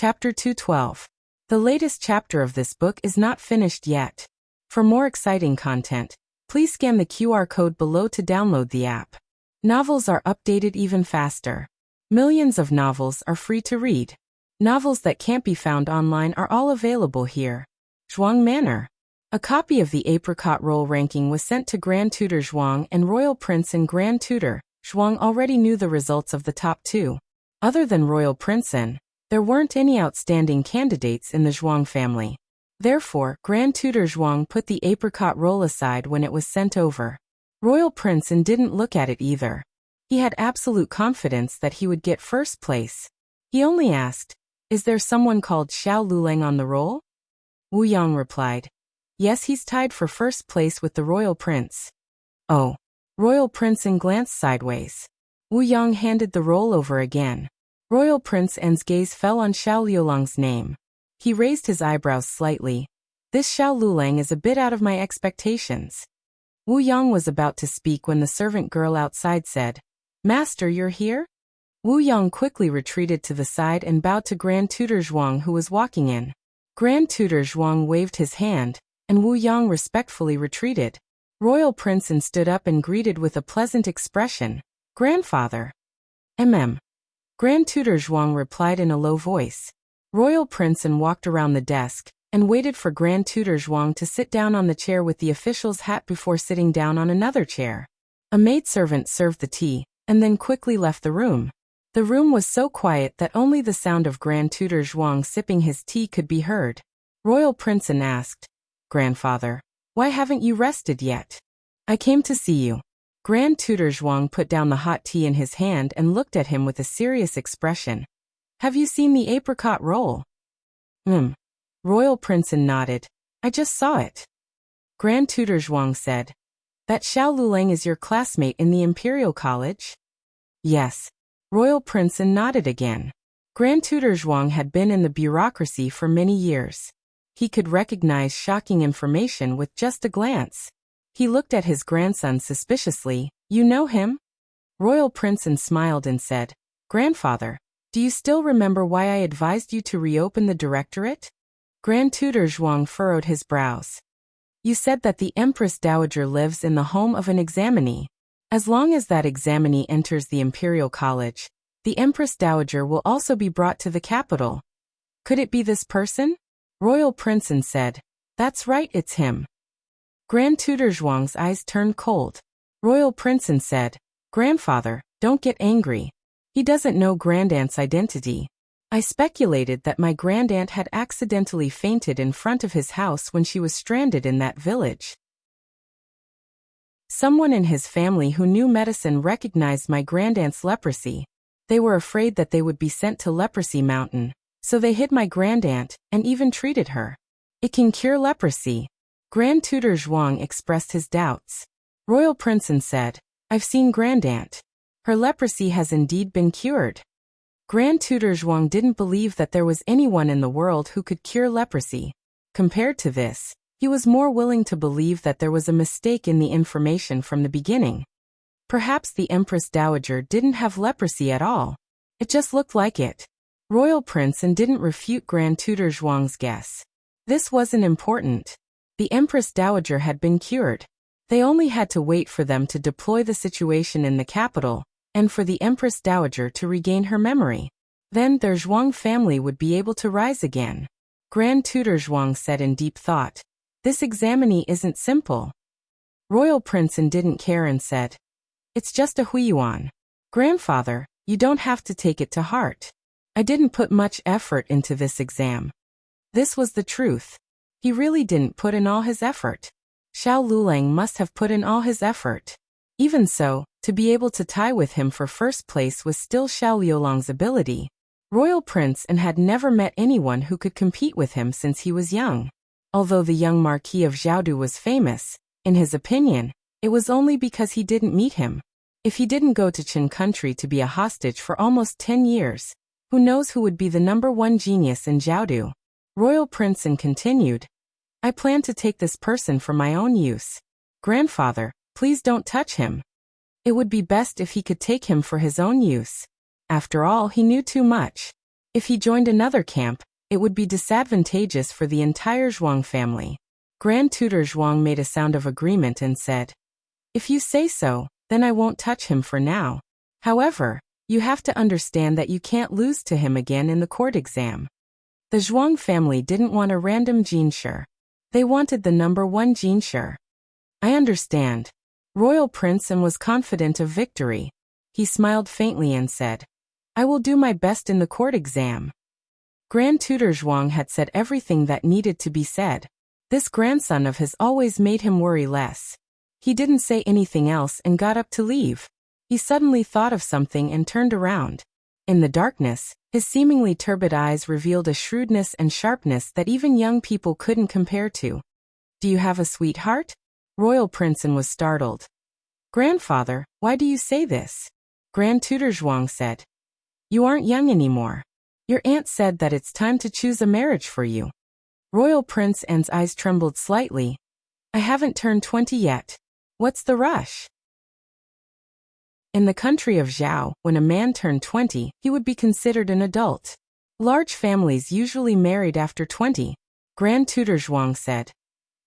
Chapter 212. The latest chapter of this book is not finished yet. For more exciting content, please scan the QR code below to download the app. Novels are updated even faster. Millions of novels are free to read. Novels that can't be found online are all available here. Zhuang Manor. A copy of the Apricot Roll ranking was sent to Grand Tutor Zhuang and Royal Prince and Grand Tutor. Zhuang already knew the results of the top two. Other than Royal Prince, there weren't any outstanding candidates in the Zhuang family. Therefore, Grand Tutor Zhuang put the Apricot Roll aside when it was sent over. Royal Prince didn't look at it either. He had absolute confidence that he would get first place. He only asked, "Is there someone called Xiao Luleng on the roll?" Wu Yang replied, "Yes, he's tied for first place with the Royal Prince." Oh. Royal Prince glanced sideways. Wu Yang handed the roll over again. Royal Prince's gaze fell on Xiao Luleng's name. He raised his eyebrows slightly. "This Xiao Luleng is a bit out of my expectations." Wu Yang was about to speak when the servant girl outside said, "Master, you're here?" Wu Yang quickly retreated to the side and bowed to Grand Tutor Zhuang, who was walking in. Grand Tutor Zhuang waved his hand, and Wu Yang respectfully retreated. Royal Prince stood up and greeted with a pleasant expression, "Grandfather." Grand Tutor Zhuang replied in a low voice. Royal Prince walked around the desk and waited for Grand Tutor Zhuang to sit down on the chair with the official's hat before sitting down on another chair. A maidservant served the tea and then quickly left the room. The room was so quiet that only the sound of Grand Tutor Zhuang sipping his tea could be heard. Royal Prince asked, "Grandfather, why haven't you rested yet?" "I came to see you." Grand Tutor Zhuang put down the hot tea in his hand and looked at him with a serious expression. "Have you seen the Apricot Roll?" Royal Prince nodded. "I just saw it." Grand Tutor Zhuang said, "That Xiao Luleng is your classmate in the Imperial College?" "Yes." Royal Prince nodded again. Grand Tutor Zhuang had been in the bureaucracy for many years. He could recognize shocking information with just a glance. He looked at his grandson suspiciously. "You know him?" Royal Prince smiled and said, "Grandfather, do you still remember why I advised you to reopen the directorate?" Grand Tutor Zhuang furrowed his brows. "You said that the Empress Dowager lives in the home of an examinee. As long as that examinee enters the Imperial College, the Empress Dowager will also be brought to the capital. Could it be this person?" Royal Prince said, "That's right, it's him." Grand Tutor Zhuang's eyes turned cold. Royal Prince said, "Grandfather, don't get angry. He doesn't know Grandaunt's identity. I speculated that my Grandaunt had accidentally fainted in front of his house when she was stranded in that village. Someone in his family who knew medicine recognized my Grandaunt's leprosy. They were afraid that they would be sent to Leprosy Mountain, so they hid my Grandaunt and even treated her. It can cure leprosy." Grand Tutor Zhuang expressed his doubts. Royal Prince said, "I've seen Grandaunt. Her leprosy has indeed been cured." Grand Tutor Zhuang didn't believe that there was anyone in the world who could cure leprosy. Compared to this, he was more willing to believe that there was a mistake in the information from the beginning. Perhaps the Empress Dowager didn't have leprosy at all. It just looked like it. Royal Prince didn't refute Grand Tutor Zhuang's guess. This wasn't important. The Empress Dowager had been cured. They only had to wait for them to deploy the situation in the capital, and for the Empress Dowager to regain her memory. Then their Zhuang family would be able to rise again. Grand Tutor Zhuang said in deep thought, "This examinee isn't simple." Royal Prince didn't care and said, "It's just a huiyuan. Grandfather, you don't have to take it to heart. I didn't put much effort into this exam." This was the truth. He really didn't put in all his effort. Xiao Luleng must have put in all his effort. Even so, to be able to tie with him for first place was still Xiao Liulong's ability. Royal Prince had never met anyone who could compete with him since he was young. Although the young Marquis of Zhaodu was famous, in his opinion, it was only because he didn't meet him. If he didn't go to Qin country to be a hostage for almost 10 years, who knows who would be the #1 genius in Zhaodu? Royal Prince continued, "I plan to take this person for my own use. Grandfather, please don't touch him. It would be best if he could take him for his own use. After all, he knew too much." If he joined another camp, it would be disadvantageous for the entire Zhuang family. Grand Tutor Zhuang made a sound of agreement and said, "If you say so, then I won't touch him for now. However, you have to understand that you can't lose to him again in the court exam." The Zhuang family didn't want a random Jinshi. They wanted the #1 Jinshi. "I understand." Royal Prince and was confident of victory. He smiled faintly and said, "I will do my best in the court exam." Grand Tutor Zhuang had said everything that needed to be said. This grandson of his always made him worry less. He didn't say anything else and got up to leave. He suddenly thought of something and turned around. In the darkness, his seemingly turbid eyes revealed a shrewdness and sharpness that even young people couldn't compare to. "Do you have a sweetheart?" Royal Princeton was startled. "Grandfather, why do you say this?" Grand Tutor Zhuang said, "You aren't young anymore. Your aunt said that it's time to choose a marriage for you." Royal Prince An's eyes trembled slightly. "I haven't turned 20 yet. What's the rush?" In the country of Zhao, when a man turned 20, he would be considered an adult. Large families usually married after 20. Grand Tutor Zhuang said,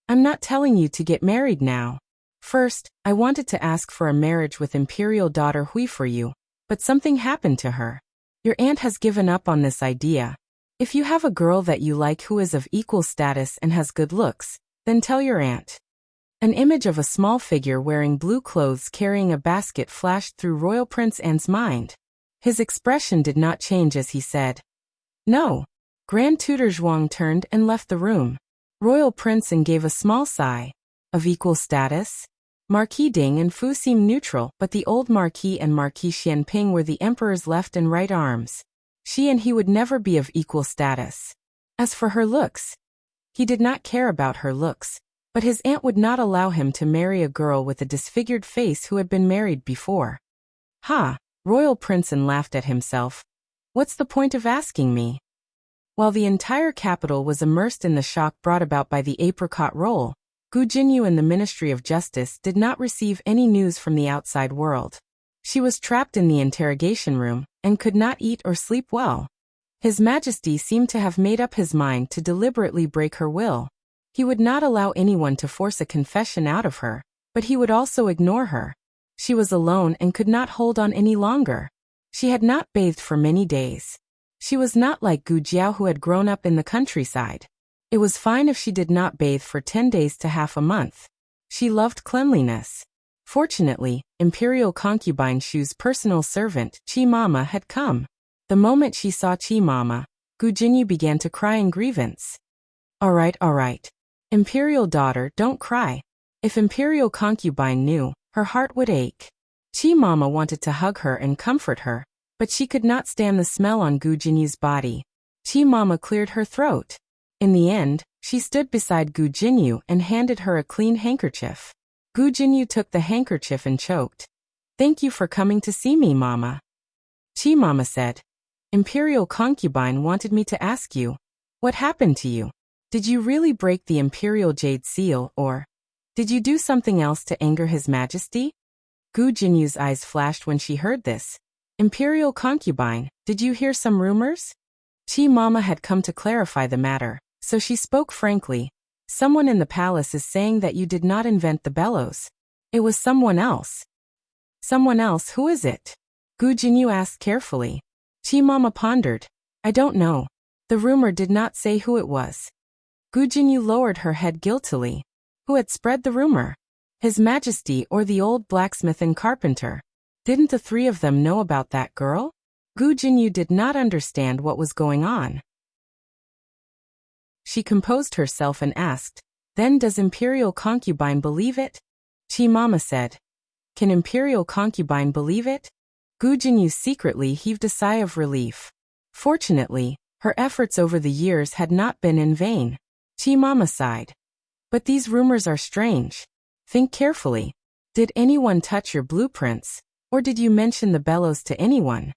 "I'm not telling you to get married now. First, I wanted to ask for a marriage with Imperial daughter Hui for you, but something happened to her. Your aunt has given up on this idea. If you have a girl that you like who is of equal status and has good looks, then tell your aunt." An image of a small figure wearing blue clothes carrying a basket flashed through Royal Prince An's mind. His expression did not change as he said, "No." Grand Tutor Zhuang turned and left the room. Royal Prince An gave a small sigh. Of equal status? Marquis Ding and Fu seemed neutral, but the old Marquis and Marquis Xianping were the emperor's left and right arms. She and he would never be of equal status. As for her looks, he did not care about her looks, but his aunt would not allow him to marry a girl with a disfigured face who had been married before. "Ha!" Royal Prince An laughed at himself. "What's the point of asking me?" While the entire capital was immersed in the shock brought about by the apricot roll, Gu Jinyu in the Ministry of Justice did not receive any news from the outside world. She was trapped in the interrogation room and could not eat or sleep well. His Majesty seemed to have made up his mind to deliberately break her will. He would not allow anyone to force a confession out of her, but he would also ignore her. She was alone and could not hold on any longer. She had not bathed for many days. She was not like Gu Jiao who had grown up in the countryside. It was fine if she did not bathe for 10 days to half a month. She loved cleanliness. Fortunately, Imperial concubine Shu's personal servant, Chi Mama, had come. The moment she saw Chi Mama, Gu Jinyu began to cry in grievance. All right. Imperial daughter, don't cry. If Imperial concubine knew, her heart would ache. Chi Mama wanted to hug her and comfort her, but she could not stand the smell on Gu Jinyu's body. Chi Mama cleared her throat. In the end, she stood beside Gu Jinyu and handed her a clean handkerchief. Gu Jinyu took the handkerchief and choked. "Thank you for coming to see me, Mama." Chi Mama said, "Imperial concubine wanted me to ask you, what happened to you? Did you really break the Imperial Jade Seal, or did you do something else to anger His Majesty?" Gu Jinyu's eyes flashed when she heard this. "Imperial concubine, did you hear some rumors?" Chi Mama had come to clarify the matter, so she spoke frankly. "Someone in the palace is saying that you did not invent the bellows. It was someone else." "Someone else, who is it?" Gu Jinyu asked carefully. Chi Mama pondered. "I don't know. The rumor did not say who it was." Gu Jinyu lowered her head guiltily. Who had spread the rumor? His Majesty or the old blacksmith and carpenter? Didn't the three of them know about that girl? Gu Jinyu did not understand what was going on. She composed herself and asked, "Then does Imperial concubine believe it?" Chi Mama said, "Can Imperial concubine believe it?" Gu Jinyu secretly heaved a sigh of relief. Fortunately, her efforts over the years had not been in vain. Chi Mama sighed. "But these rumors are strange. Think carefully. Did anyone touch your blueprints, or did you mention the bellows to anyone?"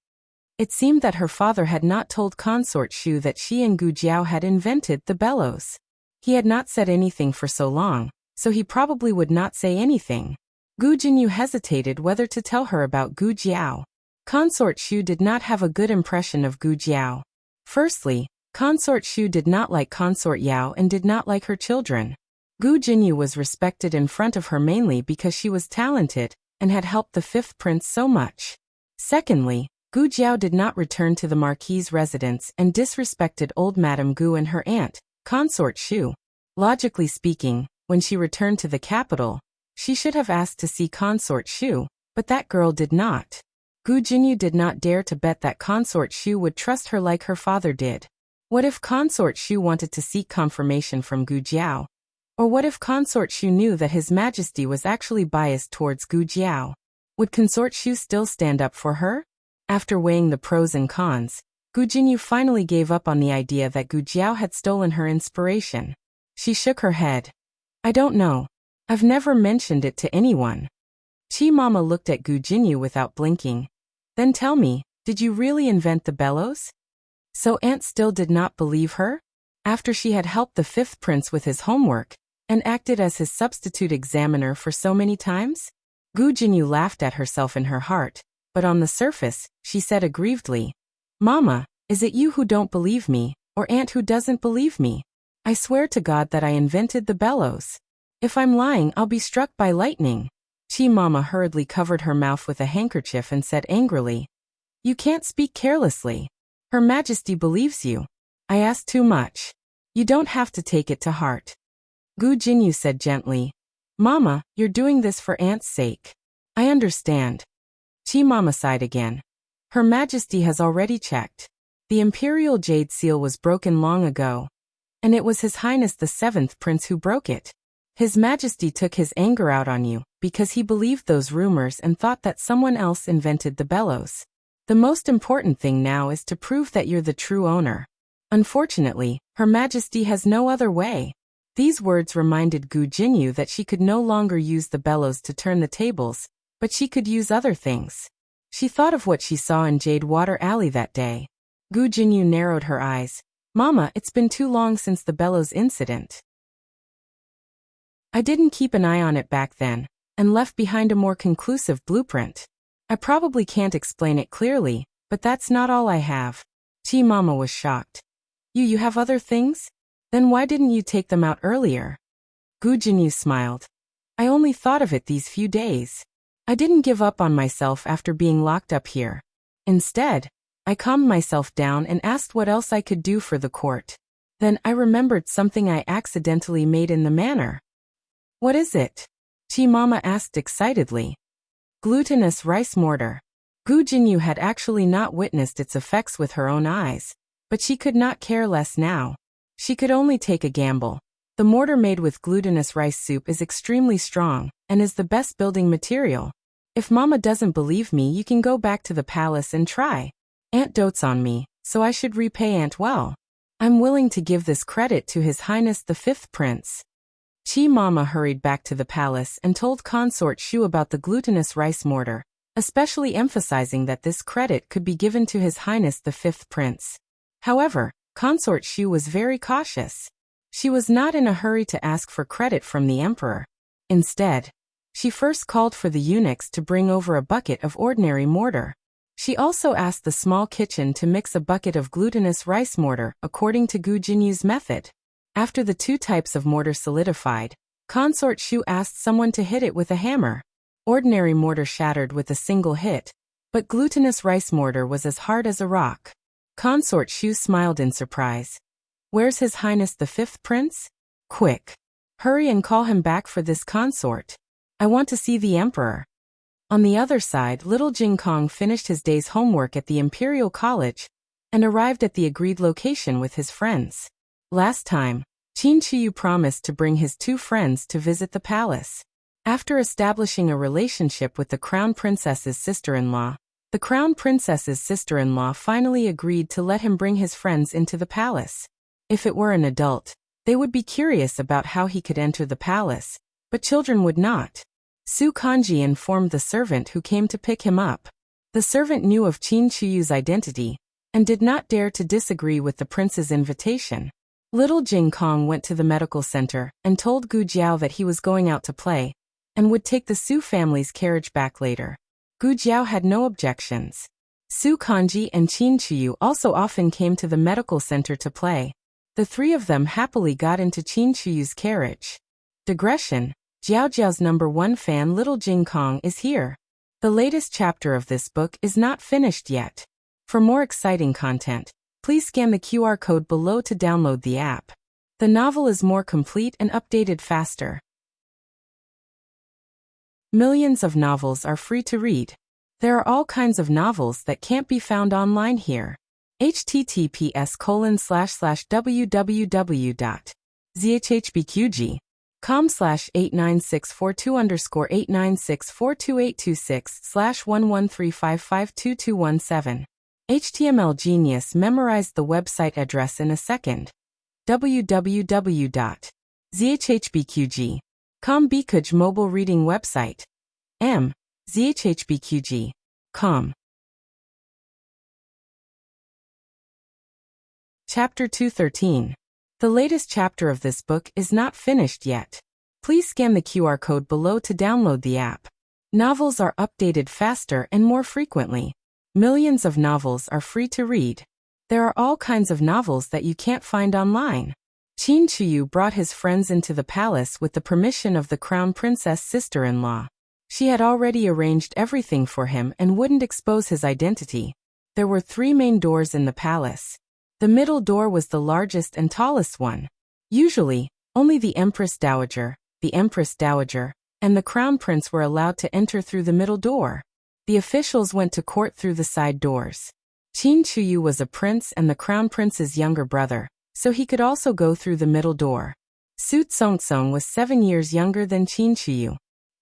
It seemed that her father had not told Consort Shu that she and Gu Jiao had invented the bellows. He had not said anything for so long, so he probably would not say anything. Gu Jinyu hesitated whether to tell her about Gu Jiao. Consort Shu did not have a good impression of Gu Jiao. Firstly, Consort Shu did not like Consort Yao and did not like her children. Gu Jinyu was respected in front of her mainly because she was talented and had helped the fifth prince so much. Secondly, Gu Jiao did not return to the Marquis's residence and disrespected old Madame Gu and her aunt, Consort Shu. Logically speaking, when she returned to the capital, she should have asked to see Consort Shu, but that girl did not. Gu Jinyu did not dare to bet that Consort Shu would trust her like her father did. What if Consort Shu wanted to seek confirmation from Gu Jiao? Or what if Consort Shu knew that His Majesty was actually biased towards Gu Jiao? Would Consort Shu still stand up for her? After weighing the pros and cons, Gu Jinyu finally gave up on the idea that Gu Jiao had stolen her inspiration. She shook her head. I don't know. I've never mentioned it to anyone. Chi Mama looked at Gu Jinyu without blinking. Then tell me, did you really invent the bellows? So Aunt still did not believe her? After she had helped the fifth prince with his homework, and acted as his substitute examiner for so many times? Gu Jinyu laughed at herself in her heart, but on the surface, she said aggrievedly, Mama, is it you who don't believe me, or Aunt who doesn't believe me? I swear to God that I invented the bellows. If I'm lying, I'll be struck by lightning. Chi Mama hurriedly covered her mouth with a handkerchief and said angrily, You can't speak carelessly. Her Majesty believes you. I asked too much. You don't have to take it to heart. Gu Jinyu said gently, Mama, you're doing this for Aunt's sake. I understand. Chi Mama sighed again. Her Majesty has already checked. The Imperial Jade Seal was broken long ago. And it was His Highness the Seventh Prince who broke it. His Majesty took his anger out on you, because he believed those rumors and thought that someone else invented the bellows. The most important thing now is to prove that you're the true owner. Unfortunately, Her Majesty has no other way. These words reminded Gu Jinyu that she could no longer use the bellows to turn the tables, but she could use other things. She thought of what she saw in Jade Water Alley that day. Gu Jinyu narrowed her eyes. Mama, it's been too long since the bellows incident. I didn't keep an eye on it back then, and left behind a more conclusive blueprint. I probably can't explain it clearly, but that's not all I have. Chi Mama was shocked. You have other things? Then why didn't you take them out earlier? Gu Jinyu smiled. I only thought of it these few days. I didn't give up on myself after being locked up here. Instead, I calmed myself down and asked what else I could do for the court. Then I remembered something I accidentally made in the manor. What is it? Chi Mama asked excitedly. Glutinous rice mortar. Gu Jinyu had actually not witnessed its effects with her own eyes, but she could not care less now. She could only take a gamble. The mortar made with glutinous rice soup is extremely strong, and is the best building material. If Mama doesn't believe me, you can go back to the palace and try. Aunt dotes on me, so I should repay Aunt well. I'm willing to give this credit to His Highness the Fifth Prince. Chi Mama hurried back to the palace and told Consort Shu about the glutinous rice mortar, especially emphasizing that this credit could be given to His Highness the Fifth Prince. However, Consort Shu was very cautious. She was not in a hurry to ask for credit from the emperor. Instead, she first called for the eunuchs to bring over a bucket of ordinary mortar. She also asked the small kitchen to mix a bucket of glutinous rice mortar according to Gu Jinyu's method. After the two types of mortar solidified, Consort Shu asked someone to hit it with a hammer. Ordinary mortar shattered with a single hit, but glutinous rice mortar was as hard as a rock. Consort Shu smiled in surprise. Where's His Highness the Fifth Prince? Quick! Hurry and call him back for this consort. I want to see the emperor. On the other side, little Jing Kong finished his day's homework at the Imperial College and arrived at the agreed location with his friends. Last time, Qin Chiyu promised to bring his two friends to visit the palace. After establishing a relationship with the Crown Princess's sister-in-law, the Crown Princess's sister-in-law finally agreed to let him bring his friends into the palace. If it were an adult, they would be curious about how he could enter the palace, but children would not. Su Kanji informed the servant who came to pick him up. The servant knew of Qin Chiyu's identity, and did not dare to disagree with the prince's invitation. Little Jing Kong went to the medical center and told Gu Jiao that he was going out to play, and would take the Su family's carriage back later. Gu Jiao had no objections. Su Kanji and Qin Chiyu also often came to the medical center to play. The three of them happily got into Qin Chiyu's carriage. Digression: Jiao Jiao's #1 fan Little Jing Kong is here. The latest chapter of this book is not finished yet. For more exciting content, please scan the QR code below to download the app. The novel is more complete and updated faster. Millions of novels are free to read. There are all kinds of novels that can't be found online here. https://www.zhbqg.com/89642_8964226/113552217. HTML Genius memorized the website address in a second. www.zhbqg.com Bikuj mobile reading website. zhbqg.com. Chapter 213. The latest chapter of this book is not finished yet. Please scan the QR code below to download the app. Novels are updated faster and more frequently. Millions of novels are free to read. There are all kinds of novels that you can't find online. Qin Chiyu brought his friends into the palace with the permission of the crown princess sister-in-law. She had already arranged everything for him and wouldn't expose his identity. There were 3 main doors in the palace. The middle door was the largest and tallest one. Usually, only the Empress Dowager, and the Crown Prince were allowed to enter through the middle door. The officials went to court through the side doors. Qin Chiyu was a prince and the Crown Prince's younger brother, so he could also go through the middle door. Su Tsongtsong was 7 years younger than Qin Chiyu.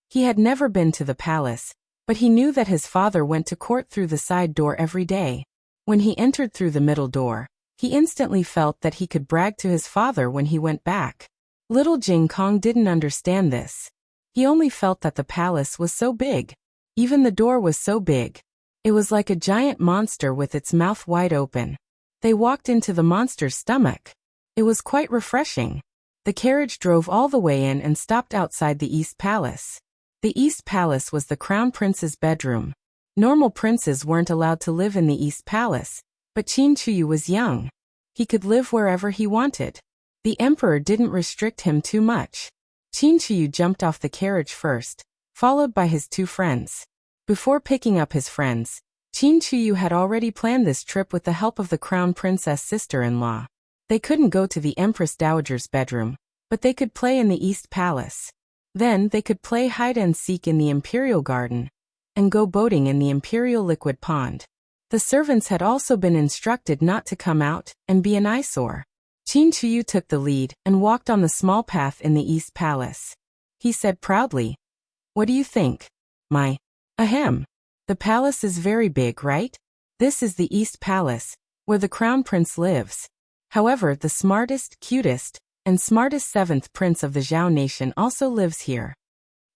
He had never been to the palace, but he knew that his father went to court through the side door every day. When he entered through the middle door, he instantly felt that he could brag to his father when he went back. Little Jing Kong didn't understand this. He only felt that the palace was so big. Even the door was so big. It was like a giant monster with its mouth wide open. They walked into the monster's stomach. It was quite refreshing. The carriage drove all the way in and stopped outside the East Palace. The East Palace was the Crown Prince's bedroom. Normal princes weren't allowed to live in the East Palace, but Qin Chiyu was young. He could live wherever he wanted. The emperor didn't restrict him too much. Qin Chiyu jumped off the carriage first, followed by his 2 friends. Before picking up his friends, Qin Chiyu had already planned this trip with the help of the Crown Princess sister-in-law. They couldn't go to the Empress Dowager's bedroom, but they could play in the East Palace. Then they could play hide-and-seek in the Imperial Garden, and go boating in the Imperial Liquid Pond. The servants had also been instructed not to come out and be an eyesore. Qin Chiyu took the lead and walked on the small path in the East Palace. He said proudly, "What do you think? Ahem. The palace is very big, right? This is the East Palace, where the Crown Prince lives. However, the smartest, cutest, and smartest 7th Prince of the Zhao Nation also lives here.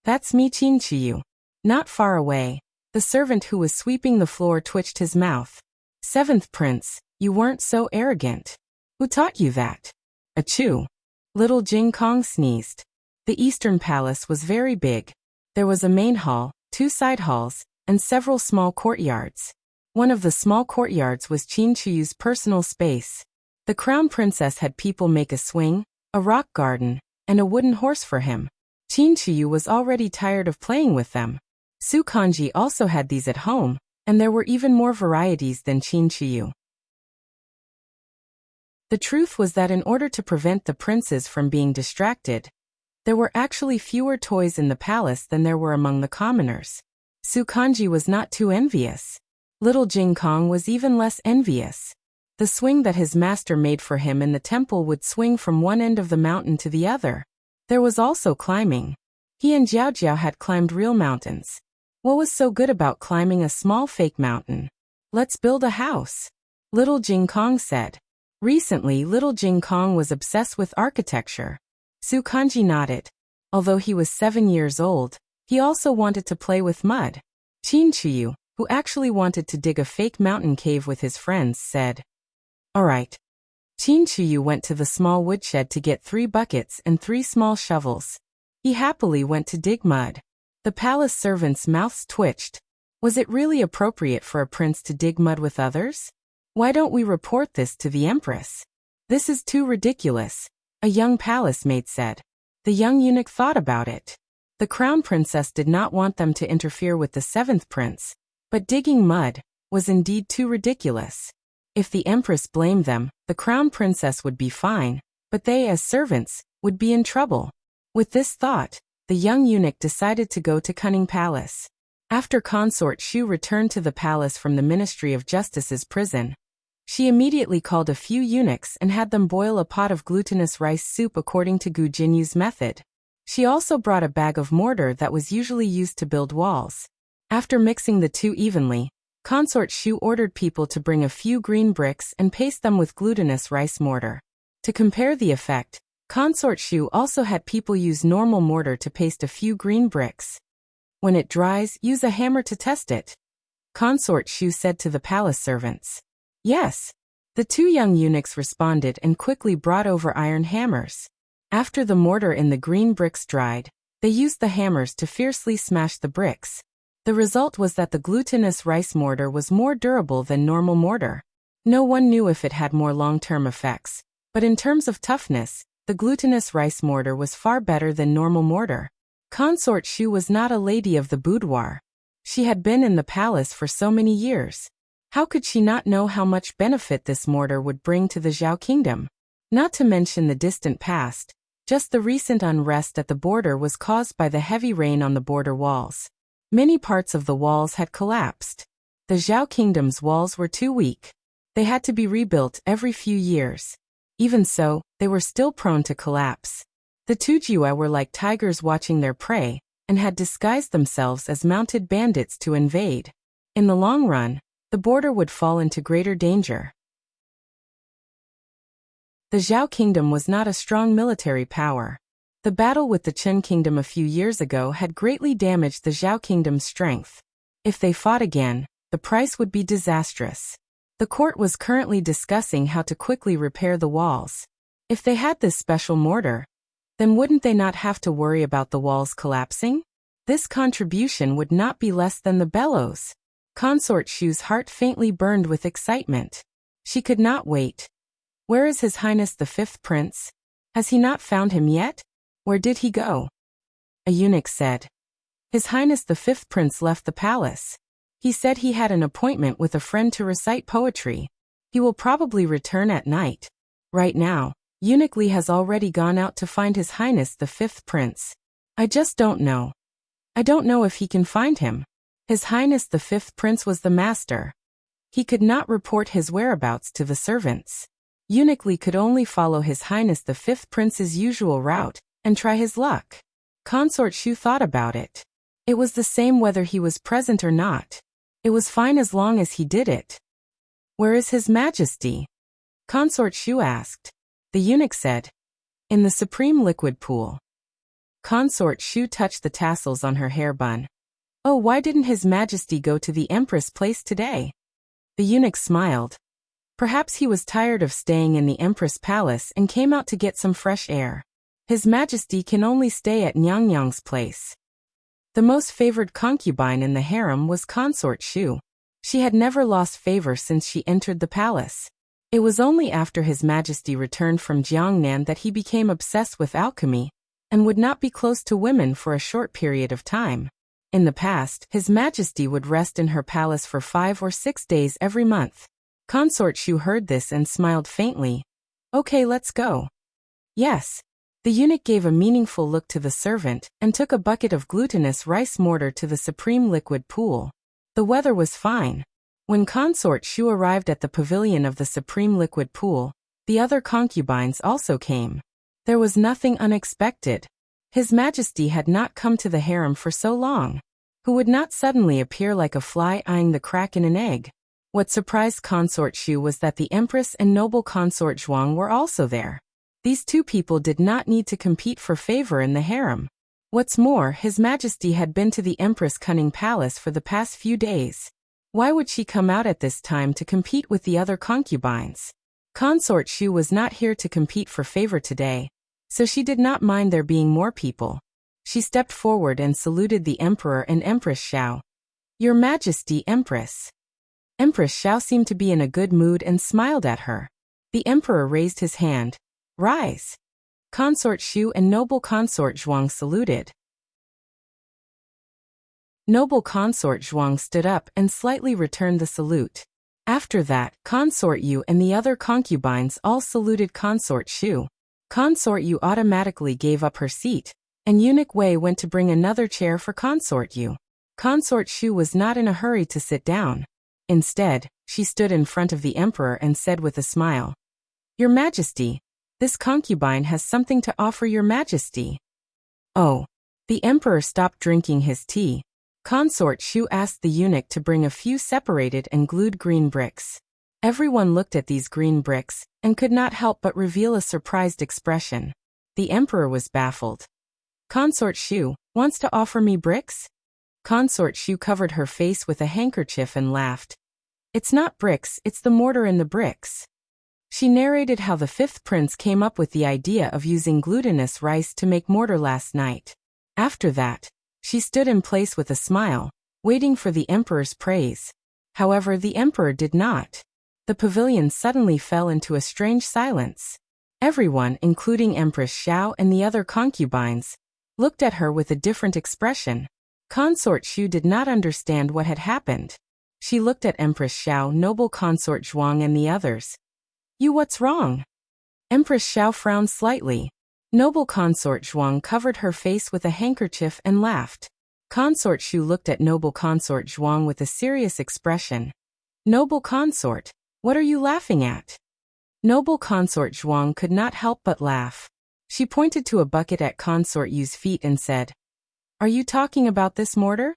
That's me, Qin Chiyu." Not far away, the servant who was sweeping the floor twitched his mouth. "7th Prince, you weren't so arrogant. Who taught you that?" Achoo. Little Jing Kong sneezed. The Eastern Palace was very big. There was a main hall, 2 side halls, and several small courtyards. One of the small courtyards was Qin Chiyu's personal space. The Crown Princess had people make a swing, a rock garden, and a wooden horse for him. Qin Chiyu was already tired of playing with them. Su Kanji also had these at home, and there were even more varieties than Qin Chiyu. The truth was that in order to prevent the princes from being distracted, there were actually fewer toys in the palace than there were among the commoners. Su Kanji was not too envious. Little Jing Kong was even less envious. The swing that his master made for him in the temple would swing from one end of the mountain to the other. There was also climbing. He and Jiao Jiao had climbed real mountains. What was so good about climbing a small fake mountain? "Let's build a house," Little Jing Kong said. Recently, Little Jing Kong was obsessed with architecture. Su Kanji nodded. Although he was 7 years old, he also wanted to play with mud. Qin Chiyu, who actually wanted to dig a fake mountain cave with his friends, said, "All right." Qin Chiyu went to the small woodshed to get 3 buckets and 3 small shovels. He happily went to dig mud. The palace servants' mouths twitched. Was it really appropriate for a prince to dig mud with others? Why don't we report this to the empress? This is too ridiculous, a young palace maid said. The young eunuch thought about it. The crown princess did not want them to interfere with the seventh prince, but digging mud was indeed too ridiculous. If the empress blamed them, the crown princess would be fine, but they as servants would be in trouble. With this thought, the young eunuch decided to go to Cunning Palace. After Consort Shu returned to the palace from the Ministry of Justice's prison, she immediately called a few eunuchs and had them boil a pot of glutinous rice soup according to Gu Jinyu's method. She also brought a bag of mortar that was usually used to build walls. After mixing the two evenly, Consort Shu ordered people to bring a few green bricks and paste them with glutinous rice mortar. To compare the effect, Consort Shu also had people use normal mortar to paste a few green bricks. When it dries, use a hammer to test it, Consort Shu said to the palace servants. Yes. The two young eunuchs responded and quickly brought over iron hammers. After the mortar in the green bricks dried, they used the hammers to fiercely smash the bricks. The result was that the glutinous rice mortar was more durable than normal mortar. No one knew if it had more long-term effects, but in terms of toughness, the glutinous rice mortar was far better than normal mortar. Consort Shu was not a lady of the boudoir. She had been in the palace for so many years. How could she not know how much benefit this mortar would bring to the Zhao kingdom? Not to mention the distant past, just the recent unrest at the border was caused by the heavy rain on the border walls. Many parts of the walls had collapsed. The Zhao kingdom's walls were too weak. They had to be rebuilt every few years. Even so, they were still prone to collapse. The two Jue were like tigers watching their prey, and had disguised themselves as mounted bandits to invade. In the long run, the border would fall into greater danger. The Zhao kingdom was not a strong military power. The battle with the Chen kingdom a few years ago had greatly damaged the Zhao kingdom's strength. If they fought again, the price would be disastrous. The court was currently discussing how to quickly repair the walls. If they had this special mortar, then wouldn't they not have to worry about the walls collapsing? This contribution would not be less than the bellows. Consort Shu's heart faintly burned with excitement. She could not wait. Where is His Highness the Fifth Prince? Has he not found him yet? Where did he go? A eunuch said. His Highness the Fifth Prince left the palace. He said he had an appointment with a friend to recite poetry. He will probably return at night. Right now, Eunuch Li has already gone out to find His Highness the Fifth Prince. I just don't know. I don't know if he can find him. His Highness the Fifth Prince was the master. He could not report his whereabouts to the servants. Eunuch Li could only follow His Highness the Fifth Prince's usual route and try his luck. Consort Shu thought about it. It was the same whether he was present or not. It was fine as long as he did it. Where is His Majesty? Consort Shu asked. The eunuch said, in the supreme liquid pool. Consort Shu touched the tassels on her hair bun. Oh, why didn't His Majesty go to the Empress Place today? The eunuch smiled. Perhaps he was tired of staying in the Empress Palace and came out to get some fresh air. His Majesty can only stay at Nyangnyang's place. The most favored concubine in the harem was Consort Shu. She had never lost favor since she entered the palace. It was only after His Majesty returned from Jiangnan that he became obsessed with alchemy, and would not be close to women for a short period of time. In the past, His Majesty would rest in her palace for 5 or 6 days every month. Consort Shu heard this and smiled faintly. Okay, let's go. Yes. The eunuch gave a meaningful look to the servant and took a bucket of glutinous rice mortar to the supreme liquid pool. The weather was fine. When Consort Shu arrived at the pavilion of the supreme liquid pool, the other concubines also came. There was nothing unexpected. His Majesty had not come to the harem for so long. Who would not suddenly appear like a fly eyeing the crack in an egg? What surprised Consort Shu was that the Empress and noble Consort Zhuang were also there. These two people did not need to compete for favor in the harem. What's more, His Majesty had been to the Empress Cunning Palace for the past few days. Why would she come out at this time to compete with the other concubines? Consort Shu was not here to compete for favor today, so she did not mind there being more people. She stepped forward and saluted the Emperor and Empress Xiao. Your Majesty, Empress. Empress Xiao seemed to be in a good mood and smiled at her. The emperor raised his hand. Rise. Consort Shu and noble consort Zhuang saluted. Noble consort Zhuang stood up and slightly returned the salute. After that, Consort Yu and the other concubines all saluted Consort Shu. Consort Yu automatically gave up her seat, and Eunuch Wei went to bring another chair for Consort Yu. Consort Shu was not in a hurry to sit down. Instead, she stood in front of the emperor and said with a smile, Your Majesty, this concubine has something to offer Your Majesty. Oh. The emperor stopped drinking his tea. Consort Shu asked the eunuch to bring a few separated and glued green bricks. Everyone looked at these green bricks, and could not help but reveal a surprised expression. The emperor was baffled. Consort Shu wants to offer me bricks? Consort Shu covered her face with a handkerchief and laughed. It's not bricks, it's the mortar in the bricks. She narrated how the fifth prince came up with the idea of using glutinous rice to make mortar last night. After that, she stood in place with a smile, waiting for the emperor's praise. However, the emperor did not. The pavilion suddenly fell into a strange silence. Everyone, including Empress Xiao and the other concubines, looked at her with a different expression. Consort Shu did not understand what had happened. She looked at Empress Xiao, noble consort Zhuang and the others. You, what's wrong? Empress Xiao frowned slightly. Noble consort Zhuang covered her face with a handkerchief and laughed. Consort Shu looked at noble consort Zhuang with a serious expression. Noble consort, what are you laughing at? Noble consort Zhuang could not help but laugh. She pointed to a bucket at Consort Yu's feet and said, Are you talking about this mortar?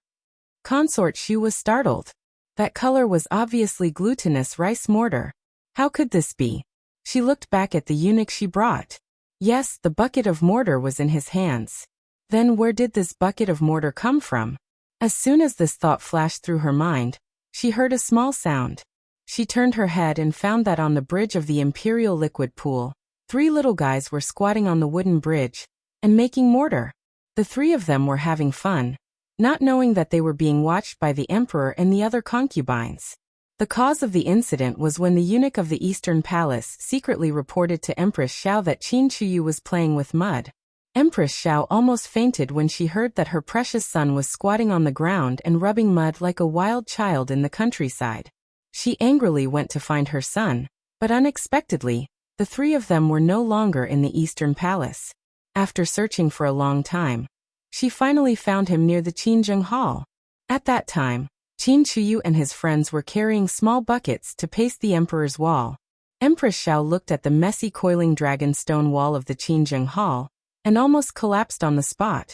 Consort Shu was startled. That color was obviously glutinous rice mortar. How could this be? She looked back at the eunuch she brought. Yes, the bucket of mortar was in his hands. Then where did this bucket of mortar come from? As soon as this thought flashed through her mind, she heard a small sound. She turned her head and found that on the bridge of the Imperial Liquid Pool, 3 little guys were squatting on the wooden bridge and making mortar. The 3 of them were having fun, not knowing that they were being watched by the emperor and the other concubines. The cause of the incident was when the eunuch of the Eastern Palace secretly reported to Empress Xiao that Qin Chuyu was playing with mud. Empress Xiao almost fainted when she heard that her precious son was squatting on the ground and rubbing mud like a wild child in the countryside. She angrily went to find her son, but unexpectedly, the 3 of them were no longer in the Eastern Palace. After searching for a long time, she finally found him near the Qinzheng Hall. At that time, Qin Chuyu and his friends were carrying small buckets to paste the emperor's wall. Empress Xiao looked at the messy coiling dragon stone wall of the Qinzheng Hall and almost collapsed on the spot.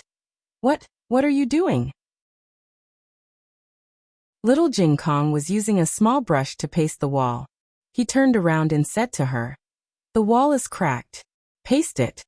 What are you doing? Little Jing Kong was using a small brush to paste the wall. He turned around and said to her, The wall is cracked. Paste it.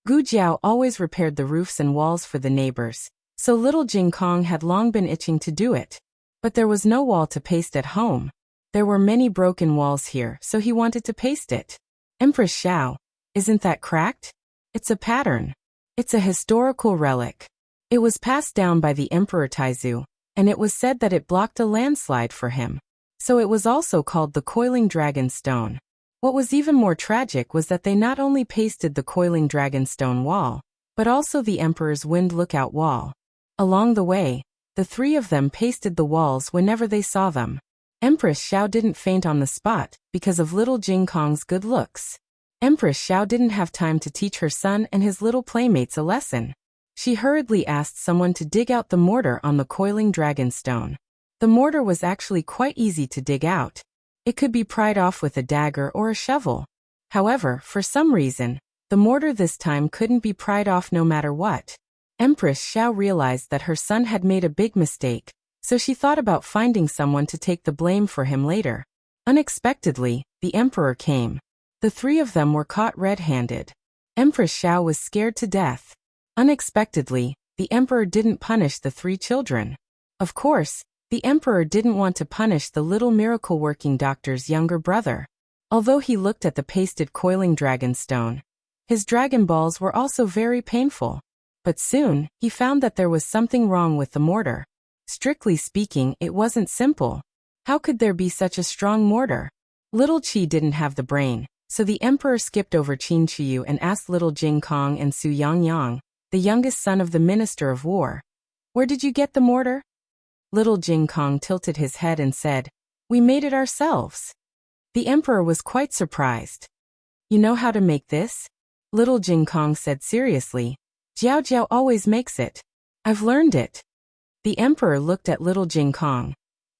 Gu Jiao always repaired the roofs and walls for the neighbors, so little Jing Kong had long been itching to do it. But there was no wall to paste at home. There were many broken walls here, so he wanted to paste it. Empress Xiao, isn't that cracked? It's a pattern. It's a historical relic. It was passed down by the Emperor Taizu, and it was said that it blocked a landslide for him. So it was also called the Coiling Dragon Stone. What was even more tragic was that they not only pasted the Coiling Dragon Stone wall, but also the Emperor's Wind Lookout wall. Along the way, the 3 of them pasted the walls whenever they saw them. Empress Xiao didn't faint on the spot because of little Jing Kong's good looks. Empress Xiao didn't have time to teach her son and his little playmates a lesson. She hurriedly asked someone to dig out the mortar on the Coiling Dragon Stone. The mortar was actually quite easy to dig out. It could be pried off with a dagger or a shovel. However, for some reason, the mortar this time couldn't be pried off no matter what. Empress Xiao realized that her son had made a big mistake, so she thought about finding someone to take the blame for him later. Unexpectedly, the emperor came. The 3 of them were caught red-handed. Empress Xiao was scared to death. Unexpectedly, the emperor didn't punish the 3 children. Of course, the emperor didn't want to punish the little miracle-working doctor's younger brother. Although he looked at the pasted Coiling Dragon Stone, his dragon balls were also very painful. But soon, he found that there was something wrong with the mortar. Strictly speaking, it wasn't simple. How could there be such a strong mortar? Little Qi didn't have the brain, so the emperor skipped over Qin Chuyu and asked little Jing Kong and Su Yangyang, the youngest son of the Minister of War, "Where did you get the mortar?" Little Jing Kong tilted his head and said, "We made it ourselves." The emperor was quite surprised. "You know how to make this?" Little Jing Kong said seriously. "Jiao Jiao always makes it. I've learned it." The emperor looked at little Jing Kong,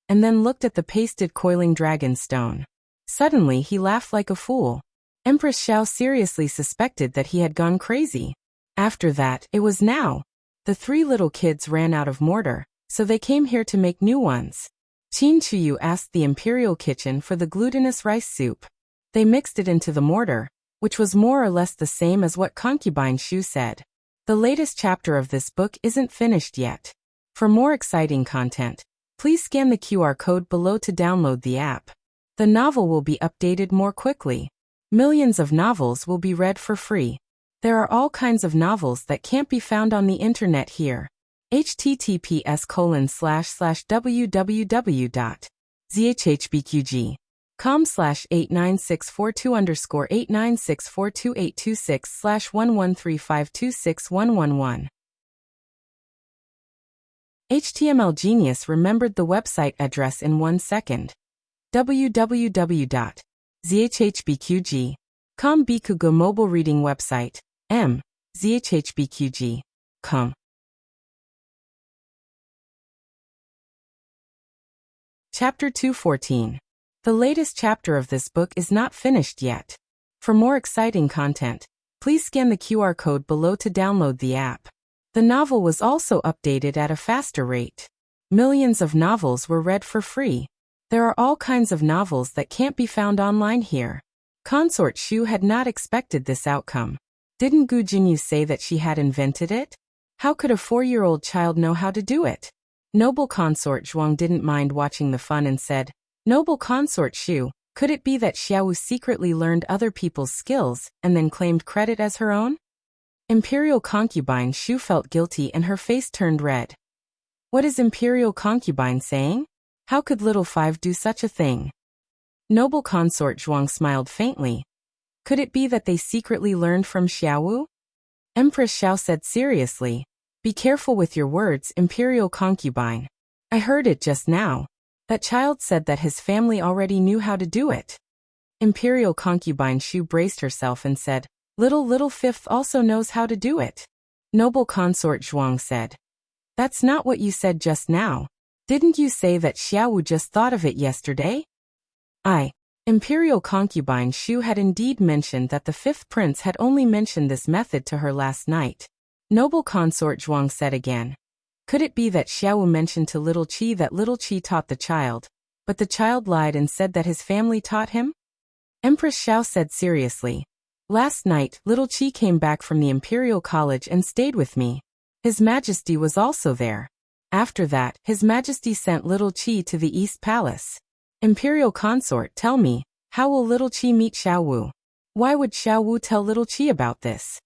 and then looked at the pasted coiling dragon stone. Suddenly he laughed like a fool. Empress Xiao seriously suspected that he had gone crazy. After that, it was now. The three little kids ran out of mortar, so they came here to make new ones. Qin Chuyu asked the imperial kitchen for the glutinous rice soup. They mixed it into the mortar, which was more or less the same as what concubine Shu said. The latest chapter of this book isn't finished yet. For more exciting content, please scan the QR code below to download the app. The novel will be updated more quickly. Millions of novels will be read for free. There are all kinds of novels that can't be found on the internet here. https://www.zhhbqg.com/89642_896422826/113526111. HTML Genius remembered the website address in 1 second. www.zhhbqg.com Bikugo mobile reading website. zhhbqg.com. Chapter 214. The latest chapter of this book is not finished yet. For more exciting content, please scan the QR code below to download the app. The novel was also updated at a faster rate. Millions of novels were read for free. There are all kinds of novels that can't be found online here. Consort Shu had not expected this outcome. Didn't Gu Jinyu say that she had invented it? How could a 4-year-old child know how to do it? Noble Consort Zhuang didn't mind watching the fun and said, "Noble Consort Shu, could it be that Xiaowu secretly learned other people's skills and then claimed credit as her own?" Imperial concubine Shu felt guilty and her face turned red. What is Imperial concubine saying? How could little Five do such a thing? Noble Consort Zhuang smiled faintly. Could it be that they secretly learned from Xiaowu? Empress Xiao said seriously, "Be careful with your words, Imperial concubine. I heard it just now. That child said that his family already knew how to do it." Imperial concubine Shu braced herself and said, Little Fifth also knows how to do it." Noble Consort Zhuang said, "That's not what you said just now. Didn't you say that Xiaowu just thought of it yesterday?" Imperial concubine Shu had indeed mentioned that the fifth prince had only mentioned this method to her last night. Noble Consort Zhuang said again, "Could it be that Xiaowu mentioned to little Qi that little Qi taught the child, but the child lied and said that his family taught him?" Empress Xiao said seriously, "Last night, little Qi came back from the Imperial College and stayed with me. His Majesty was also there. After that, His Majesty sent little Qi to the East Palace. Imperial Consort, tell me, how will little Qi meet Xiaowu? Why would Xiaowu tell little Qi about this?"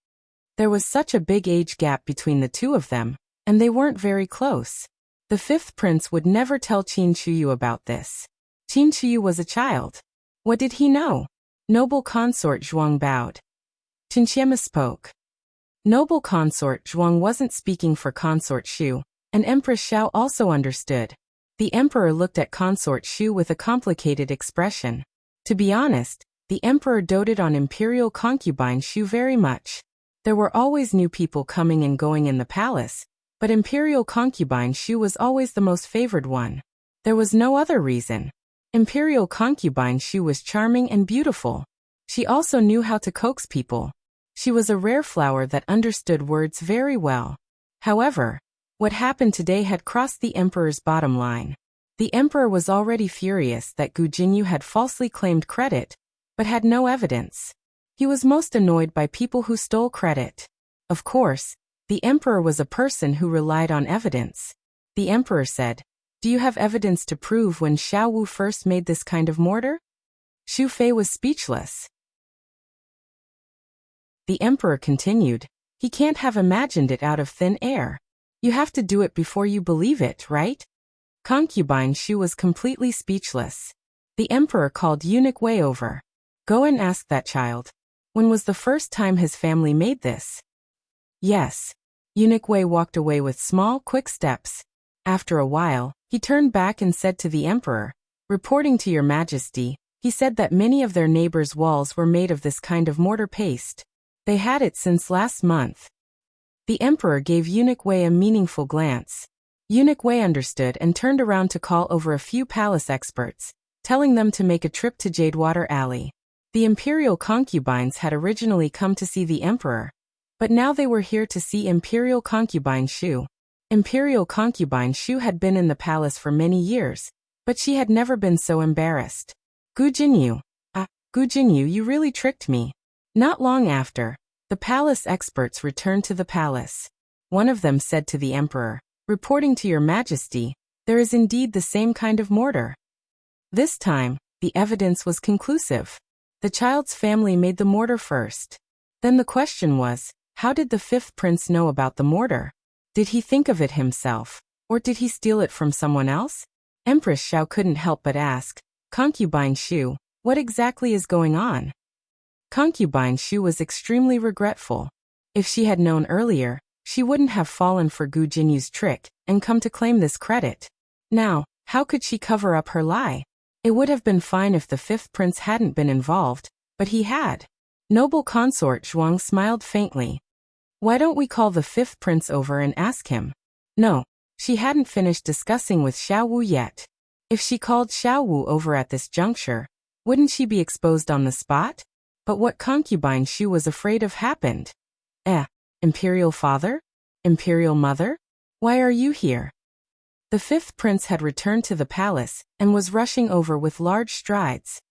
There was such a big age gap between the two of them, and they weren't very close. The fifth prince would never tell Qin Chuyu about this. Qin Chuyu was a child. What did he know? Noble Consort Zhuang bowed. Qinqiema spoke. Noble Consort Zhuang wasn't speaking for Consort Shu, and Empress Xiao also understood. The emperor looked at Consort Shu with a complicated expression. To be honest, the emperor doted on Imperial concubine Shu very much. There were always new people coming and going in the palace, but Imperial concubine Shu was always the most favored one. There was no other reason. Imperial concubine Shu was charming and beautiful. She also knew how to coax people. She was a rare flower that understood words very well. However, what happened today had crossed the emperor's bottom line. The emperor was already furious that Gu Jinyu had falsely claimed credit, but had no evidence. He was most annoyed by people who stole credit. Of course, the emperor was a person who relied on evidence. The emperor said, "Do you have evidence to prove when Xiaowu first made this kind of mortar?" Xu Fei was speechless. The emperor continued, "He can't have imagined it out of thin air. You have to do it before you believe it, right?" Concubine Shu was completely speechless. The emperor called Eunuch Wei over. Go and ask that child. When was the first time his family made this? Yes. Eunuch Wei walked away with small, quick steps. After a while, he turned back and said to the emperor, reporting to your majesty, he said that many of their neighbors' walls were made of this kind of mortar paste. They had it since last month. The emperor gave Eunuch Wei a meaningful glance. Eunuch Wei understood and turned around to call over a few palace experts, telling them to make a trip to Jadewater Alley. The imperial concubines had originally come to see the emperor, but now they were here to see Imperial Concubine Shu. Imperial Concubine Shu had been in the palace for many years, but she had never been so embarrassed. Gu Jinyu. Gu Jinyu, you really tricked me. Not long after, the palace experts returned to the palace. One of them said to the emperor, reporting to your majesty, there is indeed the same kind of mortar. This time, the evidence was conclusive. The child's family made the mortar first. Then the question was, how did the fifth prince know about the mortar? Did he think of it himself, or did he steal it from someone else? Empress Xiao couldn't help but ask, Concubine Shu, what exactly is going on? Concubine Shu was extremely regretful. If she had known earlier, she wouldn't have fallen for Gu Jinyu's trick and come to claim this credit. Now, how could she cover up her lie? It would have been fine if the fifth prince hadn't been involved, but he had. Noble consort Zhuang smiled faintly. Why don't we call the fifth prince over and ask him? No, she hadn't finished discussing with Xiao Wu yet. If she called Xiao Wu over at this juncture, wouldn't she be exposed on the spot? But what Concubine Shu was afraid of happened. Imperial father? Imperial mother? Why are you here? The fifth prince had returned to the palace and was rushing over with large strides.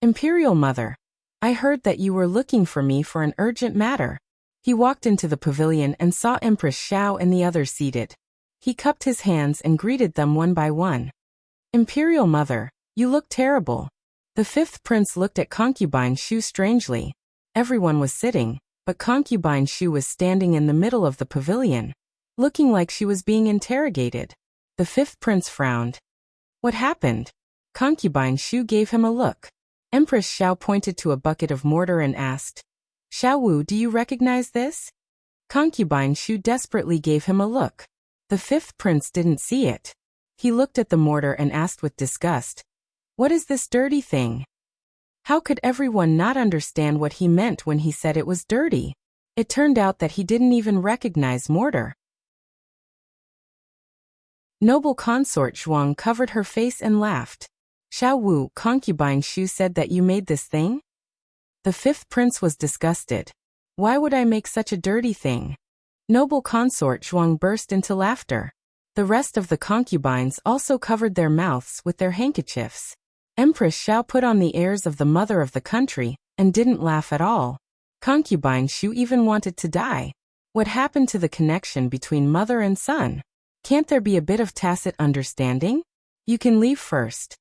Imperial mother, I heard that you were looking for me for an urgent matter. He walked into the pavilion and saw Empress Xiao and the others seated. He cupped his hands and greeted them one by one. Imperial mother, you look terrible. The fifth prince looked at Concubine Shu strangely. Everyone was sitting, but Concubine Shu was standing in the middle of the pavilion, looking like she was being interrogated. The fifth prince frowned. What happened? Concubine Shu gave him a look. Empress Xiao pointed to a bucket of mortar and asked, Xiao Wu, do you recognize this? Concubine Shu desperately gave him a look. The fifth prince didn't see it. He looked at the mortar and asked with disgust, what is this dirty thing? How could everyone not understand what he meant when he said it was dirty? It turned out that he didn't even recognize mortar. Noble consort Zhuang covered her face and laughed. Xiao Wu, Concubine Shu said that you made this thing? The fifth prince was disgusted. Why would I make such a dirty thing? Noble consort Zhuang burst into laughter. The rest of the concubines also covered their mouths with their handkerchiefs. Empress Xiao put on the airs of the mother of the country and didn't laugh at all. Concubine Shu even wanted to die. What happened to the connection between mother and son? Can't there be a bit of tacit understanding? You can leave first.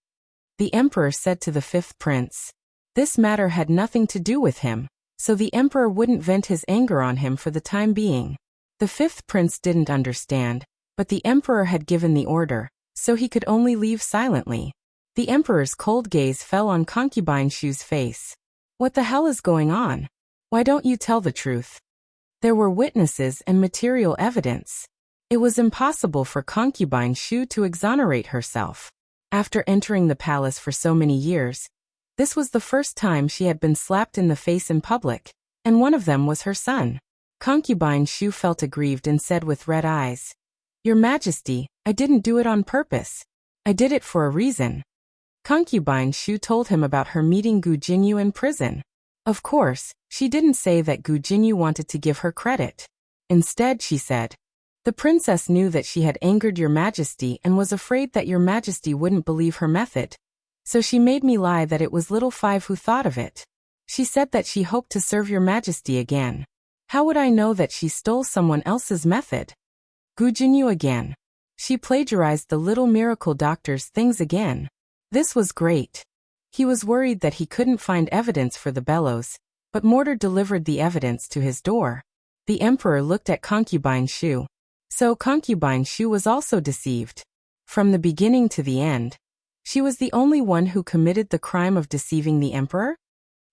The emperor said to the fifth prince. This matter had nothing to do with him, so the emperor wouldn't vent his anger on him for the time being. The fifth prince didn't understand, but the emperor had given the order, so he could only leave silently. The emperor's cold gaze fell on Concubine Shu's face. What the hell is going on? Why don't you tell the truth? There were witnesses and material evidence. It was impossible for Concubine Shu to exonerate herself. After entering the palace for so many years, this was the first time she had been slapped in the face in public, and one of them was her son. Concubine Shu felt aggrieved and said with red eyes, Your Majesty, I didn't do it on purpose. I did it for a reason. Concubine Shu told him about her meeting Gu Jinyu in prison. Of course, she didn't say that Gu Jinyu wanted to give her credit. Instead, she said, The princess knew that she had angered your majesty and was afraid that your majesty wouldn't believe her method. So she made me lie that it was little Five who thought of it. She said that she hoped to serve your majesty again. How would I know that she stole someone else's method? Gu Jinyu again. She plagiarized the little miracle doctor's things again. This was great. He was worried that he couldn't find evidence for the bellows, but Mortar delivered the evidence to his door. The emperor looked at Concubine Shu. So Concubine Shu was also deceived. From the beginning to the end, she was the only one who committed the crime of deceiving the emperor?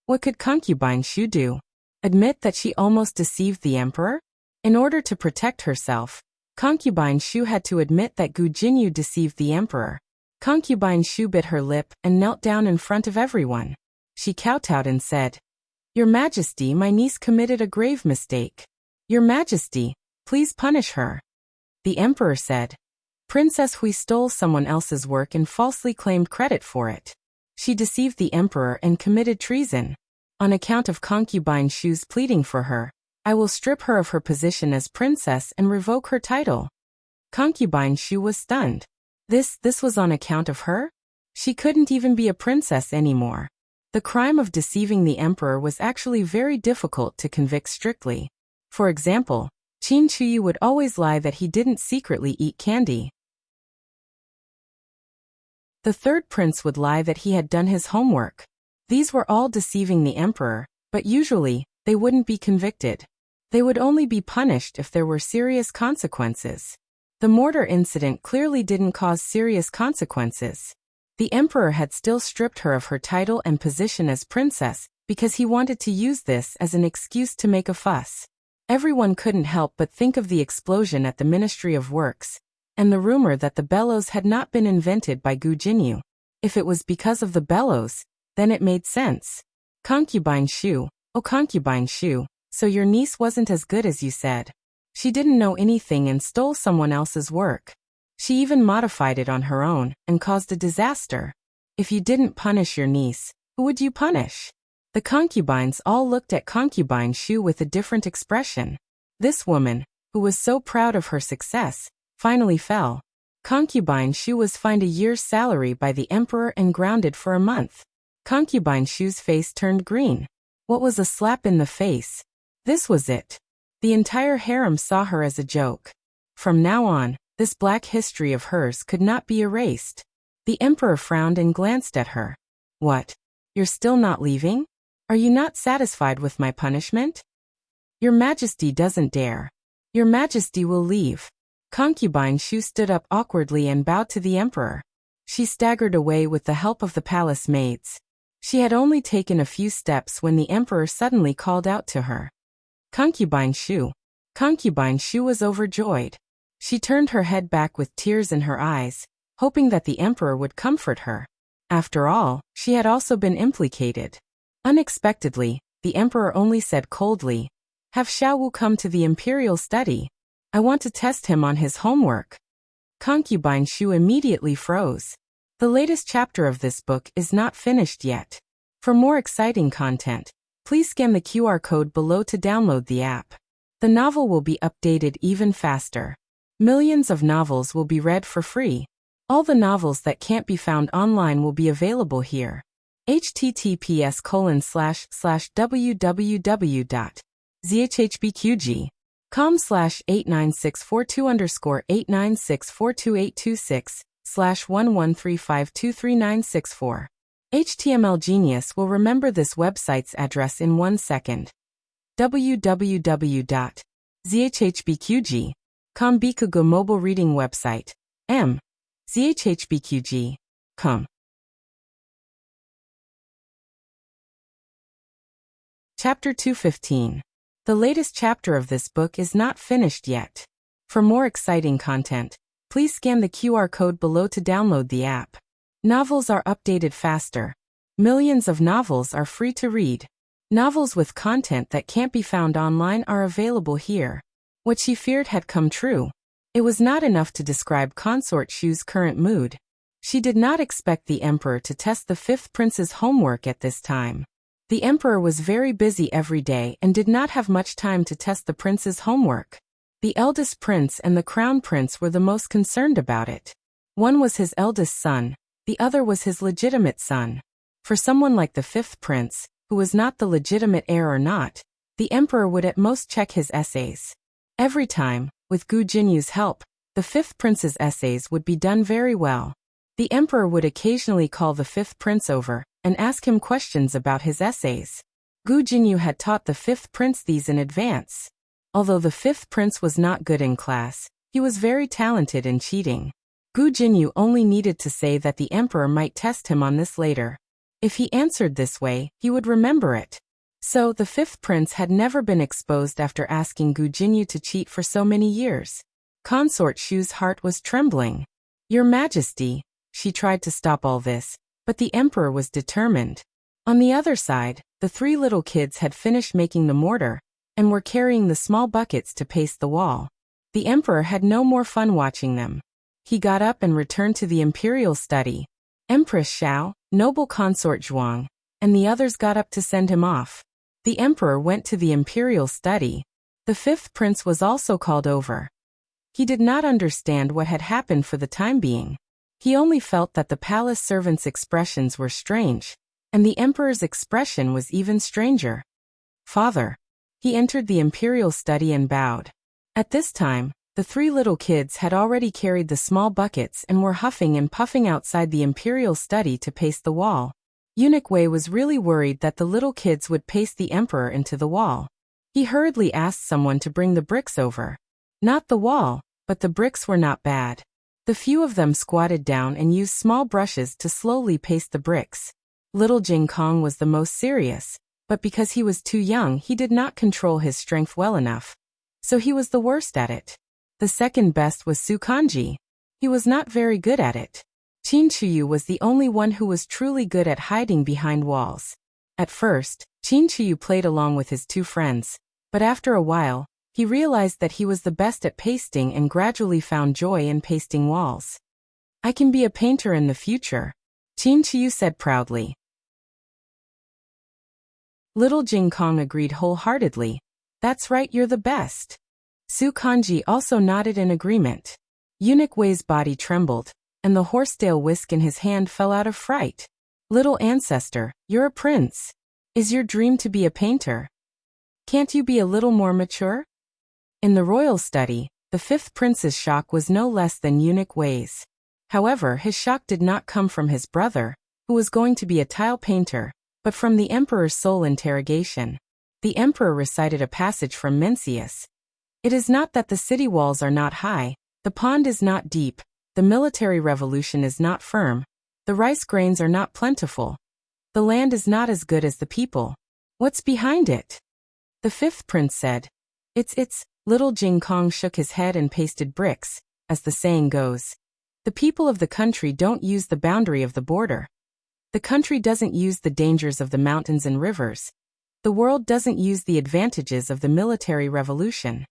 What could concubine Shu do? Admit that she almost deceived the emperor? In order to protect herself, concubine Shu had to admit that Gu Jinyu deceived the emperor. Concubine Shu bit her lip and knelt down in front of everyone. She kowtowed and said, "Your Majesty, my niece committed a grave mistake. Your Majesty, please punish her." The emperor said, "Princess Hui stole someone else's work and falsely claimed credit for it. She deceived the emperor and committed treason. On account of concubine Shu's pleading for her, I will strip her of her position as princess and revoke her title." Concubine Shu was stunned. This was on account of her? She couldn't even be a princess anymore. The crime of deceiving the emperor was actually very difficult to convict strictly. For example, Qin Chuyi would always lie that he didn't secretly eat candy. The third prince would lie that he had done his homework. These were all deceiving the emperor, but usually, they wouldn't be convicted. They would only be punished if there were serious consequences. The mortar incident clearly didn't cause serious consequences. The emperor had still stripped her of her title and position as princess because he wanted to use this as an excuse to make a fuss. Everyone couldn't help but think of the explosion at the Ministry of Works, and the rumor that the bellows had not been invented by Gu Jinyu. If it was because of the bellows, then it made sense. Concubine Shu, oh concubine Shu, so your niece wasn't as good as you said. She didn't know anything and stole someone else's work. She even modified it on her own and caused a disaster. If you didn't punish your niece, who would you punish? The concubines all looked at concubine Shu with a different expression. This woman, who was so proud of her success, finally fell. Concubine Shu was fined a year's salary by the emperor and grounded for a month. Concubine Shu's face turned green. What was a slap in the face? This was it. The entire harem saw her as a joke. From now on, this black history of hers could not be erased. The emperor frowned and glanced at her. What? You're still not leaving? Are you not satisfied with my punishment? Your Majesty doesn't dare. Your Majesty will leave. Concubine Shu stood up awkwardly and bowed to the emperor. She staggered away with the help of the palace maids. She had only taken a few steps when the emperor suddenly called out to her. Concubine Shu. Concubine Shu was overjoyed. She turned her head back with tears in her eyes, hoping that the emperor would comfort her. After all, she had also been implicated. Unexpectedly, the emperor only said coldly, "Have Xiao Wu come to the imperial study. I want to test him on his homework." Concubine Shu immediately froze. The latest chapter of this book is not finished yet. For more exciting content, please scan the QR code below to download the app. The novel will be updated even faster. Millions of novels will be read for free. All the novels that can't be found online will be available here. https://www.zhhbqg.com/89642_896422826/113523964. HTML Genius will remember this website's address in 1 second. www.zhhbqg.com Bikugo mobile reading website. zhhbqg.com. Chapter 215. The latest chapter of this book is not finished yet. For more exciting content, please scan the QR code below to download the app. Novels are updated faster. Millions of novels are free to read. Novels with content that can't be found online are available here. What she feared had come true. It was not enough to describe Consort Shu's current mood. She did not expect the emperor to test the fifth prince's homework at this time. The emperor was very busy every day and did not have much time to test the prince's homework. The eldest prince and the crown prince were the most concerned about it. One was his eldest son, the other was his legitimate son. For someone like the fifth prince, who was not the legitimate heir or not, the emperor would at most check his essays. Every time, with Gu Jinyu's help, the fifth prince's essays would be done very well. The emperor would occasionally call the fifth prince over and ask him questions about his essays. Gu Jinyu had taught the fifth prince these in advance. Although the fifth prince was not good in class, he was very talented in cheating. Gu Jinyu only needed to say that the emperor might test him on this later. If he answered this way, he would remember it. So, the fifth prince had never been exposed after asking Gu Jinyu to cheat for so many years. Consort Shu's heart was trembling. Your Majesty, she tried to stop all this, but the emperor was determined. On the other side, the three little kids had finished making the mortar, and were carrying the small buckets to paste the wall. The emperor had no more fun watching them. He got up and returned to the imperial study. Empress Xiao, noble consort Zhuang, and the others got up to send him off. The emperor went to the imperial study. The fifth prince was also called over. He did not understand what had happened for the time being. He only felt that the palace servants' expressions were strange, and the emperor's expression was even stranger. Father. He entered the imperial study and bowed. At this time, the three little kids had already carried the small buckets and were huffing and puffing outside the imperial study to paste the wall. Eunuch Wei was really worried that the little kids would paste the emperor into the wall. He hurriedly asked someone to bring the bricks over. Not the wall, but the bricks were not bad. The few of them squatted down and used small brushes to slowly paste the bricks. Little Jing Kong was the most serious, but because he was too young he did not control his strength well enough. So he was the worst at it. The second best was Su Kanji. He was not very good at it. Qin Chuyu was the only one who was truly good at hiding behind walls. At first, Qin Chuyu played along with his two friends, but after a while, he realized that he was the best at pasting and gradually found joy in pasting walls. I can be a painter in the future, Qin Chuyu said proudly. Little Jing Kong agreed wholeheartedly. That's right, you're the best. Su Kanji also nodded in agreement. Eunuch Wei's body trembled, and the horsetail whisk in his hand fell out of fright. Little ancestor, you're a prince. Is your dream to be a painter? Can't you be a little more mature? In the royal study, the fifth prince's shock was no less than Eunuch Wei's. However, his shock did not come from his brother, who was going to be a tile painter, but from the emperor's soul interrogation. The emperor recited a passage from Mencius. It is not that the city walls are not high, the pond is not deep, the military revolution is not firm, the rice grains are not plentiful, the land is not as good as the people. What's behind it? The fifth prince said. It's. Little Jing Kong shook his head and pasted bricks, as the saying goes. The people of the country don't use the boundary of the border. The country doesn't use the dangers of the mountains and rivers. The world doesn't use the advantages of the military revolution.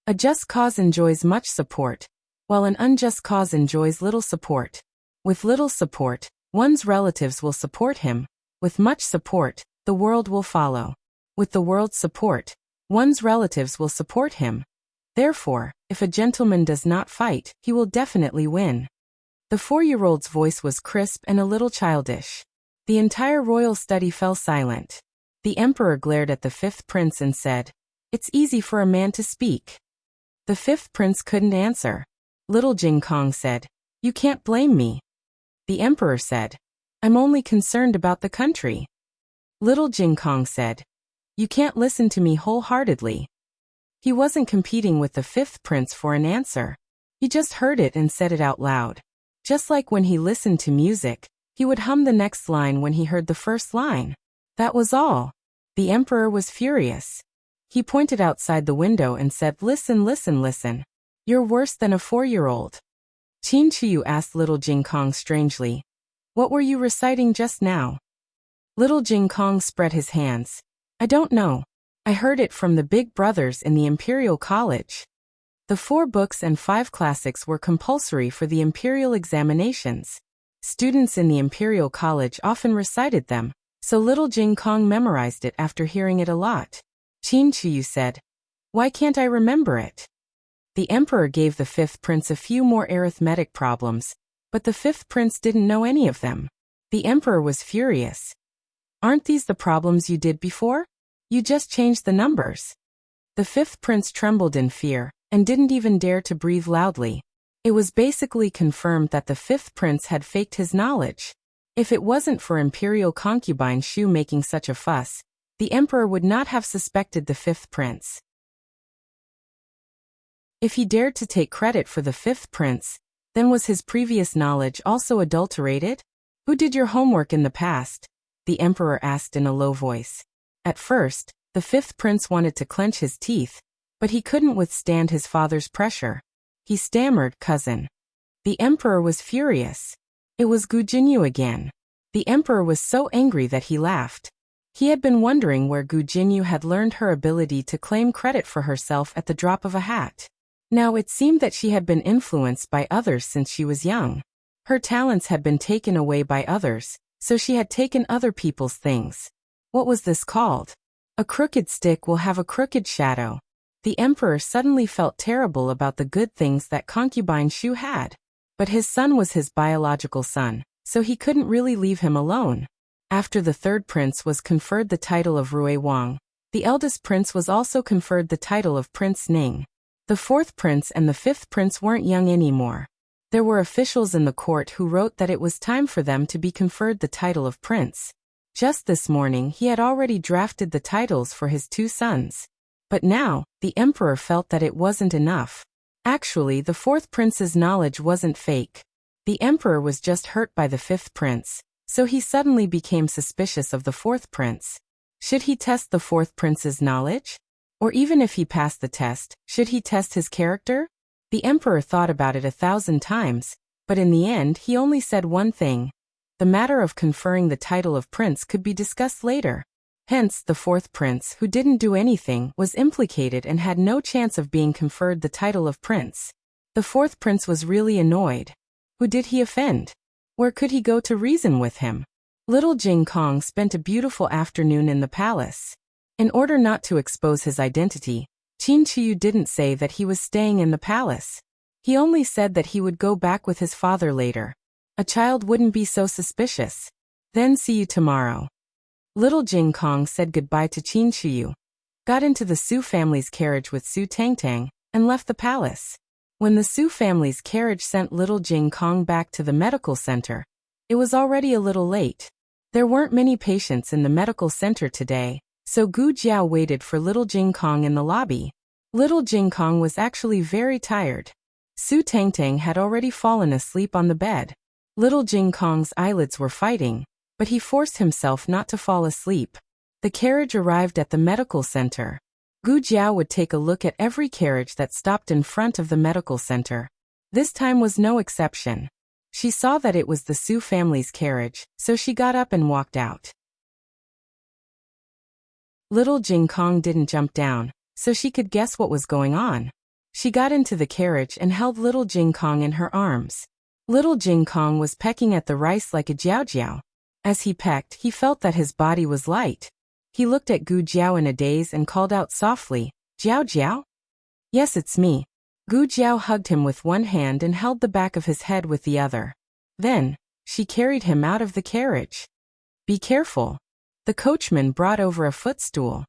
A just cause enjoys much support, while an unjust cause enjoys little support. With little support, one's relatives will support him. With much support, the world will follow. With the world's support, one's relatives will support him. Therefore, if a gentleman does not fight, he will definitely win. The 4-year-old's voice was crisp and a little childish. The entire royal study fell silent. The emperor glared at the fifth prince and said, "It's easy for a man to speak." The fifth prince couldn't answer. Little Jing Kong said, "You can't blame me." The emperor said, "I'm only concerned about the country." Little Jing Kong said, "You can't listen to me wholeheartedly." He wasn't competing with the fifth prince for an answer. He just heard it and said it out loud. Just like when he listened to music, he would hum the next line when he heard the first line. That was all. The emperor was furious. He pointed outside the window and said, "Listen, listen, listen. You're worse than a 4-year-old. Qin Chuyu asked Little Jing Kong strangely, "What were you reciting just now?" Little Jing Kong spread his hands. "I don't know. I heard it from the big brothers in the Imperial College." The 4 books and 5 classics were compulsory for the imperial examinations. Students in the Imperial College often recited them, so Little Jing Kong memorized it after hearing it a lot. Qin Chuyu said, "Why can't I remember it?" The emperor gave the fifth prince a few more arithmetic problems, but the fifth prince didn't know any of them. The emperor was furious. "Aren't these the problems you did before? You just changed the numbers." The fifth prince trembled in fear, and didn't even dare to breathe loudly. It was basically confirmed that the fifth prince had faked his knowledge. If it wasn't for imperial concubine Shu making such a fuss, the emperor would not have suspected the fifth prince. If he dared to take credit for the fifth prince, Then was his previous knowledge also adulterated? Who did your homework in the past? The emperor asked in a low voice. At first, the fifth prince wanted to clench his teeth, but he couldn't withstand his father's pressure. He stammered, cousin. The emperor was furious. It was Gu Jinyu again. The emperor was so angry that he laughed. He had been wondering where Gu Jinyu had learned her ability to claim credit for herself at the drop of a hat. Now it seemed that she had been influenced by others since she was young. Her talents had been taken away by others, so she had taken other people's things. What was this called? A crooked stick will have a crooked shadow. The emperor suddenly felt terrible about the good things that concubine Shu had. But his son was his biological son, so he couldn't really leave him alone. After the third prince was conferred the title of Rui Wang, the eldest prince was also conferred the title of Prince Ning. The fourth prince and the fifth prince weren't young anymore. There were officials in the court who wrote that it was time for them to be conferred the title of prince. Just this morning he had already drafted the titles for his two sons. But now, the emperor felt that it wasn't enough. Actually, the fourth prince's knowledge wasn't fake. The emperor was just hurt by the fifth prince, so he suddenly became suspicious of the fourth prince. Should he test the fourth prince's knowledge? Or even if he passed the test, should he test his character? The emperor thought about it 1,000 times, but in the end he only said one thing. The matter of conferring the title of prince could be discussed later. Hence, the fourth prince, who didn't do anything, was implicated and had no chance of being conferred the title of prince. The fourth prince was really annoyed. Who did he offend? Where could he go to reason with him? Little Jing Kong spent a beautiful afternoon in the palace. In order not to expose his identity, Qin Chiyu didn't say that he was staying in the palace. He only said that he would go back with his father later. A child wouldn't be so suspicious. Then see you tomorrow. Little Jing Kong said goodbye to Qin Chiyu, got into the Su family's carriage with Su Tangtang, and left the palace. When the Su family's carriage sent little Jing Kong back to the medical center, it was already a little late. There weren't many patients in the medical center today, so Gu Jiao waited for little Jing Kong in the lobby. Little Jing Kong was actually very tired. Su Tangtang had already fallen asleep on the bed. Little Jing Kong's eyelids were fighting, but he forced himself not to fall asleep. The carriage arrived at the medical center. Gu Jiao would take a look at every carriage that stopped in front of the medical center. This time was no exception. She saw that it was the Su family's carriage, so she got up and walked out. Little Jing Kong didn't jump down, so she could guess what was going on. She got into the carriage and held little Jing Kong in her arms. Little Jing Kong was pecking at the rice like a jiao jiao. As he pecked, he felt that his body was light. He looked at Gu Jiao in a daze and called out softly, "Jiao Jiao?" "Yes, it's me." Gu Jiao hugged him with one hand and held the back of his head with the other. Then, she carried him out of the carriage. "Be careful." The coachman brought over a footstool.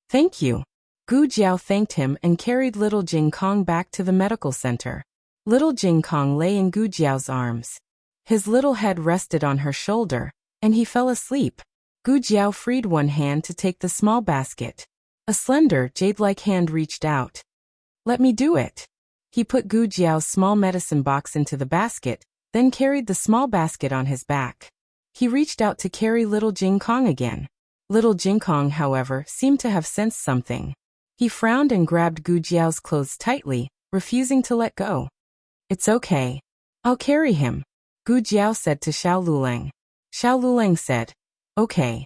"Thank you." Gu Jiao thanked him and carried little Jing Kong back to the medical center. Little Jing Kong lay in Gu Jiao's arms. His little head rested on her shoulder, and he fell asleep. Gu Jiao freed one hand to take the small basket. A slender, jade-like hand reached out. "Let me do it." He put Gu Jiao's small medicine box into the basket, then carried the small basket on his back. He reached out to carry little Jing Kong again. Little Jing Kong, however, seemed to have sensed something. He frowned and grabbed Gu Jiao's clothes tightly, refusing to let go. "It's okay. I'll carry him," Gu Jiao said to Xiao Lulang. Xiao Lulang said, "Okay."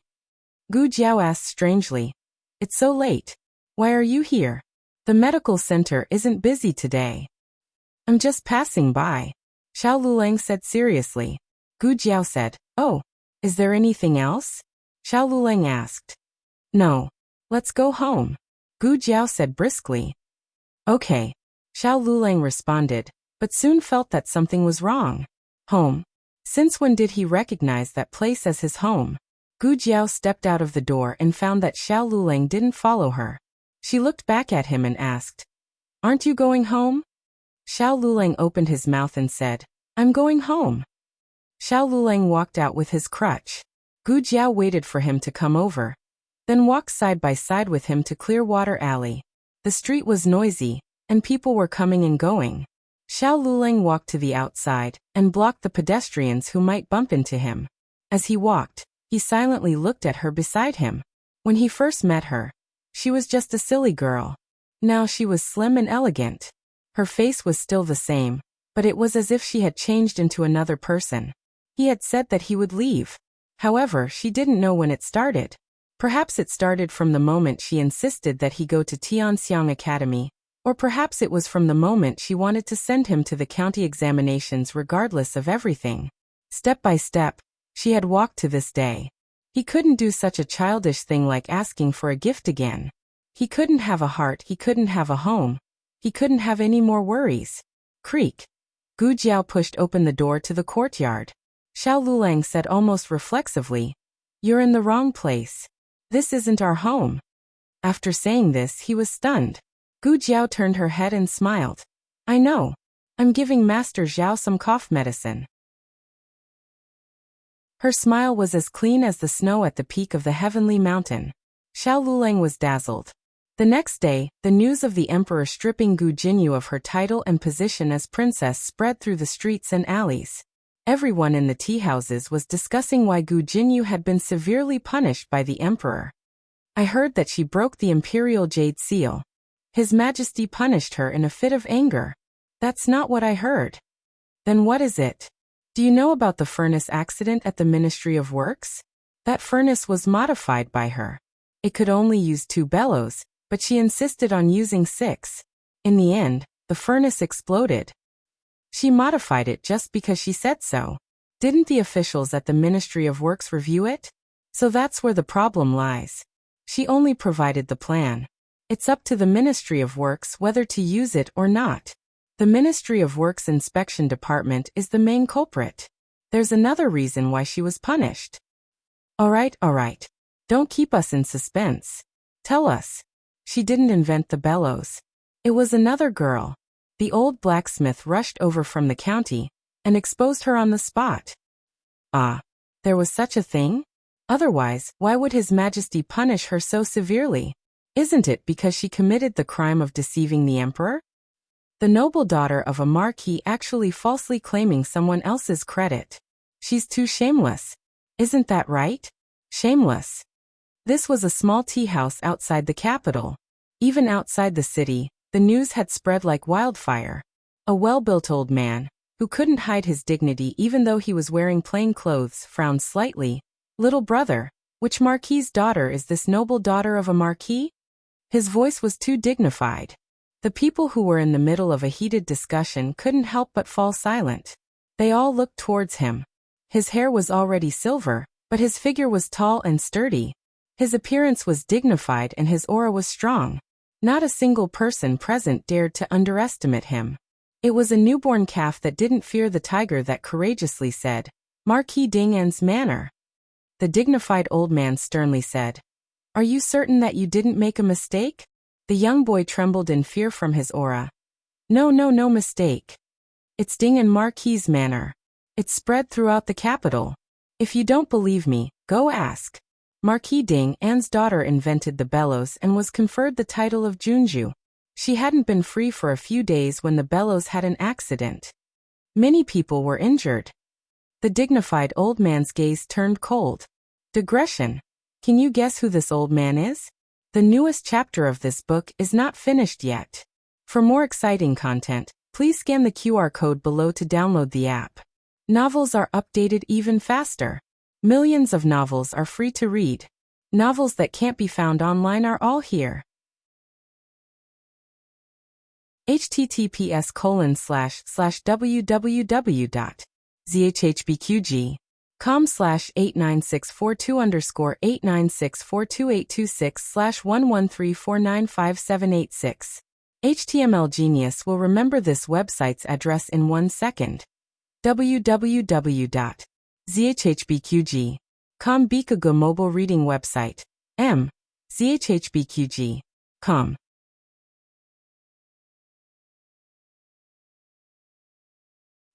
Gu Jiao asked strangely, "It's so late. Why are you here? The medical center isn't busy today." "I'm just passing by," Xiao Lulang said seriously. Gu Jiao said, "Oh, is there anything else?" Xiao Lulang asked. "No. Let's go home," Gu Jiao said briskly. "Okay," Xiao Lulang responded, but soon felt that something was wrong. Home? Since when did he recognize that place as his home? Gu Jiao stepped out of the door and found that Xiao Lulang didn't follow her. She looked back at him and asked, "Aren't you going home?" Xiao Lulang opened his mouth and said, "I'm going home." Xiao Lulang walked out with his crutch. Gu Jiao waited for him to come over, then walked side by side with him to Clearwater Alley. The street was noisy, and people were coming and going. Xiao Luleng walked to the outside and blocked the pedestrians who might bump into him. As he walked, he silently looked at her beside him. When he first met her, she was just a silly girl. Now she was slim and elegant. Her face was still the same, but it was as if she had changed into another person. He had said that he would leave. However, she didn't know when it started. Perhaps it started from the moment she insisted that he go to Tianxiang Academy, or perhaps it was from the moment she wanted to send him to the county examinations regardless of everything. Step by step, she had walked to this day. He couldn't do such a childish thing like asking for a gift again. He couldn't have a heart, he couldn't have a home. He couldn't have any more worries. Creak. Gu Jiao pushed open the door to the courtyard. Xiao Luleng said almost reflexively, "You're in the wrong place. This isn't our home." After saying this, he was stunned. Gu Jiao turned her head and smiled. "I know. I'm giving Master Zhao some cough medicine." Her smile was as clean as the snow at the peak of the heavenly mountain. Xiao Luleng was dazzled. The next day, the news of the emperor stripping Gu Jinyu of her title and position as princess spread through the streets and alleys. Everyone in the tea houses was discussing why Gu Jinyu had been severely punished by the emperor. "I heard that she broke the imperial jade seal. His Majesty punished her in a fit of anger." "That's not what I heard." "Then what is it?" "Do you know about the furnace accident at the Ministry of Works? That furnace was modified by her. It could only use 2 bellows, but she insisted on using 6. In the end, the furnace exploded. She modified it just because she said so. Didn't the officials at the Ministry of Works review it? So that's where the problem lies. She only provided the plan. It's up to the Ministry of Works whether to use it or not. The Ministry of Works Inspection Department is the main culprit. There's another reason why she was punished." All right. Don't keep us in suspense. Tell us." "She didn't invent the bellows. It was another girl. The old blacksmith rushed over from the county and exposed her on the spot." "Ah, there was such a thing? Otherwise, why would His Majesty punish her so severely? Isn't it because she committed the crime of deceiving the emperor? The noble daughter of a marquis actually falsely claiming someone else's credit. She's too shameless. Isn't that right? Shameless." This was a small tea house outside the capital. Even outside the city, the news had spread like wildfire. A well-built old man, who couldn't hide his dignity even though he was wearing plain clothes, frowned slightly. "Little brother, which marquis's daughter is this noble daughter of a marquis?" His voice was too dignified. The people who were in the middle of a heated discussion couldn't help but fall silent. They all looked towards him. His hair was already silver, but his figure was tall and sturdy. His appearance was dignified and his aura was strong. Not a single person present dared to underestimate him. It was a newborn calf that didn't fear the tiger that courageously said, "Marquis Dingan's manner." The dignified old man sternly said, "Are you certain that you didn't make a mistake?" The young boy trembled in fear from his aura. No mistake. It's Dingan Marquis's manner. It's spread throughout the capital. If you don't believe me, go ask. Marquis Ding An's daughter invented the bellows and was conferred the title of Junju. She hadn't been free for a few days when the bellows had an accident. Many people were injured. The dignified old man's gaze turned cold. Digression. Can you guess who this old man is? The newest chapter of this book is not finished yet. For more exciting content, please scan the QR code below to download the app. Novels are updated even faster. Millions of novels are free to read. Novels that can't be found online are all here. https://www.zhhbqg.com/89642_8964286/113495786. HTML Genius will remember this website's address in 1 second. www.zhhbqg.com Bikago mobile reading website. zhhbqg.com.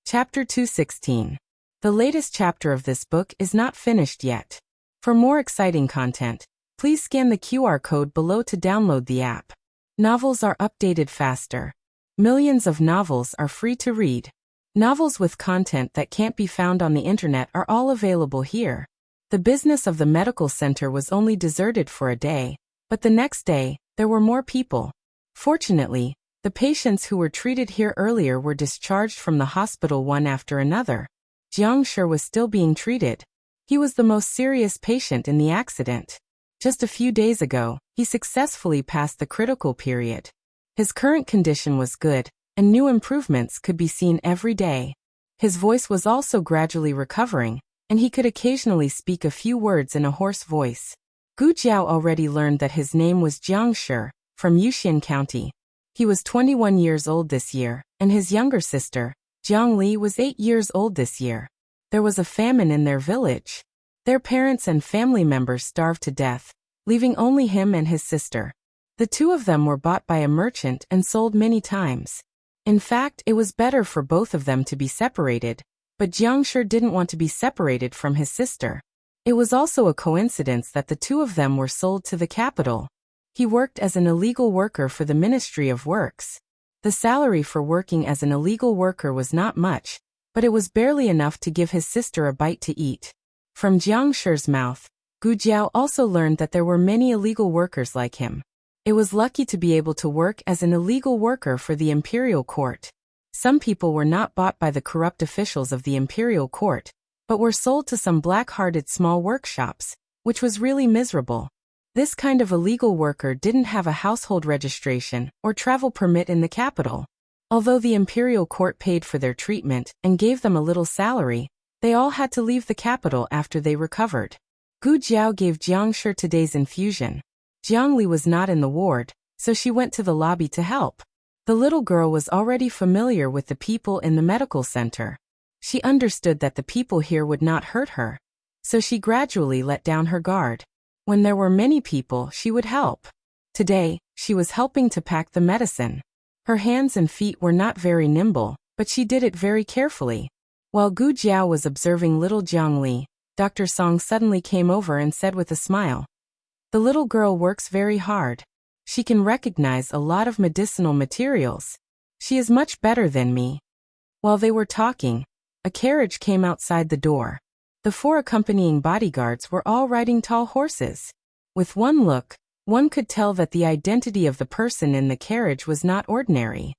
Chapter 216. The latest chapter of this book is not finished yet. For more exciting content, please scan the QR code below to download the app. Novels are updated faster. Millions of novels are free to read. Novels with content that can't be found on the internet are all available here. The business of the medical center was only deserted for a day, but the next day, there were more people. Fortunately, the patients who were treated here earlier were discharged from the hospital one after another. Jiang Shi was still being treated. He was the most serious patient in the accident. Just a few days ago, he successfully passed the critical period. His current condition was good, and new improvements could be seen every day. His voice was also gradually recovering, and he could occasionally speak a few words in a hoarse voice. Gu Jiao already learned that his name was Jiang Shi, from Yuxian County. He was 21 years old this year, and his younger sister, Jiang Li, was 8 years old this year. There was a famine in their village. Their parents and family members starved to death, leaving only him and his sister. The two of them were bought by a merchant and sold many times. In fact, it was better for both of them to be separated, but Jiang Shi didn't want to be separated from his sister. It was also a coincidence that the two of them were sold to the capital. He worked as an illegal worker for the Ministry of Works. The salary for working as an illegal worker was not much, but it was barely enough to give his sister a bite to eat. From Jiang Shi's mouth, Gu Jiao also learned that there were many illegal workers like him. It was lucky to be able to work as an illegal worker for the imperial court. Some people were not bought by the corrupt officials of the imperial court, but were sold to some black-hearted small workshops, which was really miserable. This kind of illegal worker didn't have a household registration or travel permit in the capital. Although the imperial court paid for their treatment and gave them a little salary, they all had to leave the capital after they recovered. Gu Jiao gave Jiang Shi today's infusion. Jiang Li was not in the ward, so she went to the lobby to help. The little girl was already familiar with the people in the medical center. She understood that the people here would not hurt her, so she gradually let down her guard. When there were many people, she would help. Today, she was helping to pack the medicine. Her hands and feet were not very nimble, but she did it very carefully. While Gu Jiao was observing little Jiang Li, Dr. Song suddenly came over and said with a smile, "The little girl works very hard. She can recognize a lot of medicinal materials. She is much better than me." While they were talking, a carriage came outside the door. The 4 accompanying bodyguards were all riding tall horses. With one look, one could tell that the identity of the person in the carriage was not ordinary.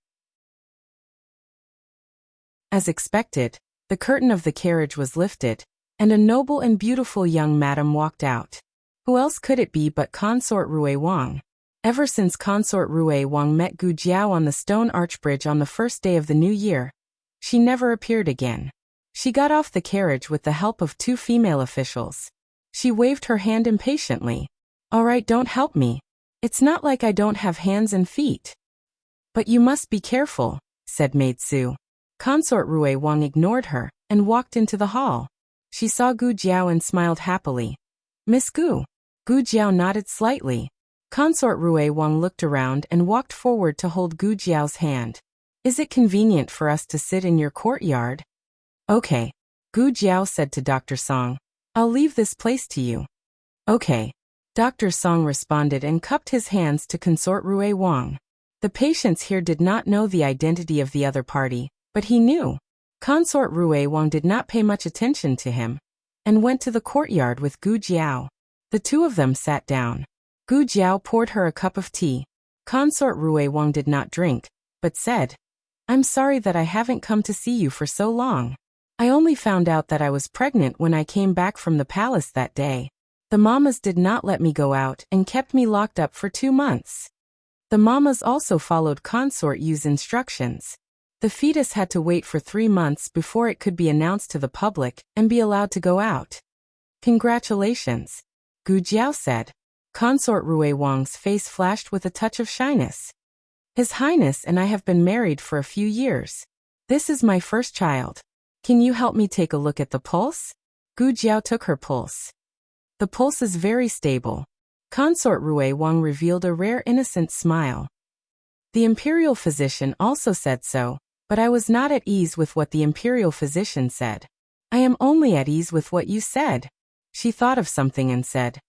As expected, the curtain of the carriage was lifted, and a noble and beautiful young madam walked out. Who else could it be but Consort Rui Wang? Ever since Consort Rui Wang met Gu Jiao on the stone archbridge on the first day of the new year, she never appeared again. She got off the carriage with the help of 2 female officials. She waved her hand impatiently. "All right, don't help me. It's not like I don't have hands and feet." "But you must be careful," said Maid Su. Consort Rui Wang ignored her and walked into the hall. She saw Gu Jiao and smiled happily. "Miss Gu." Gu Jiao nodded slightly. Consort Rui Wang looked around and walked forward to hold Gu Jiao's hand. "Is it convenient for us to sit in your courtyard?" "Okay," Gu Jiao said to Dr. Song. "I'll leave this place to you." "Okay." Dr. Song responded and cupped his hands to Consort Rui Wang. The patients here did not know the identity of the other party, but he knew. Consort Rui Wang did not pay much attention to him, and went to the courtyard with Gu Jiao. The two of them sat down. Gu Jiao poured her a cup of tea. Consort Rui Wang did not drink, but said, "I'm sorry that I haven't come to see you for so long. I only found out that I was pregnant when I came back from the palace that day. The mamas did not let me go out and kept me locked up for 2 months. The mamas also followed Consort Yu's instructions. The fetus had to wait for 3 months before it could be announced to the public and be allowed to go out." "Congratulations," Gu Jiao said. Consort Rui Wang's face flashed with a touch of shyness. "His Highness and I have been married for a few years. This is my first child. Can you help me take a look at the pulse?" Gu Jiao took her pulse. "The pulse is very stable." Consort Rui Wang revealed a rare innocent smile. "The imperial physician also said so, but I was not at ease with what the imperial physician said. I am only at ease with what you said." She thought of something and said,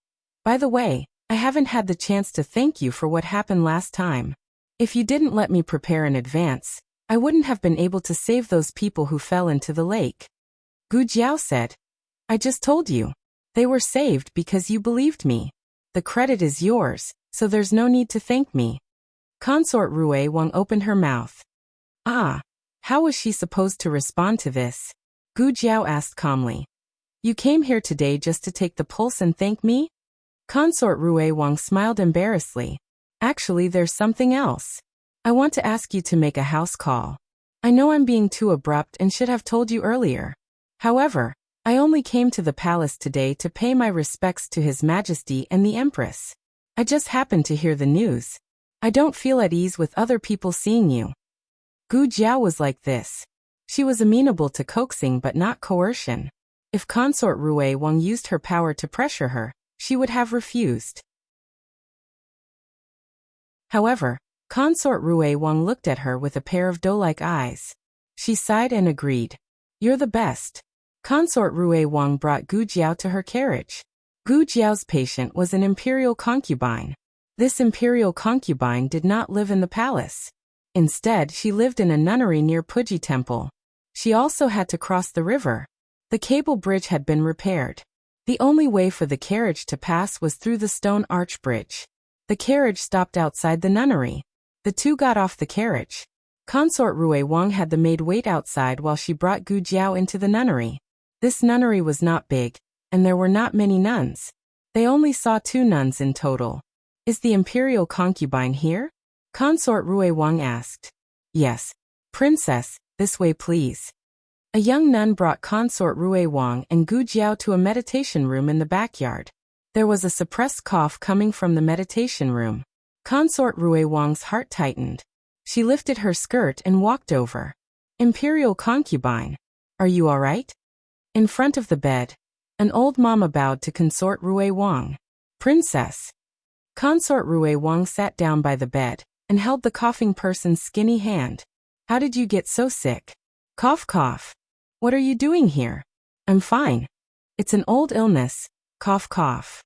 "By the way, I haven't had the chance to thank you for what happened last time. If you didn't let me prepare in advance, I wouldn't have been able to save those people who fell into the lake. Gu Jiao said. I just told you. They were saved because you believed me. The credit is yours, so there's no need to thank me. Consort Rui Wang opened her mouth. Ah. How was she supposed to respond to this? Gu Jiao asked calmly. You came here today just to take the pulse and thank me? Consort Rui Wang smiled embarrassedly. Actually, there's something else. I want to ask you to make a house call. I know I'm being too abrupt and should have told you earlier. However, I only came to the palace today to pay my respects to His Majesty and the Empress. I just happened to hear the news. I don't feel at ease with other people seeing you. Gu Jiao was like this. She was amenable to coaxing but not coercion. If Consort Rui Wang used her power to pressure her, she would have refused. However, Consort Rui Wang looked at her with a pair of doe-like eyes. She sighed and agreed. You're the best. Consort Rui Wang brought Gu Jiao to her carriage. Gu Jiao's patient was an imperial concubine. This imperial concubine did not live in the palace. Instead, she lived in a nunnery near Puji Temple. She also had to cross the river. The cable bridge had been repaired. The only way for the carriage to pass was through the stone arch bridge. The carriage stopped outside the nunnery. The two got off the carriage. Consort Rui Wang had the maid wait outside while she brought Gu Jiao into the nunnery. This nunnery was not big, and there were not many nuns. They only saw 2 nuns in total. Is the imperial concubine here? Consort Rui Wang asked. Yes. Princess, this way please. A young nun brought Consort Rui Wang and Gu Jiao to a meditation room in the backyard. There was a suppressed cough coming from the meditation room. Consort Rui Wang's heart tightened. She lifted her skirt and walked over. Imperial concubine, are you all right? In front of the bed, an old mama bowed to Consort Rui Wang. Princess. Consort Rui Wang sat down by the bed and held the coughing person's skinny hand. How did you get so sick? Cough cough. What are you doing here? I'm fine. It's an old illness. Cough cough.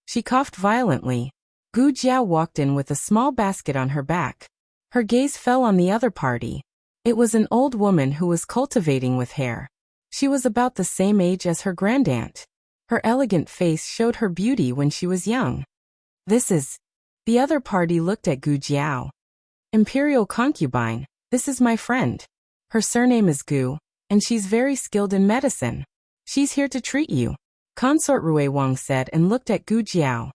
She coughed violently. Gu Jiao walked in with a small basket on her back. Her gaze fell on the other party. It was an old woman who was cultivating with hair. She was about the same age as her grandaunt. Her elegant face showed her beauty when she was young. This is... The other party looked at Gu Jiao. Imperial concubine, this is my friend. Her surname is Gu, and she's very skilled in medicine. She's here to treat you. Consort Rui Wang said and looked at Gu Jiao.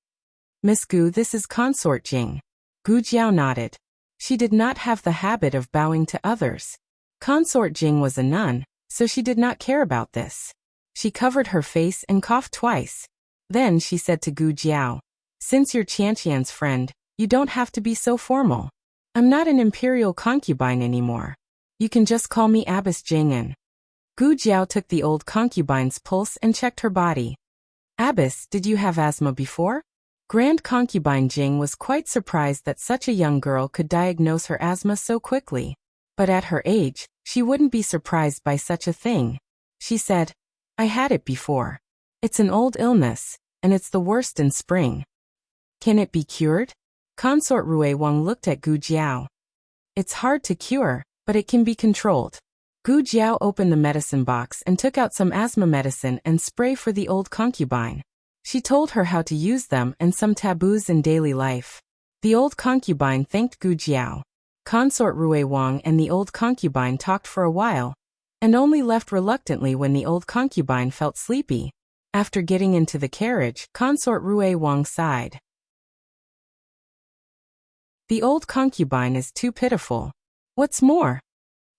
Miss Gu, this is Consort Jing. Gu Jiao nodded. She did not have the habit of bowing to others. Consort Jing was a nun, so she did not care about this. She covered her face and coughed twice. Then she said to Gu Jiao, since you're Qianqian's friend, you don't have to be so formal. I'm not an imperial concubine anymore. You can just call me Abbess Jing'an. Gu Jiao took the old concubine's pulse and checked her body. Abbess, did you have asthma before? Grand concubine Jing was quite surprised that such a young girl could diagnose her asthma so quickly. But at her age, she wouldn't be surprised by such a thing. She said, I had it before. It's an old illness, and it's the worst in spring. Can it be cured? Consort Rui Wang looked at Gu Jiao. It's hard to cure, but it can be controlled. Gu Jiao opened the medicine box and took out some asthma medicine and spray for the old concubine. She told her how to use them and some taboos in daily life. The old concubine thanked Gu Jiao. Consort Rui Wang and the old concubine talked for a while, and only left reluctantly when the old concubine felt sleepy. After getting into the carriage, Consort Rui Wang sighed. The old concubine is too pitiful. What's more,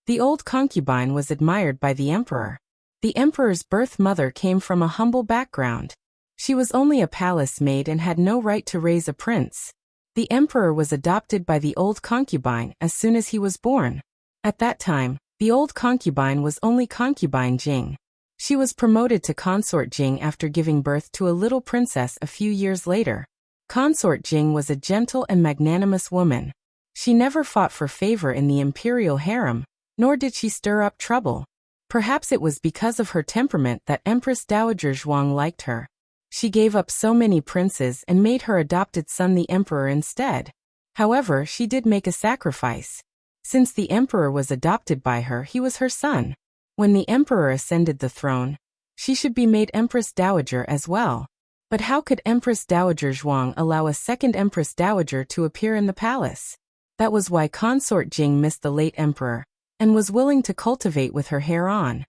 the old concubine was admired by the emperor. The emperor's birth mother came from a humble background. She was only a palace maid and had no right to raise a prince. The emperor was adopted by the old concubine as soon as he was born. At that time, the old concubine was only concubine Jing. She was promoted to consort Jing after giving birth to a little princess a few years later. Consort Jing was a gentle and magnanimous woman. She never fought for favor in the imperial harem, nor did she stir up trouble. Perhaps it was because of her temperament that Empress Dowager Zhuang liked her. She gave up so many princes and made her adopted son the emperor instead. However, she did make a sacrifice. Since the emperor was adopted by her, he was her son. When the emperor ascended the throne, she should be made Empress Dowager as well. But how could Empress Dowager Zhuang allow a second Empress Dowager to appear in the palace? That was why Consort Jing missed the late emperor, and was willing to cultivate with her hair on,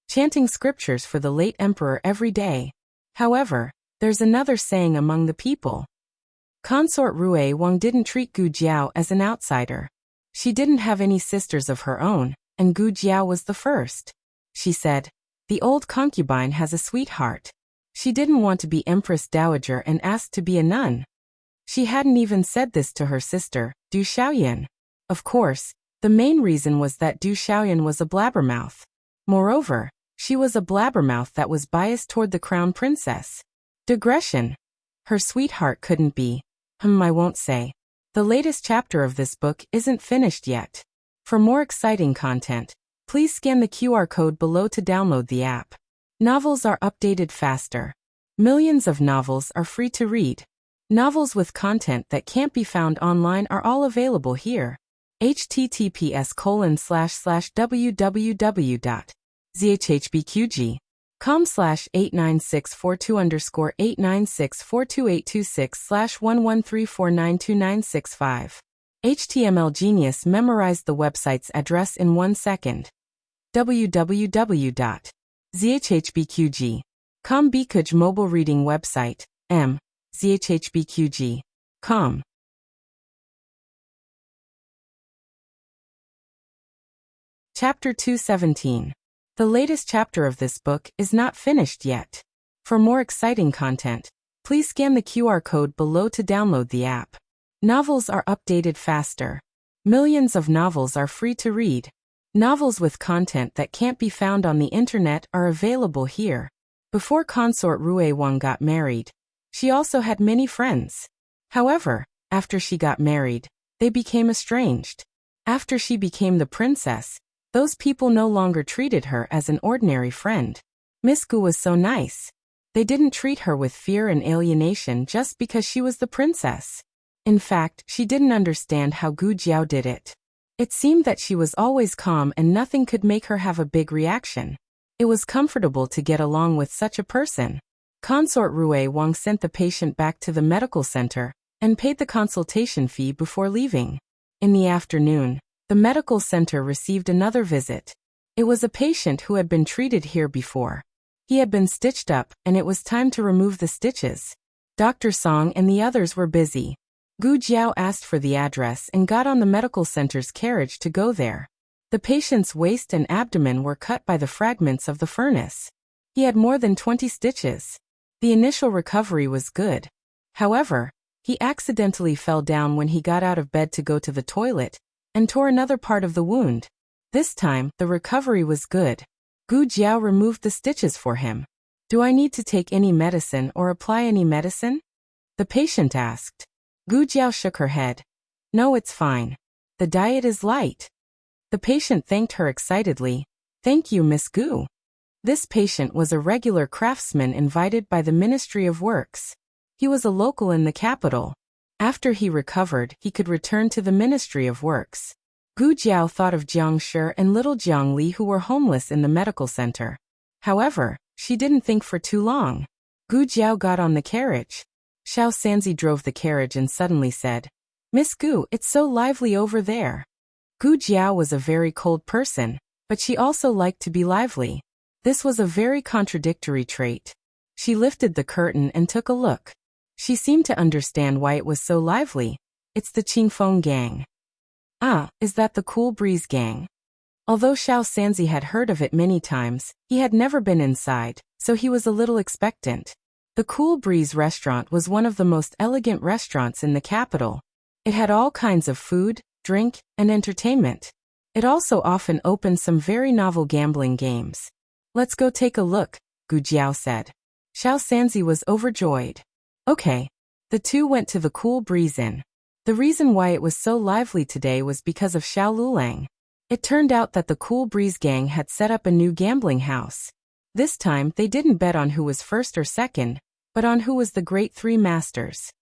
chanting scriptures for the late emperor every day. However, there's another saying among the people. Consort Rue Wang didn't treat Gu Jiao as an outsider. She didn't have any sisters of her own, and Gu Jiao was the first. She said, "The old concubine has a sweetheart." She didn't want to be Empress Dowager and asked to be a nun. She hadn't even said this to her sister, Du Xiaoyan. Of course, the main reason was that Du Xiaoyan was a blabbermouth. Moreover, she was a blabbermouth that was biased toward the crown princess. Digression. Her sweetheart couldn't be. I won't say. The latest chapter of this book isn't finished yet. For more exciting content, please scan the QR code below to download the app. Novels are updated faster. Millions of novels are free to read. Novels with content that can't be found online are all available here. https://www.zhbqg.com/89642_896428226/113492965. HTML Genius memorized the website's address in 1 second. www.zhbqg.com Bikuj mobile reading website, zhbqg.com. Chapter 217. The latest chapter of this book is not finished yet. For more exciting content, please scan the QR code below to download the app. Novels are updated faster. Millions of novels are free to read. Novels with content that can't be found on the internet are available here. Before Consort Rue Wang got married, she also had many friends. However, after she got married, they became estranged. After she became the princess, those people no longer treated her as an ordinary friend. Miss Gu was so nice. They didn't treat her with fear and alienation just because she was the princess. In fact, she didn't understand how Gu Jiao did it. It seemed that she was always calm and nothing could make her have a big reaction. It was comfortable to get along with such a person. Consort Rue Wang sent the patient back to the medical center and paid the consultation fee before leaving. In the afternoon, the medical center received another visit. It was a patient who had been treated here before. He had been stitched up, and it was time to remove the stitches. Dr. Song and the others were busy. Gu Jiao asked for the address and got on the medical center's carriage to go there. The patient's waist and abdomen were cut by the fragments of the furnace. He had more than 20 stitches. The initial recovery was good. However, he accidentally fell down when he got out of bed to go to the toilet and tore another part of the wound. This time, the recovery was good. Gu Jiao removed the stitches for him. "Do I need to take any medicine or apply any medicine?" the patient asked. Gu Jiao shook her head. "No, it's fine. The diet is light." The patient thanked her excitedly. "Thank you, Miss Gu." This patient was a regular craftsman invited by the Ministry of Works. He was a local in the capital. After he recovered, he could return to the Ministry of Works. Gu Jiao thought of Jiang Shi and little Jiang Li who were homeless in the medical center. However, she didn't think for too long. Gu Jiao got on the carriage. Xiao Sanzi drove the carriage and suddenly said, "Miss Gu, it's so lively over there." Gu Jiao was a very cold person, but she also liked to be lively. This was a very contradictory trait. She lifted the curtain and took a look. She seemed to understand why it was so lively. "It's the Qingfeng gang." "Ah, is that the Cool Breeze gang?" Although Xiao Sanzi had heard of it many times, he had never been inside, so he was a little expectant. The Cool Breeze restaurant was one of the most elegant restaurants in the capital. It had all kinds of food, drink, and entertainment. It also often opened some very novel gambling games. "Let's go take a look," Gu Jiao said. Xiao Sanzi was overjoyed. Okay. The two went to the Cool Breeze Inn. The reason why it was so lively today was because of Xiao Lulang. It turned out that the Cool Breeze gang had set up a new gambling house. This time, they didn't bet on who was first or second, but on who was the great three masters.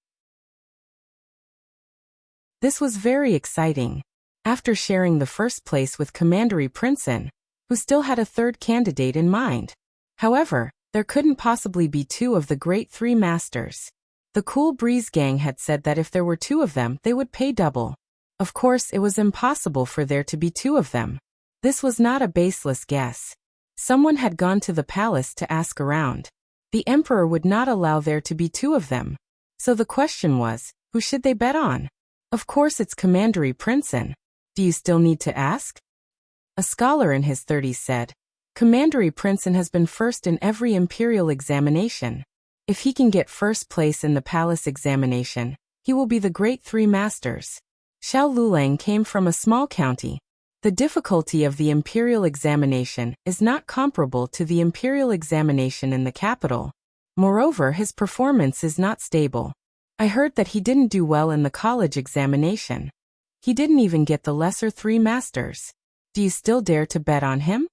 This was very exciting. After sharing the first place with Commandery Princeton, who still had a third candidate in mind. However, there couldn't possibly be two of the great three masters. The Cool Breeze gang had said that if there were two of them, they would pay double. Of course, it was impossible for there to be two of them. This was not a baseless guess. Someone had gone to the palace to ask around. The emperor would not allow there to be two of them. So the question was, who should they bet on? Of course it's Commandery Princeton. Do you still need to ask? A scholar in his 30s said, Commandery Princeton has been first in every imperial examination. If he can get first place in the palace examination, he will be the great three masters. Xiao Lulang came from a small county. The difficulty of the imperial examination is not comparable to the imperial examination in the capital. Moreover, his performance is not stable. I heard that he didn't do well in the college examination. He didn't even get the lesser three masters. Do you still dare to bet on him?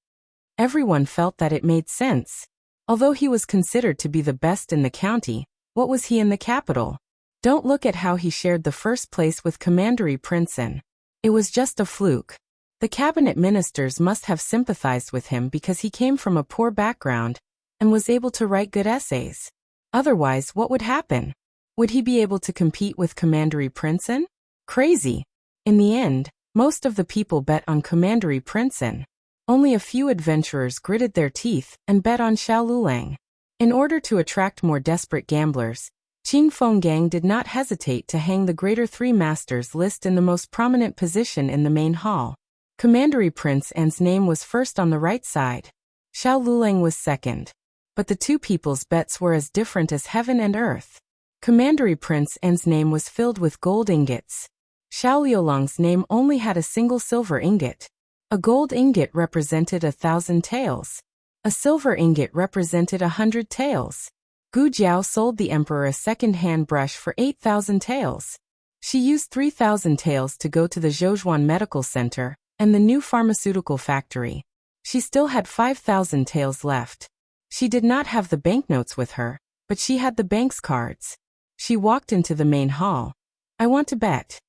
Everyone felt that it made sense. Although he was considered to be the best in the county, what was he in the capital? Don't look at how he shared the first place with Commandery Princeton. It was just a fluke. The cabinet ministers must have sympathized with him because he came from a poor background and was able to write good essays. Otherwise, what would happen? Would he be able to compete with Commandery Princeton? Crazy. In the end, most of the people bet on Commandery Princeton. Only a few adventurers gritted their teeth and bet on Xiao Lulang. In order to attract more desperate gamblers, Qing Feng Gang did not hesitate to hang the greater three masters list in the most prominent position in the main hall. Commandery Princeton's name was first on the right side. Xiao Lulang was second. But the two people's bets were as different as heaven and earth. Commandery Princeton's name was filled with gold ingots. Xiao Liulang's name only had a single silver ingot. A gold ingot represented 1,000 taels. A silver ingot represented 100 taels. Gu Jiao sold the emperor a second-hand brush for 8,000 taels. She used 3,000 taels to go to the Zhouzhuan Medical Center and the new pharmaceutical factory. She still had 5,000 taels left. She did not have the banknotes with her, but she had the bank's cards. She walked into the main hall. I want to bet.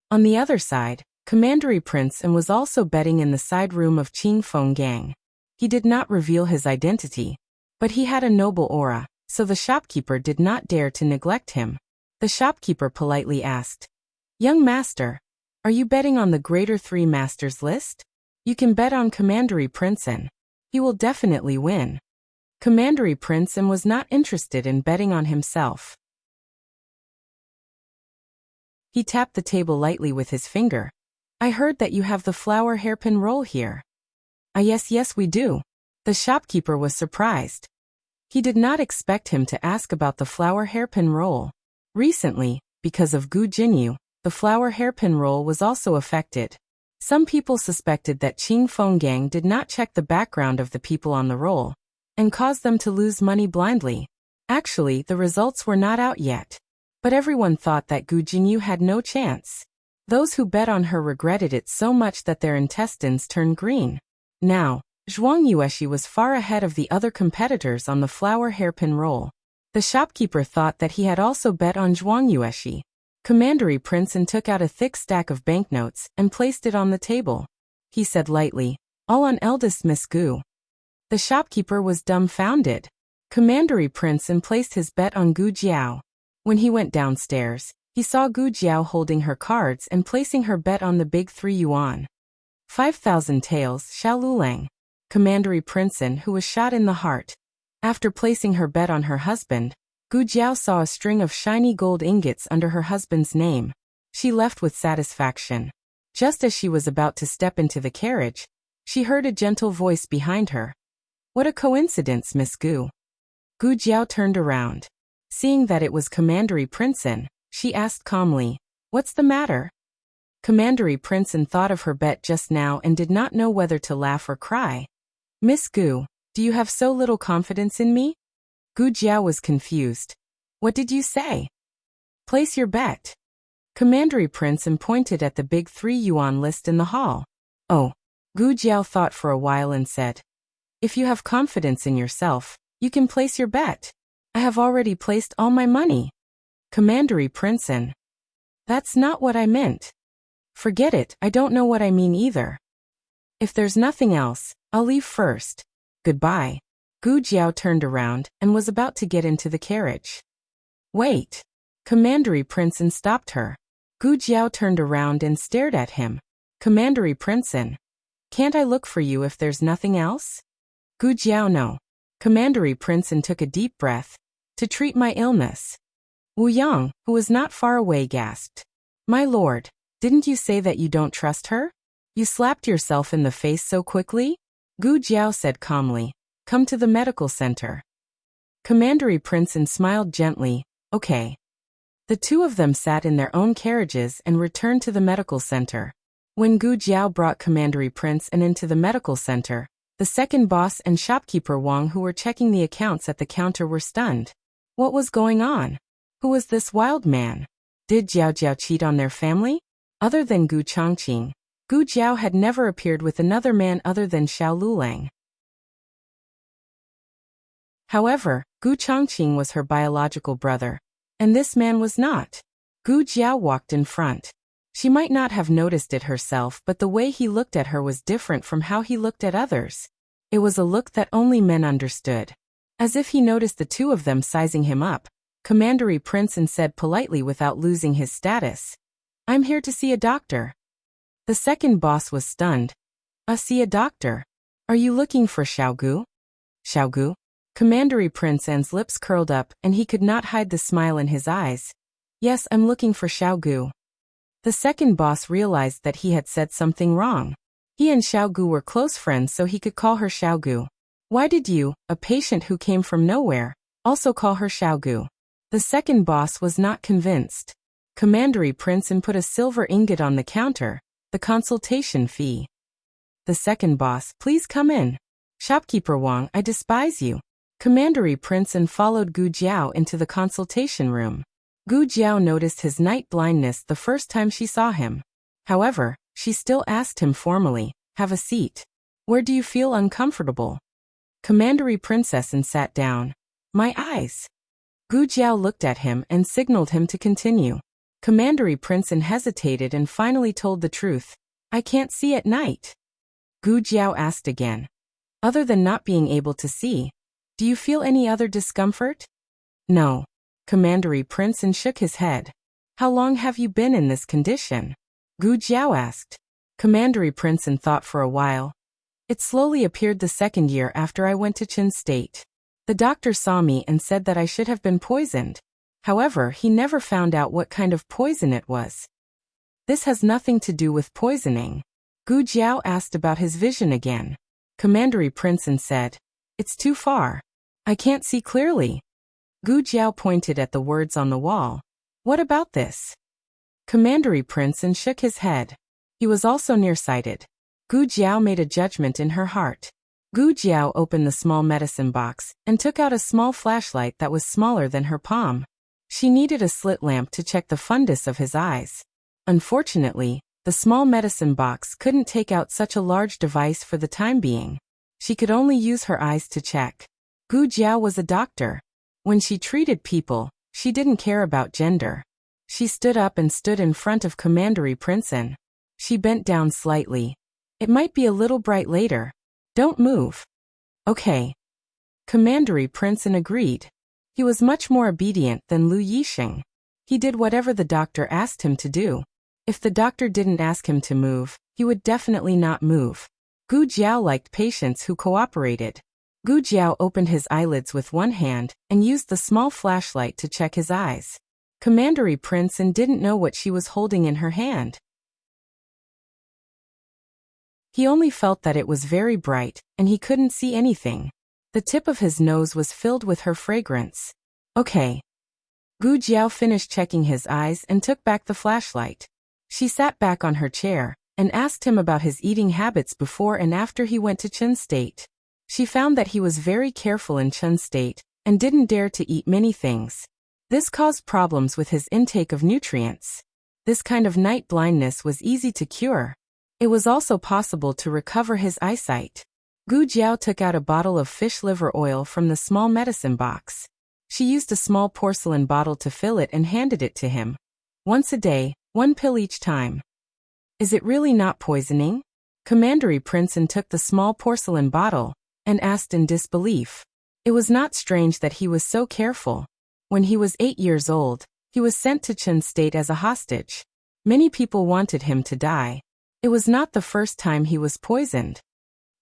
On the other side, Commandery Princeton was also betting in the side room of Qing Feng Gang. He did not reveal his identity, but he had a noble aura, so the shopkeeper did not dare to neglect him. The shopkeeper politely asked, Young master, are you betting on the greater three masters list? You can bet on Commandery Princeton. He will definitely win. Commandery Princeton was not interested in betting on himself. He tapped the table lightly with his finger. I heard that you have the flower hairpin roll here. Ah, yes, we do. The shopkeeper was surprised. He did not expect him to ask about the flower hairpin roll. Recently, because of Gu Jinyu, the flower hairpin roll was also affected. Some people suspected that Qing Feng Gang did not check the background of the people on the roll and caused them to lose money blindly. Actually, the results were not out yet. But everyone thought that Gu Jinyu had no chance. Those who bet on her regretted it so much that their intestines turned green. Now, Zhuang Yueshi was far ahead of the other competitors on the flower hairpin roll. The shopkeeper thought that he had also bet on Zhuang Yueshi. Commandery Princeton took out a thick stack of banknotes and placed it on the table. He said lightly, all on eldest Miss Gu. The shopkeeper was dumbfounded. Commandery Princeton placed his bet on Gu Jiao. When he went downstairs, he saw Gu Jiao holding her cards and placing her bet on the big 3 yuan. 5,000 taels, Xiao Lulang. Commandery Princeton, who was shot in the heart. After placing her bet on her husband, Gu Jiao saw a string of shiny gold ingots under her husband's name. She left with satisfaction. Just as she was about to step into the carriage, she heard a gentle voice behind her. What a coincidence, Miss Gu. Gu Jiao turned around. Seeing that it was Commandery Princeton, she asked calmly, What's the matter? Commandery Princeton thought of her bet just now and did not know whether to laugh or cry. Miss Gu, do you have so little confidence in me? Gu Jiao was confused. What did you say? Place your bet. Commandery Princeton pointed at the big 3 yuan list in the hall. Oh. Gu Jiao thought for a while and said, If you have confidence in yourself, you can place your bet. I have already placed all my money. Commandery Princeton. That's not what I meant. Forget it, I don't know what I mean either. If there's nothing else, I'll leave first. Goodbye. Gu Jiao turned around and was about to get into the carriage. Wait. Commandery Princeton stopped her. Gu Jiao turned around and stared at him. Commandery Princeton. Can't I look for you if there's nothing else? Gu Jiao no. Commandery Princeton took a deep breath. To treat my illness. Wu Yang, who was not far away, gasped. My lord, didn't you say that you don't trust her? You slapped yourself in the face so quickly? Gu Jiao said calmly. Come to the medical center. Commandery Princeton smiled gently. Okay. The two of them sat in their own carriages and returned to the medical center. When Gu Jiao brought Commandery Princeton into the medical center, the second boss and shopkeeper Wang, who were checking the accounts at the counter, were stunned. What was going on? Who was this wild man? Did Jiao Jiao cheat on their family? Other than Gu Chongqing, Gu Jiao had never appeared with another man other than Xiao Lulang. However, Gu Chongqing was her biological brother, and this man was not. Gu Jiao walked in front. She might not have noticed it herself, but the way he looked at her was different from how he looked at others. It was a look that only men understood. As if he noticed the two of them sizing him up, Commandery Princeton said politely without losing his status. I'm here to see a doctor. The second boss was stunned. See a doctor? Are you looking for Xiaogu? Xiaogu? Commandery Princeton's lips curled up and he could not hide the smile in his eyes. Yes, I'm looking for Xiaogu. The second boss realized that he had said something wrong. He and Xiaogu were close friends, so he could call her Xiaogu. Why did you, a patient who came from nowhere, also call her Xiaogu? The second boss was not convinced. Commandery Princeton put a silver ingot on the counter, the consultation fee. The second boss, please come in. Shopkeeper Wang, I despise you. Commandery Princeton followed Gu Jiao into the consultation room. Gu Jiao noticed his night blindness the first time she saw him. However, she still asked him formally, have a seat. Where do you feel uncomfortable? Commandery Princeton sat down. My eyes. Gu Jiao looked at him and signaled him to continue. Commandery Princeton hesitated and finally told the truth. I can't see at night. Gu Jiao asked again. Other than not being able to see, do you feel any other discomfort? No. Commandery Princeton shook his head. How long have you been in this condition? Gu Jiao asked. Commandery Princeton thought for a while. It slowly appeared the second year after I went to Qin State. The doctor saw me and said that I should have been poisoned. However, he never found out what kind of poison it was. This has nothing to do with poisoning. Gu Jiao asked about his vision again. Commandery Princeton said, it's too far. I can't see clearly. Gu Jiao pointed at the words on the wall. What about this? Commandery Princeton shook his head. He was also nearsighted. Gu Jiao made a judgment in her heart. Gu Jiao opened the small medicine box and took out a small flashlight that was smaller than her palm. She needed a slit lamp to check the fundus of his eyes. Unfortunately, the small medicine box couldn't take out such a large device for the time being. She could only use her eyes to check. Gu Jiao was a doctor. When she treated people, she didn't care about gender. She stood up and stood in front of Commandery Princeton. She bent down slightly. It might be a little bright later. Don't move. Okay. Commandery Princeton agreed. He was much more obedient than Lu Yixing. He did whatever the doctor asked him to do. If the doctor didn't ask him to move, he would definitely not move. Gu Jiao liked patients who cooperated. Gu Jiao opened his eyelids with one hand and used the small flashlight to check his eyes. Commandery Princeton didn't know what she was holding in her hand. He only felt that it was very bright, and he couldn't see anything. The tip of his nose was filled with her fragrance. Okay. Gu Jiao finished checking his eyes and took back the flashlight. She sat back on her chair and asked him about his eating habits before and after he went to Qin State. She found that he was very careful in Qin State and didn't dare to eat many things. This caused problems with his intake of nutrients. This kind of night blindness was easy to cure. It was also possible to recover his eyesight. Gu Jiao took out a bottle of fish liver oil from the small medicine box. She used a small porcelain bottle to fill it and handed it to him. Once a day, 1 pill each time. Is it really not poisoning? Commandery Princeton took the small porcelain bottle and asked in disbelief. It was not strange that he was so careful. When he was 8 years old, he was sent to Chen State as a hostage. Many people wanted him to die. It was not the first time he was poisoned.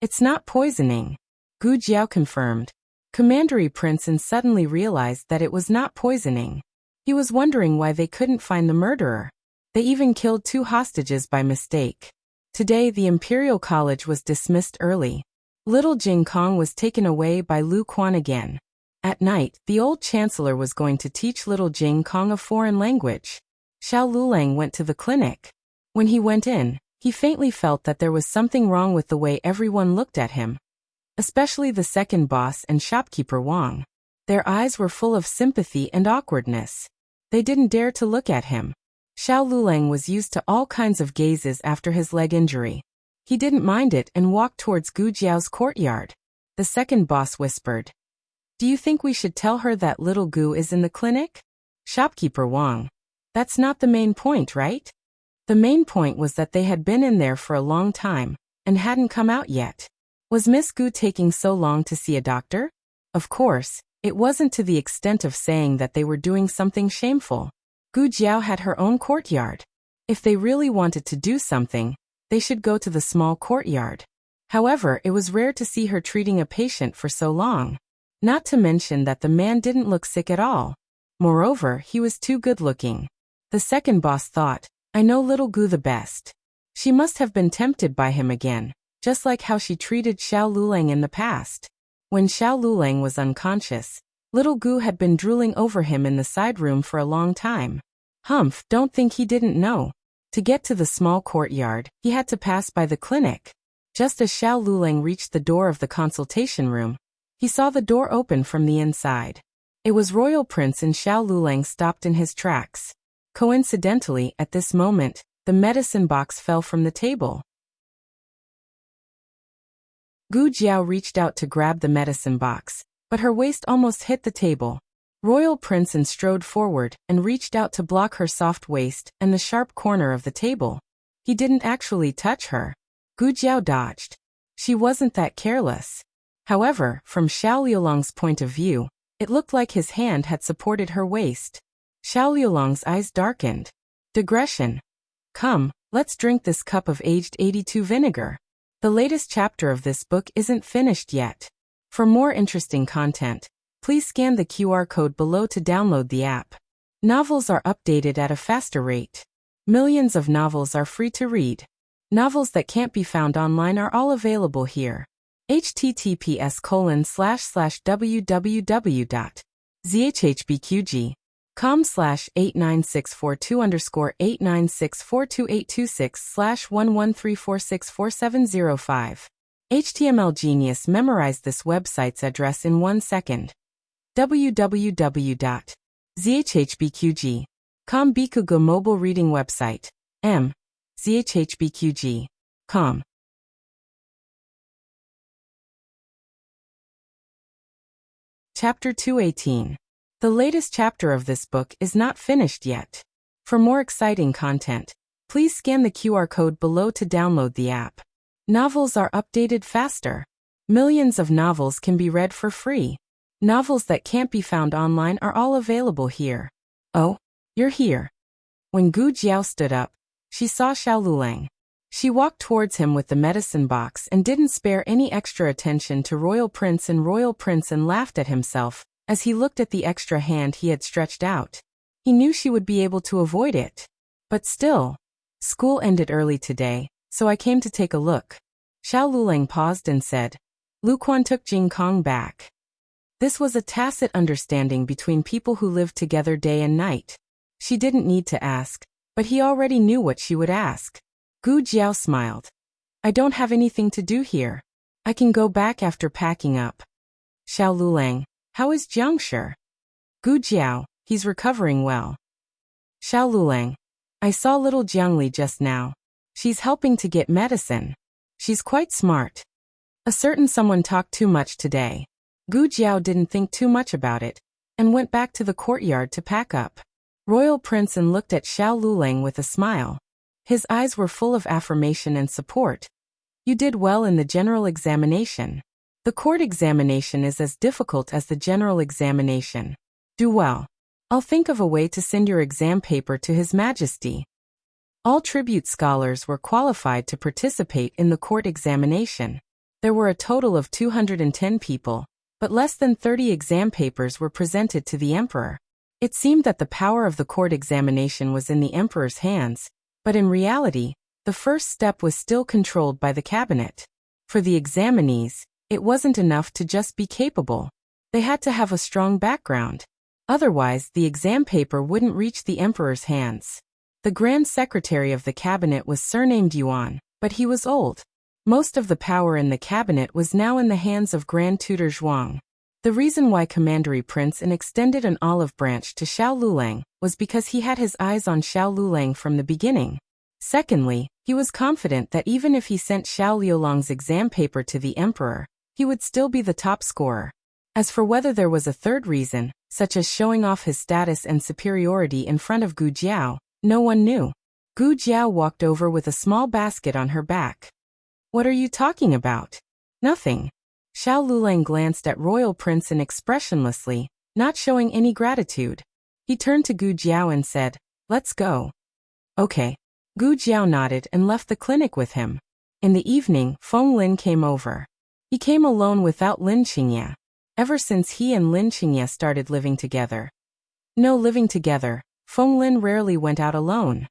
It's not poisoning, Gu Jiao confirmed. Commandery Princeton suddenly realized that it was not poisoning. He was wondering why they couldn't find the murderer. They even killed 2 hostages by mistake. Today the Imperial College was dismissed early. Little Jing Kong was taken away by Lu Quan again. At night, the old chancellor was going to teach little Jing Kong a foreign language. Xiao Lulang went to the clinic. When he went in, he faintly felt that there was something wrong with the way everyone looked at him. Especially the second boss and shopkeeper Wang. Their eyes were full of sympathy and awkwardness. They didn't dare to look at him. Xiao Lulang was used to all kinds of gazes after his leg injury. He didn't mind it and walked towards Gu Jiao's courtyard. The second boss whispered, "Do you think we should tell her that little Gu is in the clinic?" Shopkeeper Wang. "That's not the main point, right?" The main point was that they had been in there for a long time and hadn't come out yet. Was Miss Gu taking so long to see a doctor? Of course, it wasn't to the extent of saying that they were doing something shameful. Gu Jiao had her own courtyard. If they really wanted to do something, they should go to the small courtyard. However, it was rare to see her treating a patient for so long. Not to mention that the man didn't look sick at all. Moreover, he was too good-looking. The second boss thought, "I know little Gu the best. She must have been tempted by him again, just like how she treated Xiao Lulang in the past." When Xiao Lulang was unconscious, little Gu had been drooling over him in the side room for a long time. Humph, don't think he didn't know. To get to the small courtyard, he had to pass by the clinic. Just as Xiao Lulang reached the door of the consultation room, he saw the door open from the inside. It was Royal Prince, and Xiao Lulang stopped in his tracks. Coincidentally, at this moment, the medicine box fell from the table. Gu Jiao reached out to grab the medicine box, but her waist almost hit the table. Royal Prince strode forward and reached out to block her soft waist and the sharp corner of the table. He didn't actually touch her. Gu Jiao dodged. She wasn't that careless. However, from Xiao Liulang's point of view, it looked like his hand had supported her waist. Xiao Liulang's eyes darkened. Digression. Come, let's drink this cup of aged 82 vinegar. The latest chapter of this book isn't finished yet. For more interesting content, please scan the QR code below to download the app. Novels are updated at a faster rate. Millions of novels are free to read. Novels that can't be found online are all available here. https://www.zhbqg.com/89642_896428226/113464705. HTML Genius memorized this website's address in 1 second. www.zhbqg.com Bikugo mobile reading website. zhbqg.com. Chapter 218. The latest chapter of this book is not finished yet. For more exciting content, please scan the QR code below to download the app. Novels are updated faster. Millions of novels can be read for free. Novels that can't be found online are all available here. Oh, you're here. When Gu Jiao stood up, she saw Xiao Lulang. She walked towards him with the medicine box and didn't spare any extra attention to Royal Prince, and Royal Prince laughed at himself as he looked at the extra hand he had stretched out. He knew she would be able to avoid it. But still, school ended early today, so I came to take a look. Xiao Lulang paused and said. Lu Quan took Jing Kong back. This was a tacit understanding between people who lived together day and night. She didn't need to ask, but he already knew what she would ask. Gu Jiao smiled. I don't have anything to do here. I can go back after packing up. Xiao Lulang, how is Jiangshi? Gu Jiao, he's recovering well. Xiao Lulang, I saw little Jiangli just now. She's helping to get medicine. She's quite smart. A certain someone talked too much today. Gu Jiao didn't think too much about it and went back to the courtyard to pack up. Royal Prince looked at Xiao Lulang with a smile. His eyes were full of affirmation and support. You did well in the general examination. The court examination is as difficult as the general examination. Do well. I'll think of a way to send your exam paper to His Majesty. All tribute scholars were qualified to participate in the court examination. There were a total of 210 people, but less than 30 exam papers were presented to the emperor. It seemed that the power of the court examination was in the emperor's hands, but in reality, the first step was still controlled by the cabinet. For the examinees, it wasn't enough to just be capable. They had to have a strong background. Otherwise, the exam paper wouldn't reach the emperor's hands. The Grand Secretary of the cabinet was surnamed Yuan, but he was old. Most of the power in the cabinet was now in the hands of Grand Tutor Zhuang. The reason why Commandery Prince extended an olive branch to Xiao Lulang was because he had his eyes on Xiao Lulang from the beginning. Secondly, he was confident that even if he sent Xiao Liulang's exam paper to the emperor, he would still be the top scorer. As for whether there was a third reason, such as showing off his status and superiority in front of Gu Jiao, no one knew. Gu Jiao walked over with a small basket on her back. What are you talking about? Nothing. Xiao Lulang glanced at Royal Prince expressionlessly, not showing any gratitude. He turned to Gu Jiao and said, "Let's go." Okay. Gu Jiao nodded and left the clinic with him. In the evening, Feng Lin came over. He came alone without Lin Qingye. Ever since he and Lin Qingye started living together. No living together, Feng Lin rarely went out alone.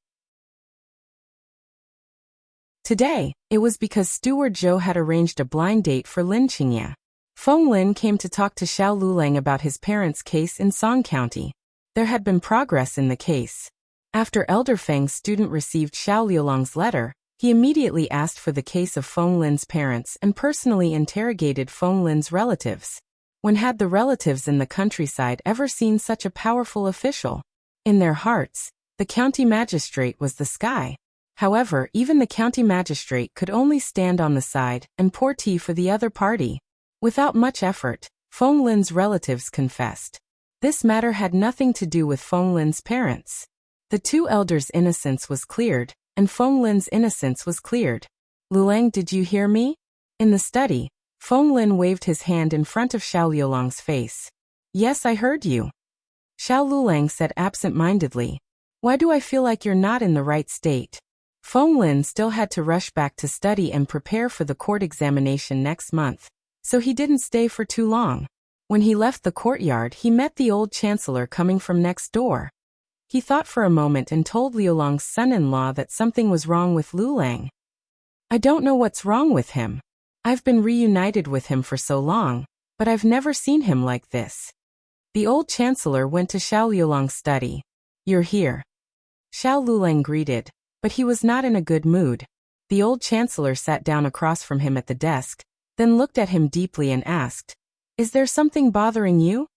Today, it was because Steward Zhou had arranged a blind date for Lin Qingye. Feng Lin came to talk to Xiao Lulang about his parents' case in Song County. There had been progress in the case. After Elder Feng's student received Xiao Liulang's letter, he immediately asked for the case of Feng Lin's parents and personally interrogated Feng Lin's relatives. When had the relatives in the countryside ever seen such a powerful official? In their hearts, the county magistrate was the sky. However, even the county magistrate could only stand on the side and pour tea for the other party. Without much effort, Feng Lin's relatives confessed. This matter had nothing to do with Feng Lin's parents. The two elders' innocence was cleared, and Feng Lin's innocence was cleared. Lulang, did you hear me? In the study, Feng Lin waved his hand in front of Xiao Liulang's face. Yes, I heard you. Xiao Lulang said absent-mindedly. Why do I feel like you're not in the right state? Feng Lin still had to rush back to study and prepare for the court examination next month, so he didn't stay for too long. When he left the courtyard, he met the old chancellor coming from next door. He thought for a moment and told Liulang's son-in-law that something was wrong with Lulang. I don't know what's wrong with him. I've been reunited with him for so long, but I've never seen him like this. The old chancellor went to Xiao Liulang's study. You're here. Xiao Lulang greeted, but he was not in a good mood. The old chancellor sat down across from him at the desk, then looked at him deeply and asked, Is there something bothering you?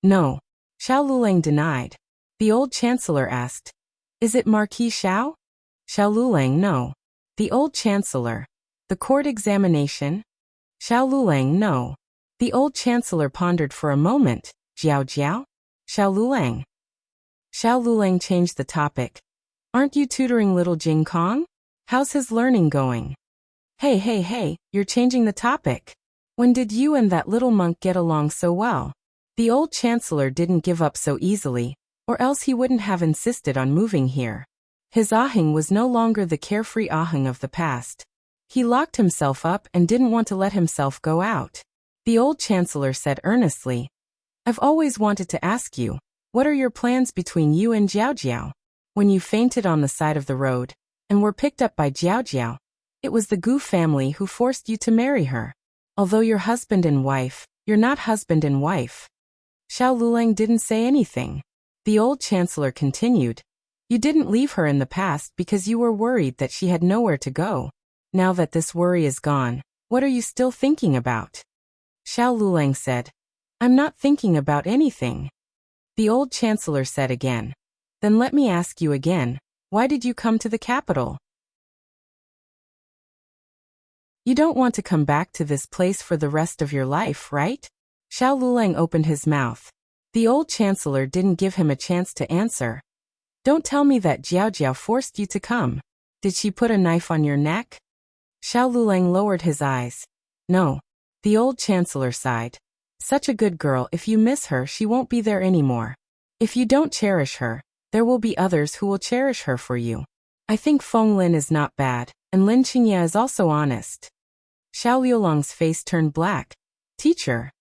No. Xiao Lulang denied. The old chancellor asked, Is it Marquis Xiao? Xiao Lulang, no. The old chancellor. The court examination? Xiao Lulang, no. The old chancellor pondered for a moment. Jiao Jiao? Xiao Lulang. Xiao Lulang changed the topic. Aren't you tutoring little Jing Kong? How's his learning going? Hey, you're changing the topic. When did you and that little monk get along so well? The old chancellor didn't give up so easily, or else he wouldn't have insisted on moving here. His aheng was no longer the carefree aheng of the past. He locked himself up and didn't want to let himself go out. The old chancellor said earnestly, I've always wanted to ask you, what are your plans between you and Jiao Jiao? When you fainted on the side of the road, and were picked up by Jiao Jiao, it was the Gu family who forced you to marry her. Although you're husband and wife, you're not husband and wife. Xiao Lulang didn't say anything. The old chancellor continued, You didn't leave her in the past because you were worried that she had nowhere to go. Now that this worry is gone, what are you still thinking about? Xiao Lulang said, I'm not thinking about anything. The old chancellor said again, Then let me ask you again, why did you come to the capital? You don't want to come back to this place for the rest of your life, right? Xiao Lulang opened his mouth. The old chancellor didn't give him a chance to answer. Don't tell me that Jiao Jiao forced you to come. Did she put a knife on your neck? Xiao Luleng lowered his eyes. No. The old chancellor sighed. Such a good girl, if you miss her she won't be there anymore. If you don't cherish her, there will be others who will cherish her for you. I think Feng Lin is not bad, and Lin Qingye is also honest. Xiao Liulong's face turned black. Teacher.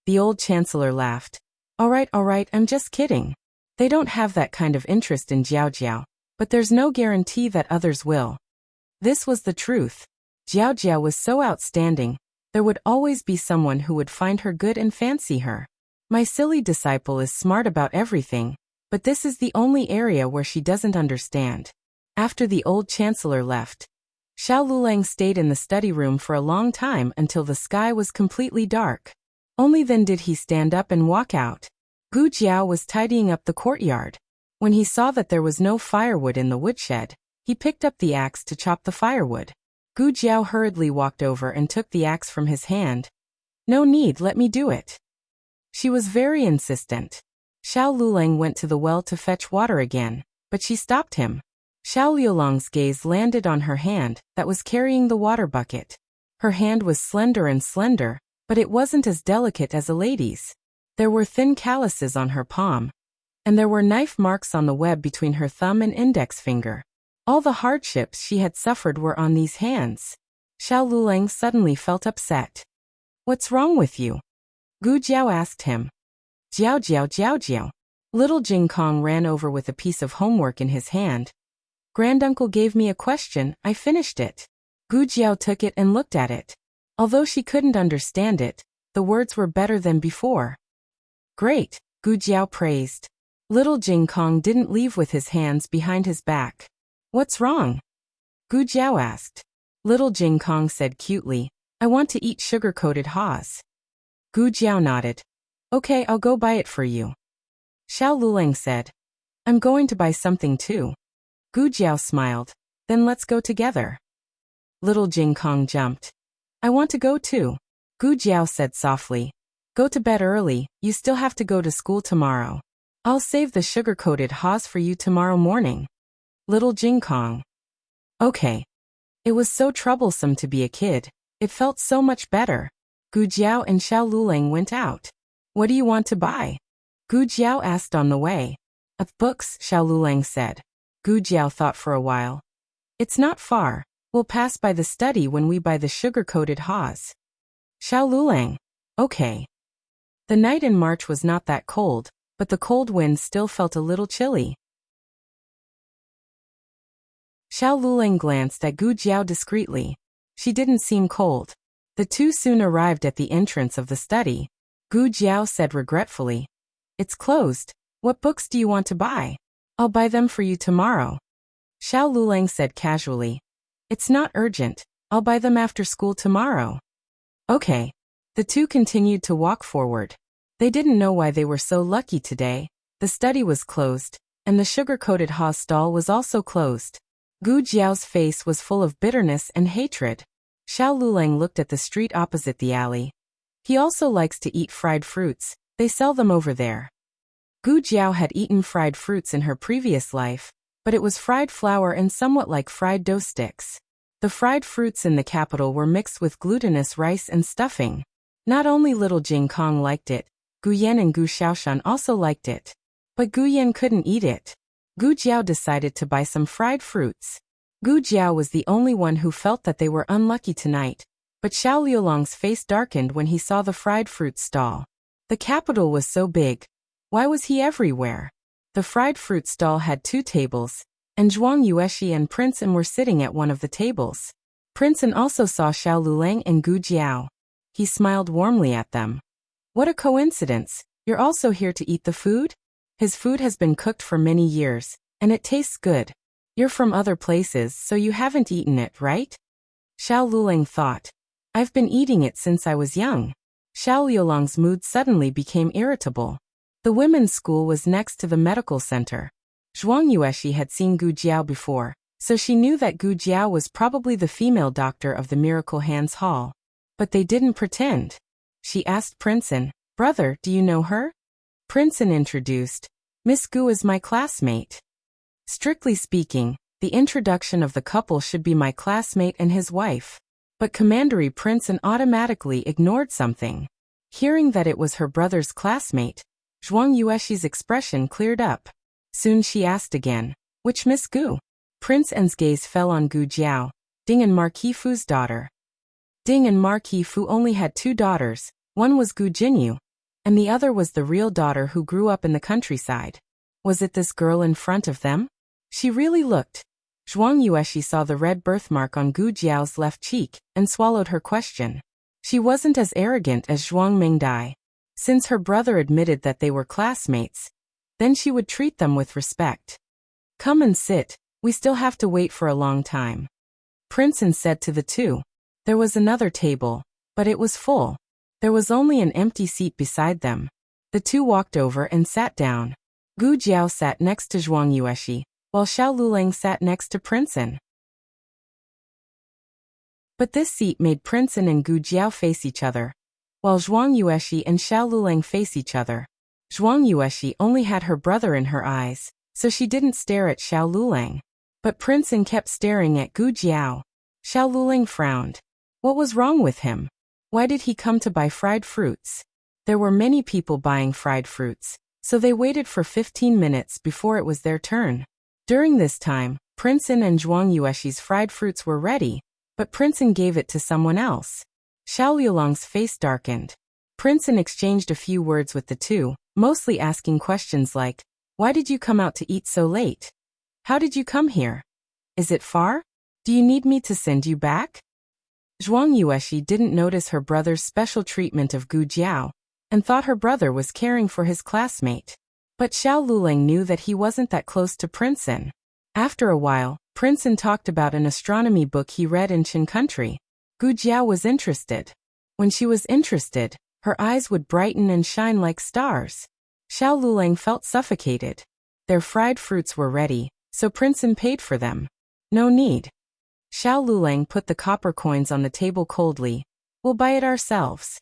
The old chancellor laughed. All right, I'm just kidding. They don't have that kind of interest in Jiao Jiao, but there's no guarantee that others will. This was the truth. Jiao Jiao was so outstanding, there would always be someone who would find her good and fancy her. My silly disciple is smart about everything, but this is the only area where she doesn't understand. After the old chancellor left, Xiao Luleng stayed in the study room for a long time until the sky was completely dark. Only then did he stand up and walk out. Gu Jiao was tidying up the courtyard. When he saw that there was no firewood in the woodshed, he picked up the axe to chop the firewood. Gu Jiao hurriedly walked over and took the axe from his hand. No need, let me do it. She was very insistent. Xiao Luleng went to the well to fetch water again, but she stopped him. Xiao Liulong's gaze landed on her hand that was carrying the water bucket. Her hand was slender, but it wasn't as delicate as a lady's. There were thin calluses on her palm, and there were knife marks on the web between her thumb and index finger. All the hardships she had suffered were on these hands. Xiao Luleng suddenly felt upset. What's wrong with you? Gu Jiao asked him. Jiao Jiao. Little Jing Kong ran over with a piece of homework in his hand. Granduncle gave me a question, I finished it. Gu Jiao took it and looked at it. Although she couldn't understand it, the words were better than before. Great, Gu Jiao praised. Little Jing Kong didn't leave with his hands behind his back. What's wrong? Gu Jiao asked. Little Jing Kong said cutely, I want to eat sugar-coated haws. Gu Jiao nodded. Okay, I'll go buy it for you. Xiao Luleng said. I'm going to buy something too. Gu Jiao smiled. Then let's go together. Little Jing Kong jumped. I want to go too. Gu Jiao said softly. Go to bed early, you still have to go to school tomorrow. I'll save the sugar-coated haws for you tomorrow morning. Little Jing Kong. Okay. It was so troublesome to be a kid. It felt so much better. Gu Jiao and Xiao Luleng went out. What do you want to buy? Gu Jiao asked on the way. Books, Xiao Luleng said. Gu Jiao thought for a while. It's not far. We'll pass by the study when we buy the sugar-coated haws. Xiao Luleng. Okay. The night in March was not that cold, but the cold wind still felt a little chilly. Xiao Luleng glanced at Gu Jiao discreetly. She didn't seem cold. The two soon arrived at the entrance of the study. Gu Jiao said regretfully. It's closed. What books do you want to buy? I'll buy them for you tomorrow. Xiao Luleng said casually. It's not urgent. I'll buy them after school tomorrow. Okay. The two continued to walk forward. They didn't know why they were so lucky today. The study was closed, and the sugar-coated haw stall was also closed. Gu Jiao's face was full of bitterness and hatred. Xiao Luleng looked at the street opposite the alley. He also likes to eat fried fruits. They sell them over there. Gu Jiao had eaten fried fruits in her previous life, but it was fried flour and somewhat like fried dough sticks. The fried fruits in the capital were mixed with glutinous rice and stuffing. Not only little Jing Kong liked it, Gu Yan and Gu Xiaoshan also liked it. But Gu Yan couldn't eat it. Gu Jiao decided to buy some fried fruits. Gu Jiao was the only one who felt that they were unlucky tonight, but Xiao Liulong's face darkened when he saw the fried fruit stall. The capital was so big. Why was he everywhere? The fried fruit stall had 2 tables, and Zhuang Yueshi and Prince An were sitting at one of the tables. Prince An also saw Xiao Luleng and Gu Jiao. He smiled warmly at them. What a coincidence, you're also here to eat the food? His food has been cooked for many years, and it tastes good. You're from other places, so you haven't eaten it, right? Xiao Luleng thought. I've been eating it since I was young. Xiao Liulong's mood suddenly became irritable. The women's school was next to the medical center. Zhuang Yueshi had seen Gu Jiao before, so she knew that Gu Jiao was probably the female doctor of the Miracle Hands Hall. But they didn't pretend. She asked Prince An, Brother, do you know her? Prince An introduced. Miss Gu is my classmate. Strictly speaking, the introduction of the couple should be my classmate and his wife. But Commandery Princeton automatically ignored something. Hearing that it was her brother's classmate, Zhuang Yuexi's expression cleared up. Soon she asked again, which Miss Gu? Prince N's gaze fell on Gu Jiao, Ding and Marquis Fu's daughter. Ding and Marquis Fu only had 2 daughters, one was Gu Jinyu, and the other was the real daughter who grew up in the countryside. Was it this girl in front of them? She really looked. Zhuang Yuexi saw the red birthmark on Gu Jiao's left cheek, and swallowed her question. She wasn't as arrogant as Zhuang Mingdai. Since her brother admitted that they were classmates, then she would treat them with respect. Come and sit, we still have to wait for a long time. Prince N said to the 2. There was another table, but it was full. There was only an empty seat beside them. The 2 walked over and sat down. Gu Jiao sat next to Zhuang Yuexi, while Xiao Luleng sat next to Prince N. But this seat made Prince N and Gu Jiao face each other, while Zhuang Yuexi and Xiao Luleng face each other. Zhuang Yuexi only had her brother in her eyes, so she didn't stare at Xiao Luleng. But Prince N kept staring at Gu Jiao. Xiao Luleng frowned. What was wrong with him? Why did he come to buy fried fruits? There were many people buying fried fruits, so they waited for 15 minutes before it was their turn. During this time, Prince N and Zhuang Yuexi's fried fruits were ready, but Prince N gave it to someone else. Xiao Liulong's face darkened. Prince N exchanged a few words with the 2, mostly asking questions like, why did you come out to eat so late? How did you come here? Is it far? Do you need me to send you back? Zhuang Yuexi didn't notice her brother's special treatment of Gu Jiao, and thought her brother was caring for his classmate. But Xiao Luleng knew that he wasn't that close to Prince N. After a while, Prince N talked about an astronomy book he read in Qin country. Gu Jiao was interested. When she was interested, her eyes would brighten and shine like stars. Xiao Luleng felt suffocated. Their fried fruits were ready, so Prince N paid for them. No need. Xiao Luleng put the copper coins on the table coldly. We'll buy it ourselves.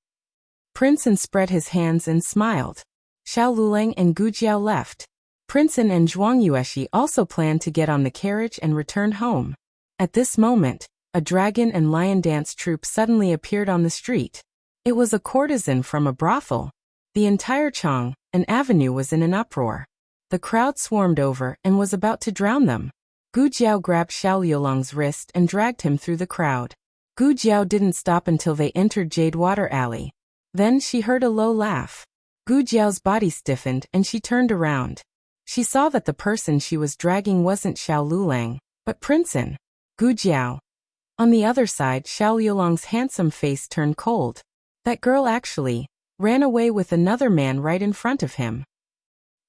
Prince N spread his hands and smiled. Xiao Luleng and Gu Jiao left. Prince N and Zhuang Yuexi also planned to get on the carriage and return home. At this moment, a dragon and lion dance troupe suddenly appeared on the street. It was a courtesan from a brothel. The entire Chang, an avenue, was in an uproar. The crowd swarmed over and was about to drown them. Gu Jiao grabbed Xiao Liulong's wrist and dragged him through the crowd. Gu Jiao didn't stop until they entered Jade Water Alley. Then she heard a low laugh. Gu Jiao's body stiffened and she turned around. She saw that the person she was dragging wasn't Xiao Luleng, but Prince N. Gu Jiao. On the other side, Xiao Liulong's handsome face turned cold. That girl actually ran away with another man right in front of him.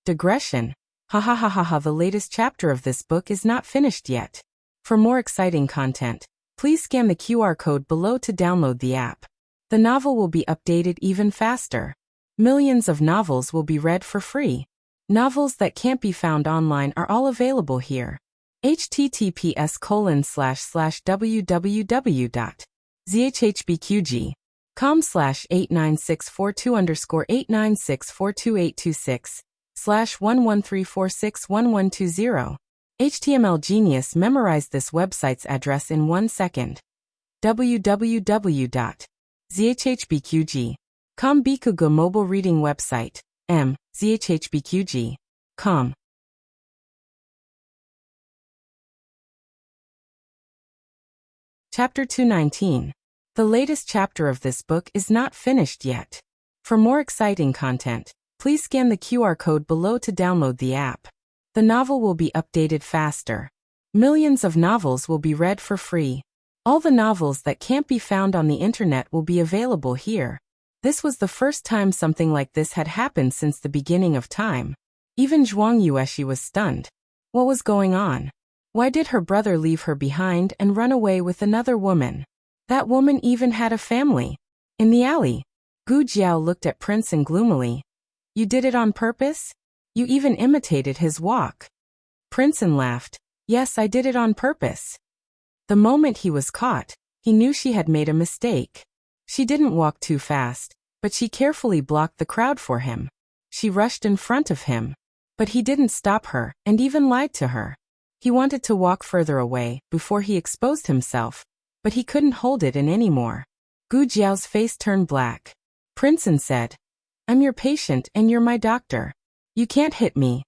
Digression. Ha ha ha ha ha. The latest chapter of this book is not finished yet. For more exciting content, please scan the QR code below to download the app. The novel will be updated even faster. Millions of novels will be read for free. Novels that can't be found online are all available here. https://www.zhbqg.com/89642_8964286/113461120. HTML Genius memorized this website's address in 1 second. www.zhbqg.com Bikugo mobile reading website. zhbqg.com. Chapter 219. The latest chapter of this book is not finished yet. For more exciting content, please scan the QR code below to download the app. The novel will be updated faster. Millions of novels will be read for free. All the novels that can't be found on the internet will be available here. This was the first time something like this had happened since the beginning of time. Even Zhuang Yuexi was stunned. What was going on? Why did her brother leave her behind and run away with another woman? That woman even had a family. In the alley, Gu Jiao looked at Prince N gloomily. You did it on purpose? You even imitated his walk. Prince N laughed. Yes, I did it on purpose. The moment he was caught, he knew she had made a mistake. She didn't walk too fast, but she carefully blocked the crowd for him. She rushed in front of him. But he didn't stop her, and even lied to her. He wanted to walk further away before he exposed himself, but he couldn't hold it in anymore. Gu Jiao's face turned black. Princeton said, "I'm your patient and you're my doctor. You can't hit me."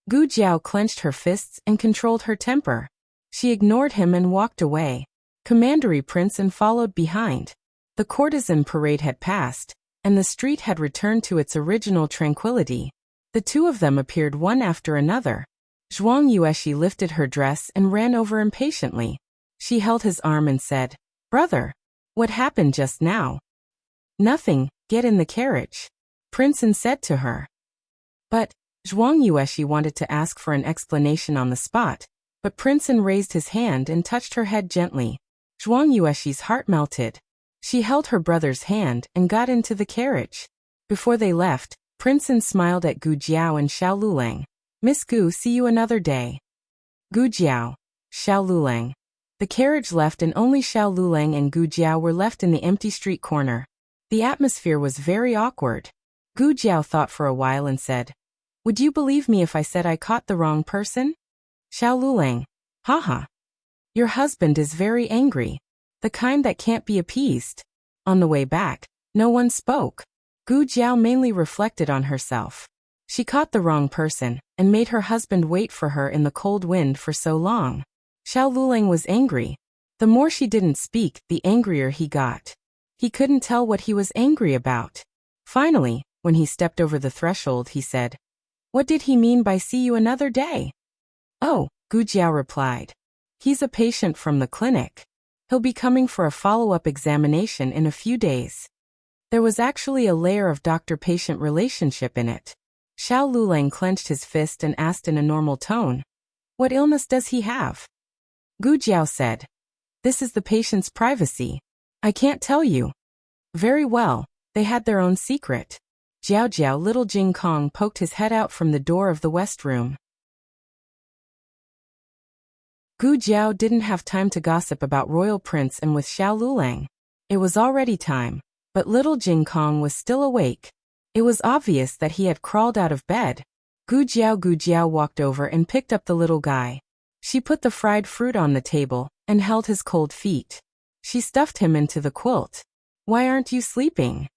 Gu Jiao clenched her fists and controlled her temper. She ignored him and walked away. Commandery Princeton followed behind. The courtesan parade had passed, and the street had returned to its original tranquility. The two of them appeared one after another. Zhuang Yueshi lifted her dress and ran over impatiently. She held his arm and said, "Brother, what happened just now?" "Nothing, get in the carriage," Princeton said to her. But Zhuang Yueshi wanted to ask for an explanation on the spot, but Princeton raised his hand and touched her head gently. Zhuang Yueshi's heart melted. She held her brother's hand and got into the carriage. Before they left, Princeton smiled at Gu Jiao and Xiao Lulang. "Miss Gu, see you another day." Gu Jiao, Xiao Lulang. The carriage left and only Xiao Lulang and Gu Jiao were left in the empty street corner. The atmosphere was very awkward. Gu Jiao thought for a while and said, "Would you believe me if I said I caught the wrong person?" Xiao Lulang, "Haha. Your husband is very angry. The kind that can't be appeased." On the way back, no one spoke. Gu Jiao mainly reflected on herself. She caught the wrong person, and made her husband wait for her in the cold wind for so long. Xiao Lulang was angry. The more she didn't speak, the angrier he got. He couldn't tell what he was angry about. Finally, when he stepped over the threshold, he said, "What did he mean by see you another day?" "Oh," Gu Jiao replied. "He's a patient from the clinic. He'll be coming for a follow-up examination in a few days." There was actually a layer of doctor-patient relationship in it. Xiao Lulang clenched his fist and asked in a normal tone, "What illness does he have?" Gu Jiao said, "This is the patient's privacy. I can't tell you." Very well, they had their own secret. Jiao Jiao, little Jing Kong poked his head out from the door of the west room. Gu Jiao didn't have time to gossip about Royal Prince and with Xiao Lulang. It was already time, but little Jing Kong was still awake. It was obvious that he had crawled out of bed. Gu Jiao walked over and picked up the little guy. She put the fried fruit on the table and held his cold feet. She stuffed him into the quilt. "Why aren't you sleeping?"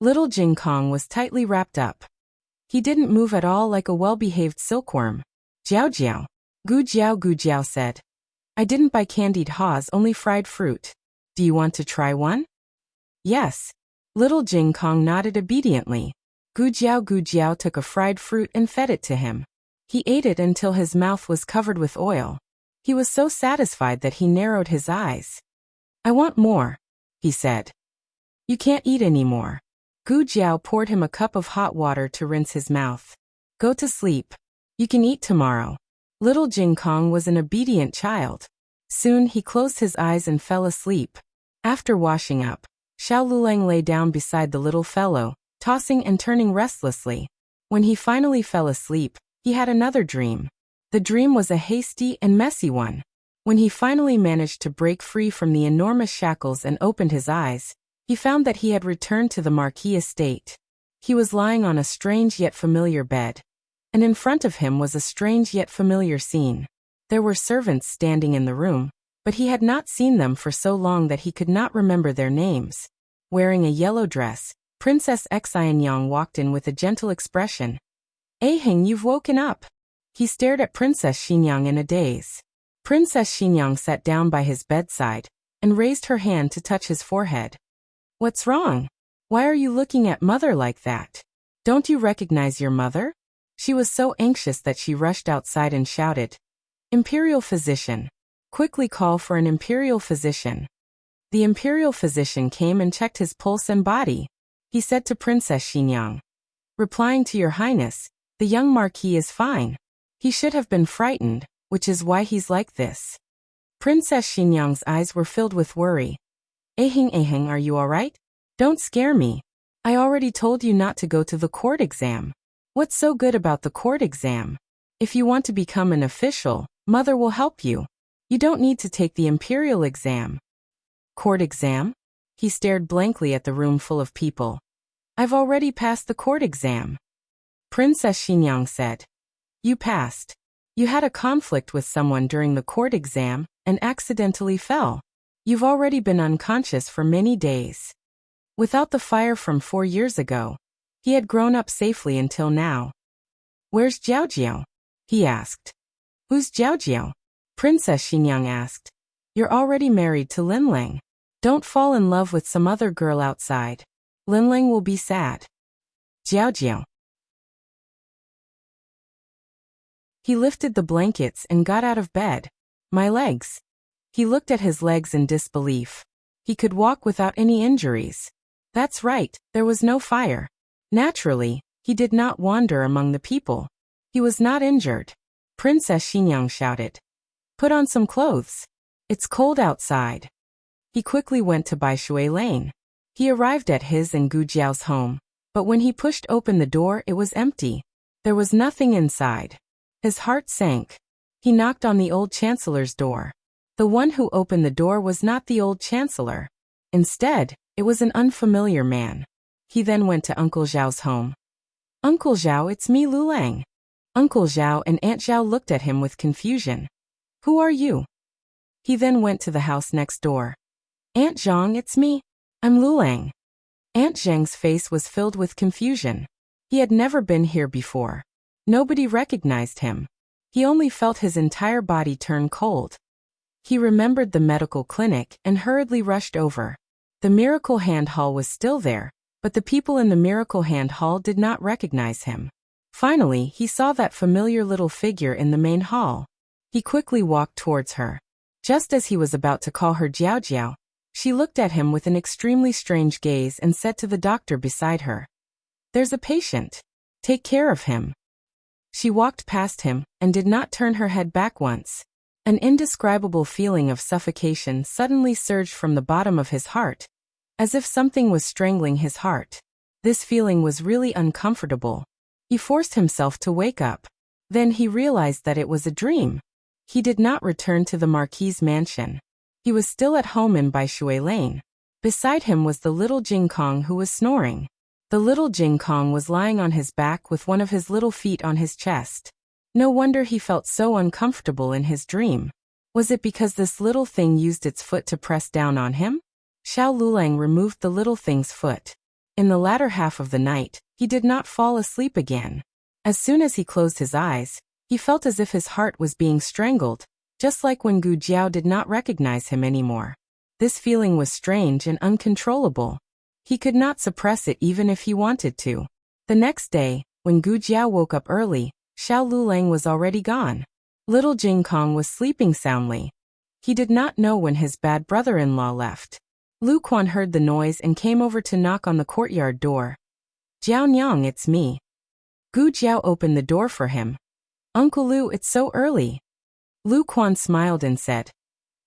Little Jing Kong was tightly wrapped up. He didn't move at all, like a well-behaved silkworm. "Jiao Jiao," Gu Jiao said. "I didn't buy candied haws, only fried fruit. Do you want to try one?" "Yes." Little Jing Kong nodded obediently. Gu Jiao took a fried fruit and fed it to him. He ate it until his mouth was covered with oil. He was so satisfied that he narrowed his eyes. "I want more," he said. "You can't eat anymore." Gu Jiao poured him a cup of hot water to rinse his mouth. "Go to sleep. You can eat tomorrow." Little Jing Kong was an obedient child. Soon he closed his eyes and fell asleep. After washing up, Xiao Lulang lay down beside the little fellow, tossing and turning restlessly. When he finally fell asleep, he had another dream. The dream was a hasty and messy one. When he finally managed to break free from the enormous shackles and opened his eyes, he found that he had returned to the Marquis estate. He was lying on a strange yet familiar bed, and in front of him was a strange yet familiar scene. There were servants standing in the room, but he had not seen them for so long that he could not remember their names. Wearing a yellow dress, Princess Xianyang walked in with a gentle expression. "Aheng, you've woken up." He stared at Princess Xinyang in a daze. Princess Xinyang sat down by his bedside and raised her hand to touch his forehead. "What's wrong? Why are you looking at mother like that? Don't you recognize your mother?" She was so anxious that she rushed outside and shouted, "Imperial physician! Quickly call for an imperial physician." The imperial physician came and checked his pulse and body. He said to Princess Xinyang, "Replying to your highness, the young marquis is fine. He should have been frightened, which is why he's like this." Princess Xinyang's eyes were filled with worry. Aheng, are you all right? Don't scare me. I already told you not to go to the court exam." "What's so good about the court exam? If you want to become an official, mother will help you. You don't need to take the imperial exam." "Court exam?" He stared blankly at the room full of people. "I've already passed the court exam." Princess Xinyang said, "You passed. You had a conflict with someone during the court exam and accidentally fell. You've already been unconscious for many days. Without the fire from 4 years ago, he had grown up safely until now. Where's Jiaojiao? He asked. Who's Jiaojiao? Princess Xinyang asked. You're already married to Linlang. Don't fall in love with some other girl outside. Linlang will be sad. Jiaojiao. He lifted the blankets and got out of bed. My legs. He looked at his legs in disbelief. He could walk without any injuries. That's right, there was no fire. Naturally, he did not wander among the people. He was not injured. Princess Xinyang shouted. Put on some clothes. It's cold outside. He quickly went to Baishui Lane. He arrived at his and Gu Jiao's home, but when he pushed open the door it was empty. There was nothing inside. His heart sank. He knocked on the old chancellor's door. The one who opened the door was not the old chancellor. Instead, it was an unfamiliar man. He then went to Uncle Zhao's home. Uncle Zhao, it's me, Lu Lang. Uncle Zhao and Aunt Zhao looked at him with confusion. Who are you? He then went to the house next door. Aunt Zhang, it's me. I'm Lu Lang. Aunt Zhang's face was filled with confusion. He had never been here before. Nobody recognized him. He only felt his entire body turn cold. He remembered the medical clinic and hurriedly rushed over. The Miracle Hand Hall was still there, but the people in the Miracle Hand Hall did not recognize him. Finally, he saw that familiar little figure in the main hall. He quickly walked towards her. Just as he was about to call her Jiaojiao, she looked at him with an extremely strange gaze and said to the doctor beside her, There's a patient. Take care of him. She walked past him and did not turn her head back once. An indescribable feeling of suffocation suddenly surged from the bottom of his heart, as if something was strangling his heart. This feeling was really uncomfortable. He forced himself to wake up. Then he realized that it was a dream. He did not return to the Marquis's mansion. He was still at home in Baishui Lane. Beside him was the little Jing Kong who was snoring. The little Jing Kong was lying on his back with one of his little feet on his chest. No wonder he felt so uncomfortable in his dream. Was it because this little thing used its foot to press down on him? Xiao Lulang removed the little thing's foot. In the latter half of the night, he did not fall asleep again. As soon as he closed his eyes, he felt as if his heart was being strangled, just like when Gu Jiao did not recognize him anymore. This feeling was strange and uncontrollable. He could not suppress it even if he wanted to. The next day, when Gu Jiao woke up early, Xiao Lulang was already gone. Little Jing Kong was sleeping soundly. He did not know when his bad brother-in-law left. Lu Quan heard the noise and came over to knock on the courtyard door. Jiao Nyang, it's me. Gu Jiao opened the door for him. Uncle Lu, it's so early. Lu Quan smiled and said,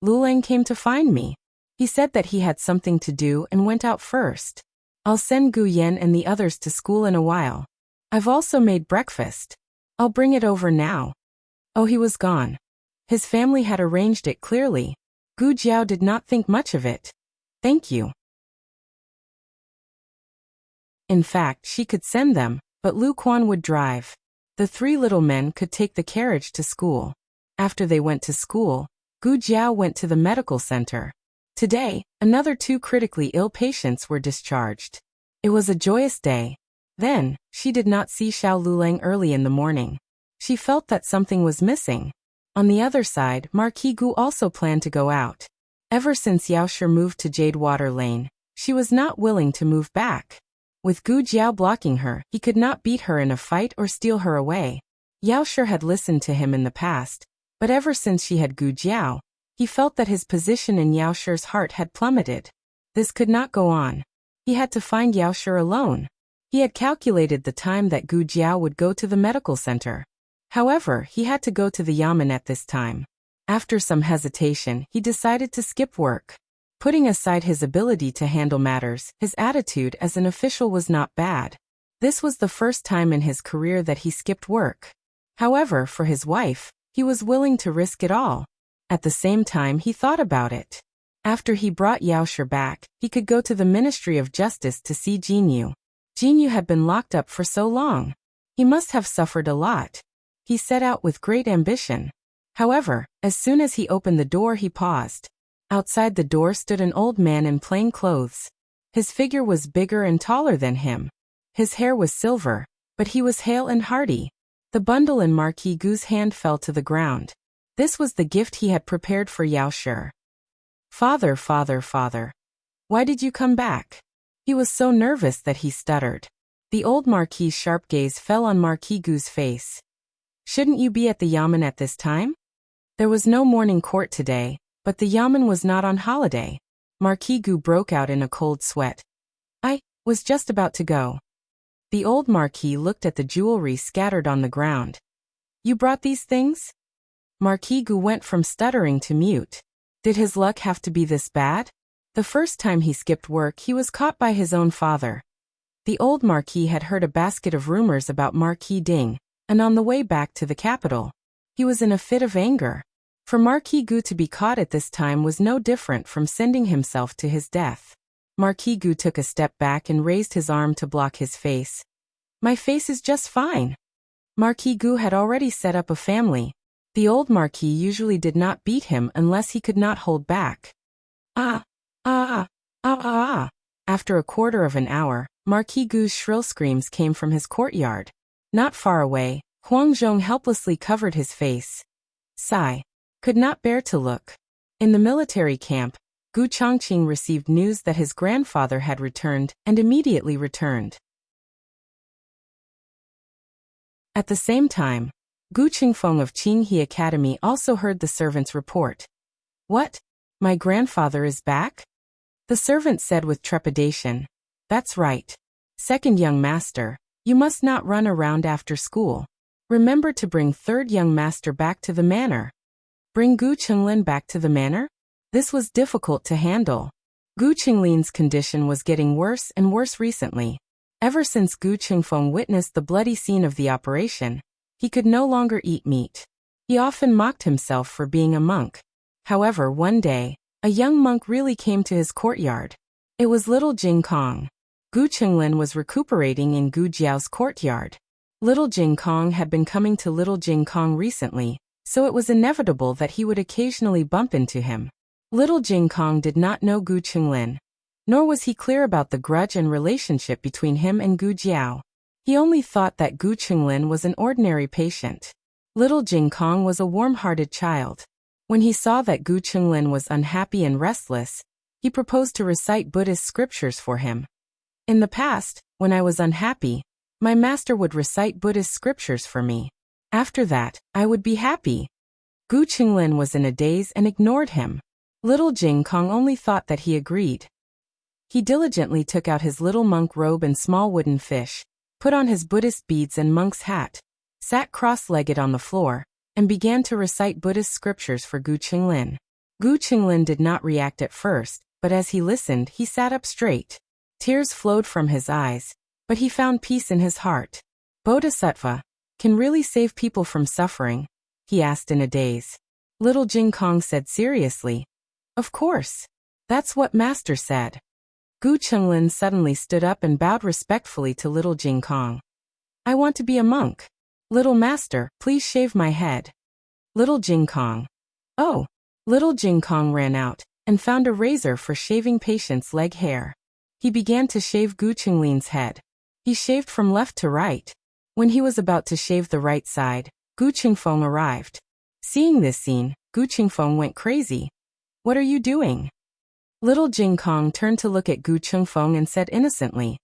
Lulang came to find me. He said that he had something to do and went out first. I'll send Gu Yan and the others to school in a while. I've also made breakfast. I'll bring it over now. Oh, he was gone. His family had arranged it clearly. Gu Jiao did not think much of it. Thank you. In fact, she could send them, but Lu Quan would drive. The three little men could take the carriage to school. After they went to school, Gu Jiao went to the medical center. Today, another 2 critically ill patients were discharged. It was a joyous day. Then, she did not see Xiao Lulang early in the morning. She felt that something was missing. On the other side, Marquis Gu also planned to go out. Ever since Yaoshi moved to Jadewater Lane, she was not willing to move back. With Gu Jiao blocking her, he could not beat her in a fight or steal her away. Yaoshi had listened to him in the past, but ever since she had Gu Jiao, he felt that his position in Yaoshi's heart had plummeted. This could not go on. He had to find Yaoshi alone. He had calculated the time that Gu Jiao would go to the medical center. However, he had to go to the yamen at this time. After some hesitation, he decided to skip work. Putting aside his ability to handle matters, his attitude as an official was not bad. This was the first time in his career that he skipped work. However, for his wife, he was willing to risk it all. At the same time, he thought about it. After he brought Yaoshi back, he could go to the Ministry of Justice to see Jinyu. Jinyu had been locked up for so long. He must have suffered a lot. He set out with great ambition. However, as soon as he opened the door he paused. Outside the door stood an old man in plain clothes. His figure was bigger and taller than him. His hair was silver, but he was hale and hearty. The bundle in Marquis Gu's hand fell to the ground. This was the gift he had prepared for Yao Shi. Father, father, father. Why did you come back? He was so nervous that he stuttered. The old Marquis's sharp gaze fell on Marquis Gu's face. Shouldn't you be at the yamen at this time? There was no morning court today, but the yamen was not on holiday. Marquis Gu broke out in a cold sweat. I was just about to go. The old Marquis looked at the jewelry scattered on the ground. You brought these things? Marquis Gu went from stuttering to mute. Did his luck have to be this bad? The first time he skipped work he was caught by his own father. The old Marquis had heard a basket of rumors about Marquis Ding, and on the way back to the capital, he was in a fit of anger. For Marquis Gu to be caught at this time was no different from sending himself to his death. Marquis Gu took a step back and raised his arm to block his face. My face is just fine. Marquis Gu had already set up a family. The old Marquis usually did not beat him unless he could not hold back. After a quarter of an hour, Marquis Gu's shrill screams came from his courtyard. Not far away, Huang Zhong helplessly covered his face. Sigh. Could not bear to look. In the military camp, Gu Chongqing received news that his grandfather had returned and immediately returned. At the same time, Gu Qingfeng of Qinghe Academy also heard the servant's report. What? My grandfather is back? The servant said with trepidation. That's right. Second young master, you must not run around after school. Remember to bring third young master back to the manor. Bring Gu Qinglin back to the manor? This was difficult to handle. Gu Qinglin's condition was getting worse and worse recently. Ever since Gu Qingfeng witnessed the bloody scene of the operation, he could no longer eat meat. He often mocked himself for being a monk. However, one day, a young monk really came to his courtyard. It was little Jing Kong. Gu Qinglin was recuperating in Gu Jiao's courtyard. Little Jing Kong had been coming to little Jing Kong recently, so it was inevitable that he would occasionally bump into him. Little Jing Kong did not know Gu Qinglin, nor was he clear about the grudge and relationship between him and Gu Jiao. He only thought that Gu Qinglin was an ordinary patient. Little Jing Kong was a warm-hearted child. When he saw that Gu Qinglin was unhappy and restless, he proposed to recite Buddhist scriptures for him. In the past, when I was unhappy, my master would recite Buddhist scriptures for me. After that, I would be happy. Gu Qinglin was in a daze and ignored him. Little Jing Kong only thought that he agreed. He diligently took out his little monk robe and small wooden fish, put on his Buddhist beads and monk's hat, sat cross-legged on the floor, and began to recite Buddhist scriptures for Gu Qinglin. Gu Qinglin did not react at first, but as he listened, he sat up straight. Tears flowed from his eyes, but he found peace in his heart. Bodhisattva can really save people from suffering? He asked in a daze. Little Jing Kong said seriously. Of course. That's what Master said. Gu Qinglin suddenly stood up and bowed respectfully to little Jing Kong. I want to be a monk. Little Master, please shave my head. Little Jing Kong. Oh. Little Jing Kong ran out and found a razor for shaving patient's leg hair. He began to shave Gu Qinglin's head. He shaved from left to right. When he was about to shave the right side, Gu Qingfeng arrived. Seeing this scene, Gu Qingfeng went crazy. What are you doing? Little Jing Kong turned to look at Gu Qingfeng and said innocently,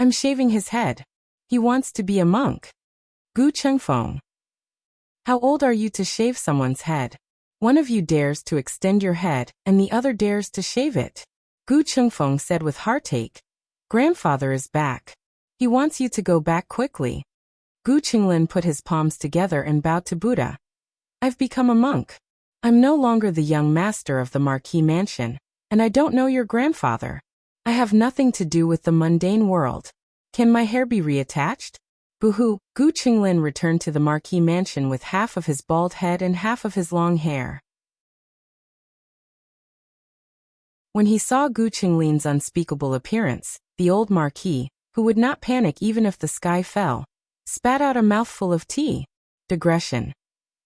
I'm shaving his head. He wants to be a monk. Gu Qingfeng. How old are you to shave someone's head? One of you dares to extend your head, and the other dares to shave it. Gu Qingfeng said with heartache. Grandfather is back. He wants you to go back quickly. Gu Qinglin put his palms together and bowed to Buddha. I've become a monk. I'm no longer the young master of the Marquis Mansion, and I don't know your grandfather. I have nothing to do with the mundane world. Can my hair be reattached? Boo-hoo. Gu Qinglin returned to the Marquis Mansion with half of his bald head and half of his long hair. When he saw Gu Qinglin's unspeakable appearance, the old Marquis, who would not panic even if the sky fell, spat out a mouthful of tea. Digression.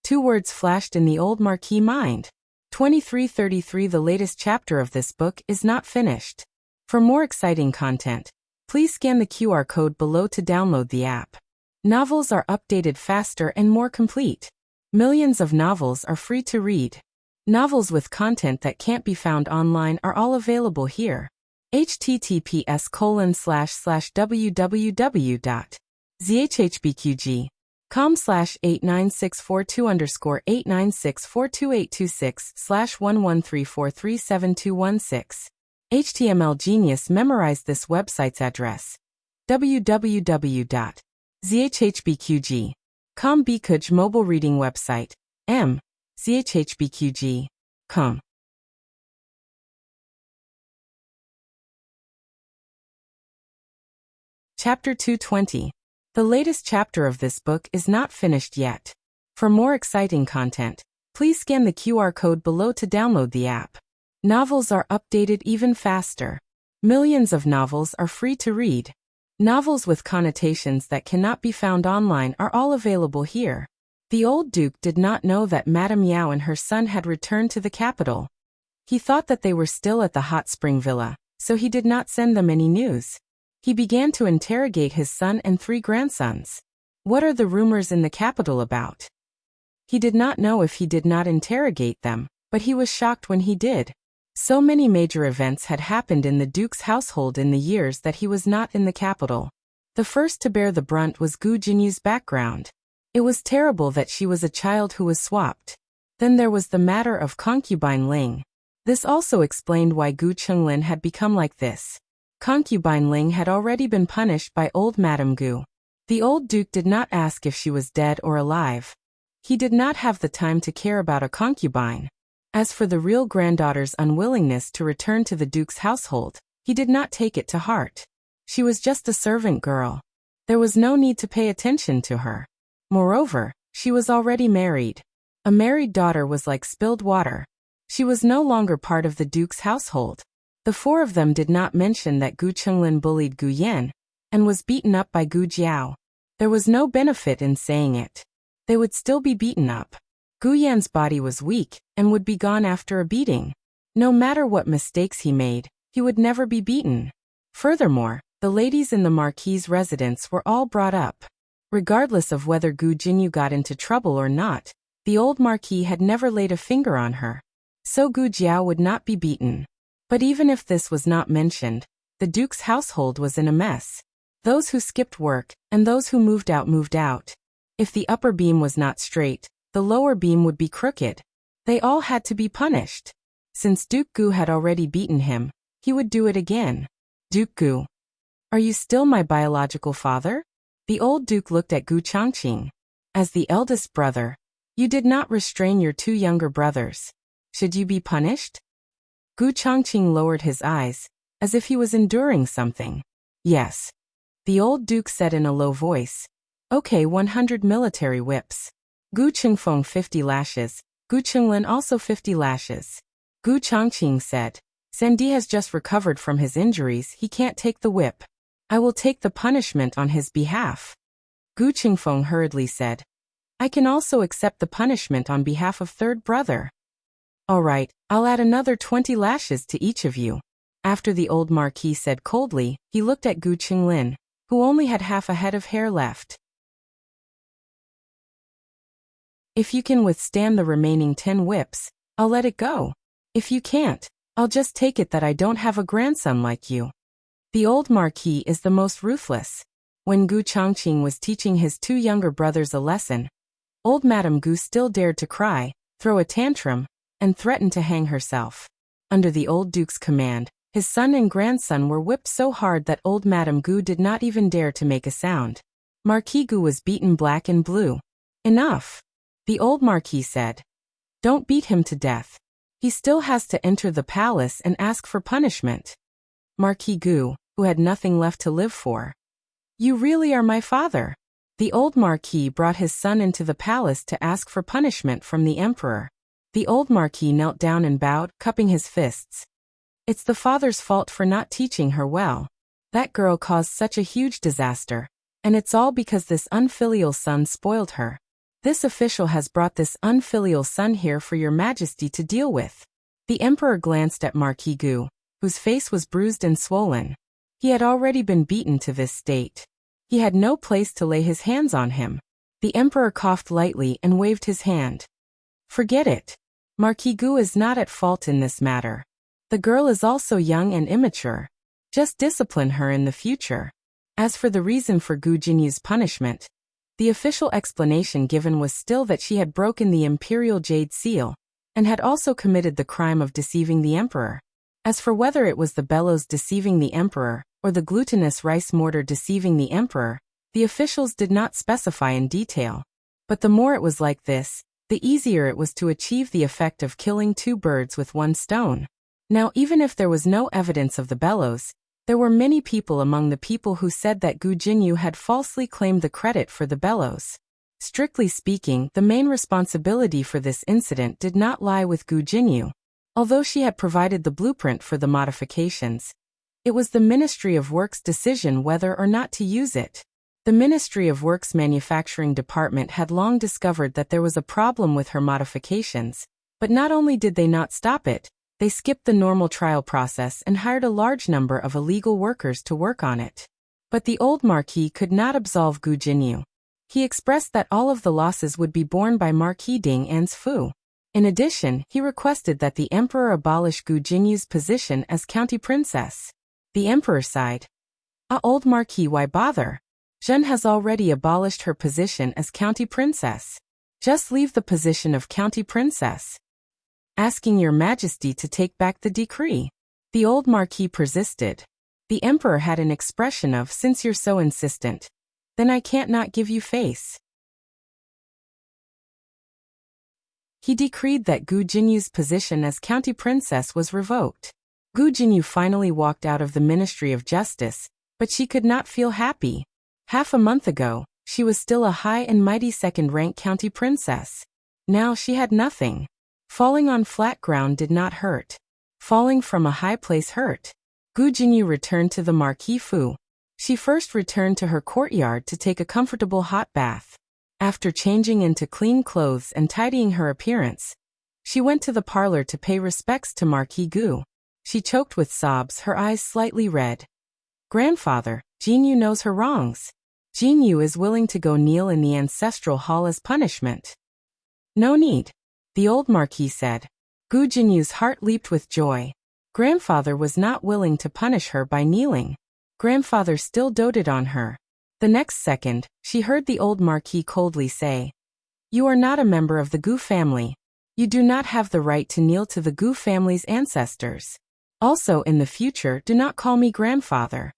Two words flashed in the old Marquis' mind. 2333. The latest chapter of this book is not finished. For more exciting content, please scan the QR code below to download the app. Novels are updated faster and more complete. Millions of novels are free to read. Novels with content that can't be found online are all available here. https://www.zhhbqg.com/89642_8964286/113437216. HTML Genius memorized this website's address. www.zhhbqg.com. Bkuj mobile reading website. zhhbqg.com. Chapter 220. The latest chapter of this book is not finished yet. For more exciting content, please scan the QR code below to download the app. Novels are updated even faster. Millions of novels are free to read. Novels with connotations that cannot be found online are all available here. The old Duke did not know that Madame Yao and her son had returned to the capital. He thought that they were still at the hot spring villa, so he did not send them any news. He began to interrogate his son and 3 grandsons. What are the rumors in the capital about? He did not know if he did not interrogate them, but he was shocked when he did. So many major events had happened in the Duke's household in the years that he was not in the capital. The first to bear the brunt was Gu Jinyu's background. It was terrible that she was a child who was swapped. Then there was the matter of concubine Ling. This also explained why Gu Chenglin had become like this. Concubine Ling had already been punished by old Madame Gu. The old Duke did not ask if she was dead or alive. He did not have the time to care about a concubine. As for the real granddaughter's unwillingness to return to the Duke's household, he did not take it to heart. She was just a servant girl. There was no need to pay attention to her. Moreover, she was already married. A married daughter was like spilled water. She was no longer part of the Duke's household. The 4 of them did not mention that Gu Chenglin bullied Gu Yan and was beaten up by Gu Jiao. There was no benefit in saying it. They would still be beaten up. Gu Yan's body was weak and would be gone after a beating. No matter what mistakes he made, he would never be beaten. Furthermore, the ladies in the Marquis' residence were all brought up. Regardless of whether Gu Jinyu got into trouble or not, the old Marquis had never laid a finger on her. So Gu Jiao would not be beaten. But even if this was not mentioned, the Duke's household was in a mess. Those who skipped work and those who moved out moved out. If the upper beam was not straight, the lower beam would be crooked. They all had to be punished. Since Duke Gu had already beaten him, he would do it again. Duke Gu. Are you still my biological father? The old Duke looked at Gu Changqing. As the eldest brother, you did not restrain your 2 younger brothers. Should you be punished? Gu Changqing lowered his eyes, as if he was enduring something. Yes. The old Duke said in a low voice. Okay, 100 military whips. Gu Qingfeng 50 lashes, Gu Chenglin also 50 lashes. Gu Changqing said, Sandy has just recovered from his injuries, he can't take the whip. I will take the punishment on his behalf. Gu Qingfeng hurriedly said, I can also accept the punishment on behalf of 3rd brother. All right, I'll add another 20 lashes to each of you. After the old Marquis said coldly, he looked at Gu Chenglin, who only had half a head of hair left. If you can withstand the remaining 10 whips, I'll let it go. If you can't, I'll just take it that I don't have a grandson like you. The old Marquis is the most ruthless. When Gu Changqing was teaching his 2 younger brothers a lesson, old Madame Gu still dared to cry, throw a tantrum, and threaten to hang herself. Under the old Duke's command, his son and grandson were whipped so hard that old Madame Gu did not even dare to make a sound. Marquis Gu was beaten black and blue. Enough. The old Marquis said. Don't beat him to death. He still has to enter the palace and ask for punishment. Marquis Gu, who had nothing left to live for. You really are my father. The old Marquis brought his son into the palace to ask for punishment from the emperor. The old Marquis knelt down and bowed, cupping his fists. It's the father's fault for not teaching her well. That girl caused such a huge disaster, and it's all because this unfilial son spoiled her. This official has brought this unfilial son here for your majesty to deal with. The emperor glanced at Marquis Gu, whose face was bruised and swollen. He had already been beaten to this state. He had no place to lay his hands on him. The emperor coughed lightly and waved his hand. Forget it. Marquis Gu is not at fault in this matter. The girl is also young and immature. Just discipline her in the future. As for the reason for Gu Jinyu's punishment, the official explanation given was still that she had broken the imperial jade seal, and had also committed the crime of deceiving the emperor. As for whether it was the bellows deceiving the emperor, or the glutinous rice mortar deceiving the emperor, the officials did not specify in detail. But the more it was like this, the easier it was to achieve the effect of killing two birds with one stone. Now, even if there was no evidence of the bellows, there were many people among the people who said that Gu Jinyu had falsely claimed the credit for the bellows. Strictly speaking, the main responsibility for this incident did not lie with Gu Jinyu. Although she had provided the blueprint for the modifications, it was the Ministry of Works' decision whether or not to use it. The Ministry of Works Manufacturing Department had long discovered that there was a problem with her modifications, but not only did they not stop it, they skipped the normal trial process and hired a large number of illegal workers to work on it. But the old Marquis could not absolve Gu Jinyu. He expressed that all of the losses would be borne by Marquis Ding An's Fu. In addition, he requested that the emperor abolish Gu Jinyu's position as county princess. The emperor sighed. Old Marquis, why bother? Zhen has already abolished her position as county princess. Just leave the position of county princess. Asking your majesty to take back the decree. The old Marquis persisted. The emperor had an expression of, since you're so insistent, then I can't not give you face. He decreed that Gu Jinyu's position as county princess was revoked. Gu Jinyu finally walked out of the Ministry of Justice, but she could not feel happy. Half a month ago, she was still a high and mighty second-rank county princess. Now she had nothing. Falling on flat ground did not hurt. Falling from a high place hurt. Gu Jinyu returned to the Marquis Fu. She first returned to her courtyard to take a comfortable hot bath. After changing into clean clothes and tidying her appearance, she went to the parlor to pay respects to Marquis Gu. She choked with sobs, her eyes slightly red. Grandfather, Jinyu knows her wrongs. Jinyu is willing to go kneel in the ancestral hall as punishment. No need. The old Marquis said. Gu Jinyu's heart leaped with joy. Grandfather was not willing to punish her by kneeling. Grandfather still doted on her. The next second, she heard the old Marquis coldly say, "You are not a member of the Gu family. You do not have the right to kneel to the Gu family's ancestors. Also, in the future, do not call me grandfather."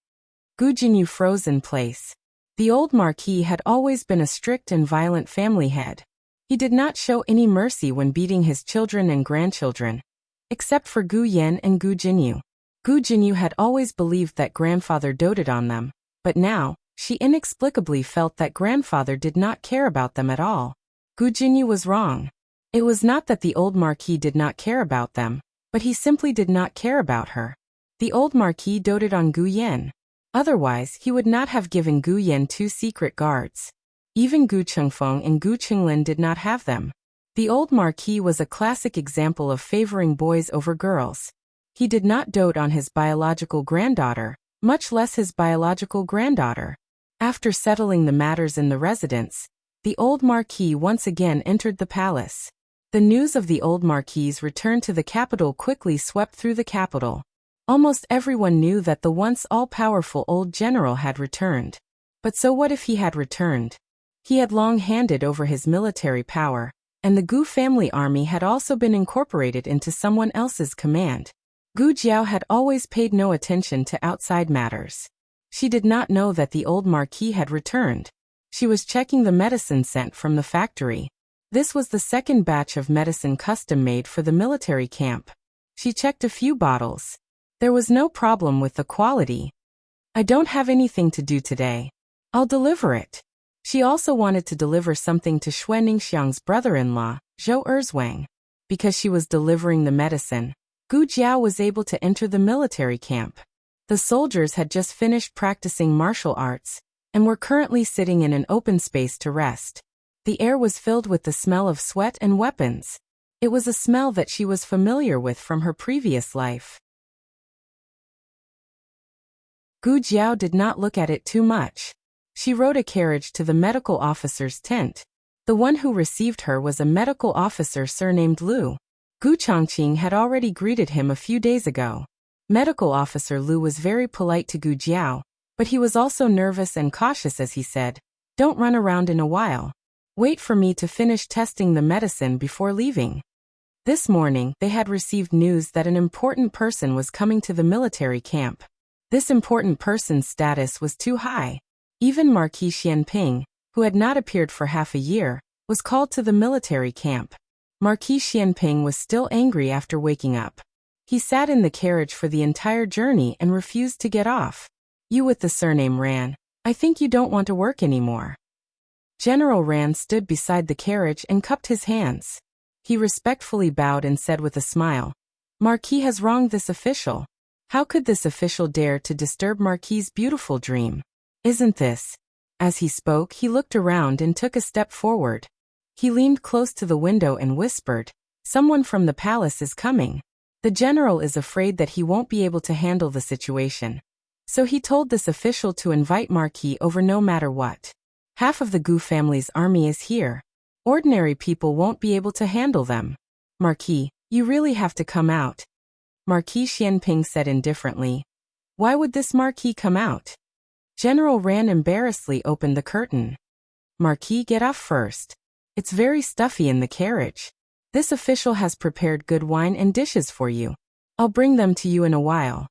Gu Jinyu froze in place. The old Marquis had always been a strict and violent family head. He did not show any mercy when beating his children and grandchildren, except for Gu Yan and Gu Jinyu. Gu Jinyu had always believed that grandfather doted on them, but now, she inexplicably felt that grandfather did not care about them at all. Gu Jinyu was wrong. It was not that the old Marquis did not care about them, but he simply did not care about her. The old Marquis doted on Gu Yan. Otherwise, he would not have given Gu Yan 2 secret guards. Even Gu Chengfeng and Gu Qinglin did not have them. The old Marquis was a classic example of favoring boys over girls. He did not dote on his biological granddaughter, much less his biological granddaughter. After settling the matters in the residence, the old Marquis once again entered the palace. The news of the old Marquis's return to the capital quickly swept through the capital. Almost everyone knew that the once all-powerful old general had returned. But so what if he had returned? He had long handed over his military power, and the Gu family army had also been incorporated into someone else's command. Gu Jiao had always paid no attention to outside matters. She did not know that the old Marquis had returned. She was checking the medicine sent from the factory. This was the second batch of medicine custom-made for the military camp. She checked a few bottles. There was no problem with the quality. "I don't have anything to do today. I'll deliver it." She also wanted to deliver something to Xue Ningxiang's brother-in-law, Zhou Erzwang. Because she was delivering the medicine, Gu Jiao was able to enter the military camp. The soldiers had just finished practicing martial arts, and were currently sitting in an open space to rest. The air was filled with the smell of sweat and weapons. It was a smell that she was familiar with from her previous life. Gu Jiao did not look at it too much. She rode a carriage to the medical officer's tent. The one who received her was a medical officer surnamed Lu. Gu Chongqing had already greeted him a few days ago. Medical officer Lu was very polite to Gu Jiao, but he was also nervous and cautious as he said, "Don't run around in a while. Wait for me to finish testing the medicine before leaving." This morning, they had received news that an important person was coming to the military camp. This important person's status was too high. Even Marquis Xianping, who had not appeared for half a year, was called to the military camp. Marquis Xianping was still angry after waking up. He sat in the carriage for the entire journey and refused to get off. "You with the surname Ran, I think you don't want to work anymore." General Ran stood beside the carriage and cupped his hands. He respectfully bowed and said with a smile, "Marquis has wronged this official. How could this official dare to disturb Marquis's beautiful dream? Isn't this?" As he spoke, he looked around and took a step forward. He leaned close to the window and whispered, "Someone from the palace is coming. The general is afraid that he won't be able to handle the situation. So he told this official to invite Marquis over no matter what. Half of the Gu family's army is here. Ordinary people won't be able to handle them. Marquis, you really have to come out." Marquis Xianping said indifferently, "Why would this Marquis come out?" General Ran embarrassedly opened the curtain. "Marquis, get off first. It's very stuffy in the carriage. This official has prepared good wine and dishes for you. I'll bring them to you in a while."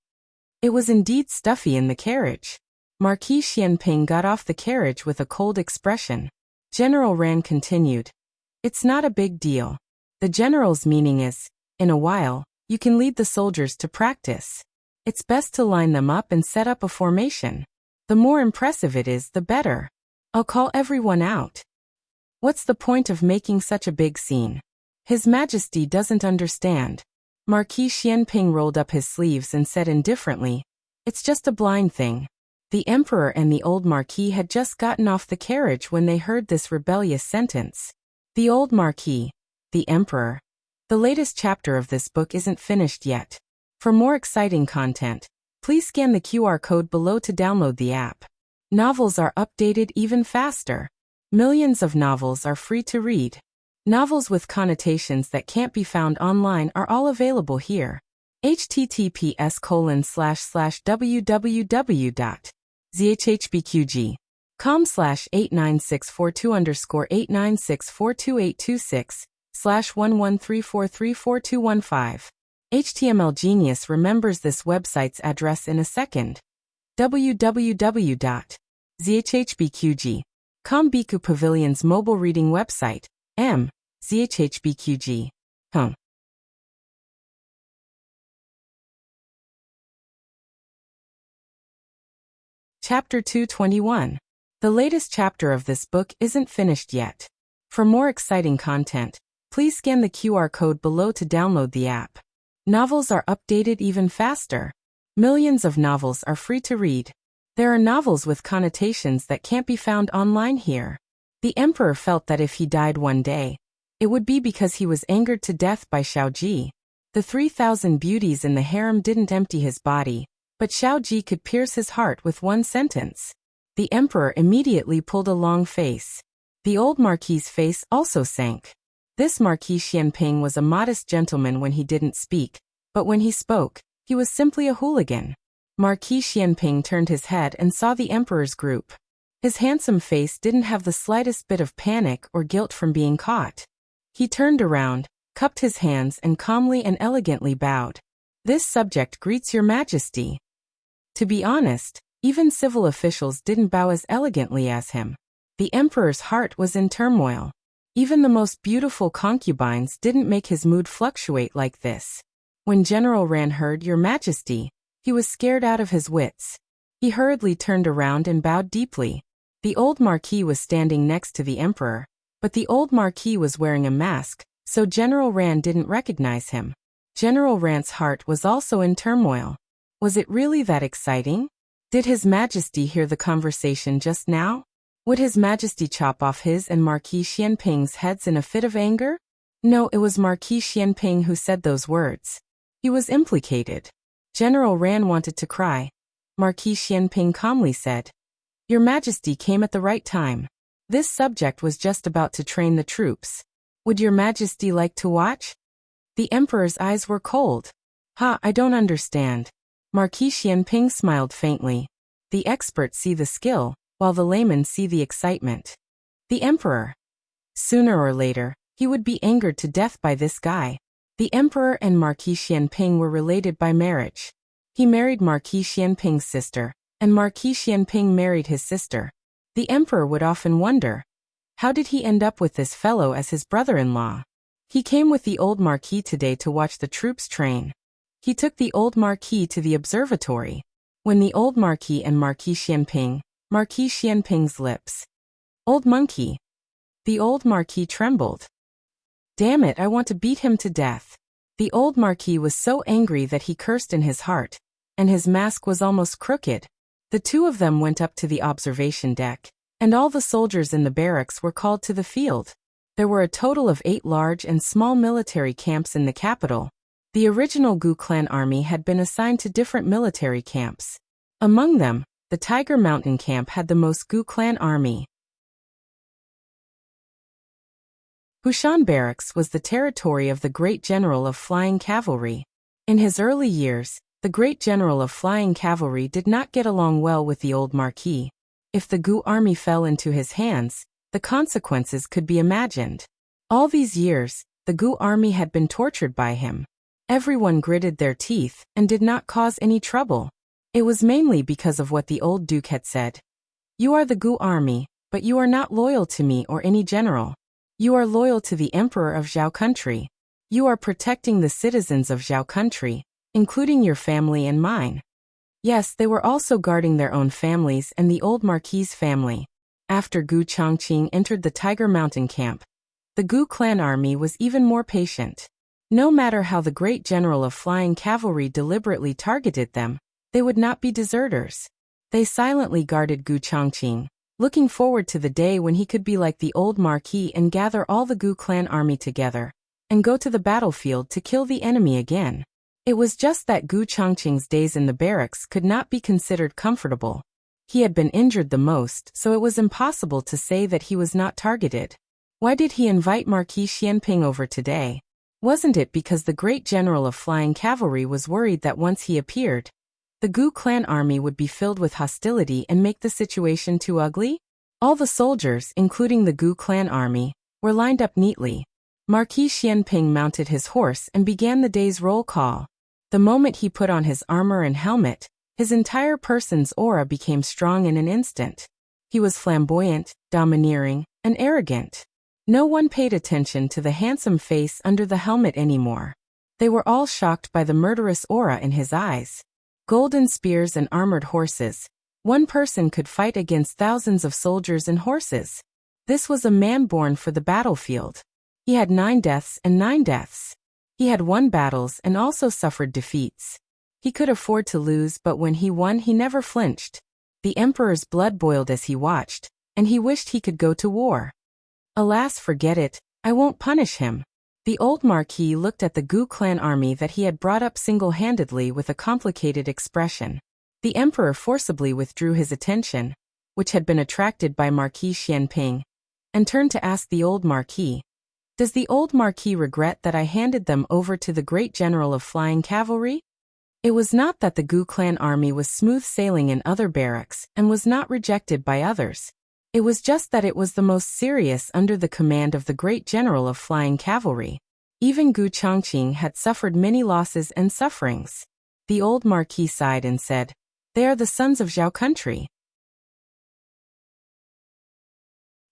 It was indeed stuffy in the carriage. Marquis Xianping got off the carriage with a cold expression. General Ran continued, "It's not a big deal. The general's meaning is, in a while, you can lead the soldiers to practice. It's best to line them up and set up a formation. The more impressive it is, the better. I'll call everyone out. What's the point of making such a big scene? His Majesty doesn't understand." Marquis Xianping rolled up his sleeves and said indifferently, "It's just a blind thing." The Emperor and the old Marquis had just gotten off the carriage when they heard this rebellious sentence. The old Marquis, the Emperor. The latest chapter of this book isn't finished yet. For more exciting content, please scan the QR code below to download the app. Novels are updated even faster. Millions of novels are free to read. Novels with connotations that can't be found online are all available here. https://www.zhhbqg.com/89642_896426/113434215. HTML Genius remembers this website's address in a second. www.zhhbqg.com Biku Pavilion's mobile reading website. zhhbqg. Chapter 221. The latest chapter of this book isn't finished yet. For more exciting content, please scan the QR code below to download the app. Novels are updated even faster. Millions of novels are free to read. There are novels with connotations that can't be found online here. The Emperor felt that if he died one day, it would be because he was angered to death by Xiaoji. The 3,000 beauties in the harem didn't empty his body, but Xiaoji could pierce his heart with one sentence. The Emperor immediately pulled a long face. The old Marquis's face also sank. This Marquis Xianping was a modest gentleman when he didn't speak, but when he spoke, he was simply a hooligan. Marquis Xianping turned his head and saw the Emperor's group. His handsome face didn't have the slightest bit of panic or guilt from being caught. He turned around, cupped his hands and calmly and elegantly bowed. "This subject greets your Majesty." To be honest, even civil officials didn't bow as elegantly as him. The Emperor's heart was in turmoil. Even the most beautiful concubines didn't make his mood fluctuate like this. When General Ran heard "Your Majesty," he was scared out of his wits. He hurriedly turned around and bowed deeply. The old Marquis was standing next to the Emperor, but the old Marquis was wearing a mask, so General Ran didn't recognize him. General Ran's heart was also in turmoil. Was it really that exciting? Did His Majesty hear the conversation just now? Would His Majesty chop off his and Marquis Xianping's heads in a fit of anger? No, it was Marquis Xianping who said those words. He was implicated. General Ran wanted to cry. Marquis Xianping calmly said, "Your Majesty came at the right time. This subject was just about to train the troops. Would Your Majesty like to watch?" The Emperor's eyes were cold. I don't understand." Marquis Xianping smiled faintly. The experts see the skill, while the laymen see the excitement. The Emperor. Sooner or later, he would be angered to death by this guy. The Emperor and Marquis Xianping were related by marriage. He married Marquis Xianping's sister, and Marquis Xianping married his sister. The Emperor would often wonder, how did he end up with this fellow as his brother-in-law? He came with the old Marquis today to watch the troops train. He took the old Marquis to the observatory. When the old Marquis and Marquis Xianping's lips. "Old monkey." The old Marquis trembled. "Damn it, I want to beat him to death." The old Marquis was so angry that he cursed in his heart, and his mask was almost crooked. The two of them went up to the observation deck, and all the soldiers in the barracks were called to the field. There were a total of 8 large and small military camps in the capital. The original Gu clan army had been assigned to different military camps. Among them, the Tiger Mountain camp had the most Gu clan army. Hushan Barracks was the territory of the Great General of Flying Cavalry. In his early years, the Great General of Flying Cavalry did not get along well with the old Marquis. If the Gu army fell into his hands, the consequences could be imagined. All these years, the Gu army had been tortured by him. Everyone gritted their teeth and did not cause any trouble. It was mainly because of what the old Duke had said. "You are the Gu army, but you are not loyal to me or any general. You are loyal to the Emperor of Zhao country. You are protecting the citizens of Zhao country, including your family and mine." Yes, they were also guarding their own families and the old Marquis's family. After Gu Chongqing entered the Tiger Mountain camp, the Gu clan army was even more patient. No matter how the Great General of Flying Cavalry deliberately targeted them, they would not be deserters. They silently guarded Gu Chongqing, looking forward to the day when he could be like the old Marquis and gather all the Gu clan army together, and go to the battlefield to kill the enemy again. It was just that Gu Chongqing's days in the barracks could not be considered comfortable. He had been injured the most, so it was impossible to say that he was not targeted. Why did he invite Marquis Xianping over today? Wasn't it because the Great General of Flying Cavalry was worried that once he appeared, the Gu clan army would be filled with hostility and make the situation too ugly? All the soldiers, including the Gu clan army, were lined up neatly. Marquis Xianping mounted his horse and began the day's roll call. The moment he put on his armor and helmet, his entire person's aura became strong in an instant. He was flamboyant, domineering, and arrogant. No one paid attention to the handsome face under the helmet anymore. They were all shocked by the murderous aura in his eyes. Golden spears and armored horses. One person could fight against thousands of soldiers and horses. This was a man born for the battlefield. He had 9 deaths and 9 deaths. He had won battles and also suffered defeats. He could afford to lose, but when he won, he never flinched. The Emperor's blood boiled as he watched, and he wished he could go to war. Alas, forget it, I won't punish him. The old Marquis looked at the Gu clan army that he had brought up single-handedly with a complicated expression. The Emperor forcibly withdrew his attention, which had been attracted by Marquis Xianping, and turned to ask the old Marquis, "Does the old Marquis regret that I handed them over to the Great General of Flying Cavalry?" It was not that the Gu clan army was smooth sailing in other barracks and was not rejected by others. It was just that it was the most serious under the command of the Great General of Flying Cavalry. Even Gu Chongqing had suffered many losses and sufferings. The old Marquis sighed and said, "They are the sons of Zhao country.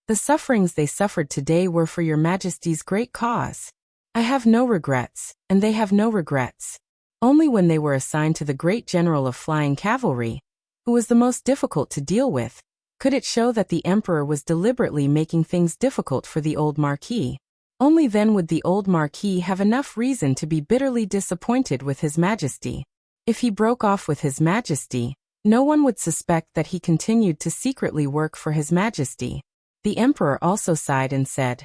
The sufferings they suffered today were for your Majesty's great cause. I have no regrets, and they have no regrets." Only when they were assigned to the Great General of Flying Cavalry, who was the most difficult to deal with, could it show that the Emperor was deliberately making things difficult for the old Marquis. Only then would the old Marquis have enough reason to be bitterly disappointed with His Majesty. If he broke off with His Majesty, No one would suspect that he continued to secretly work for His Majesty. The emperor also sighed and said,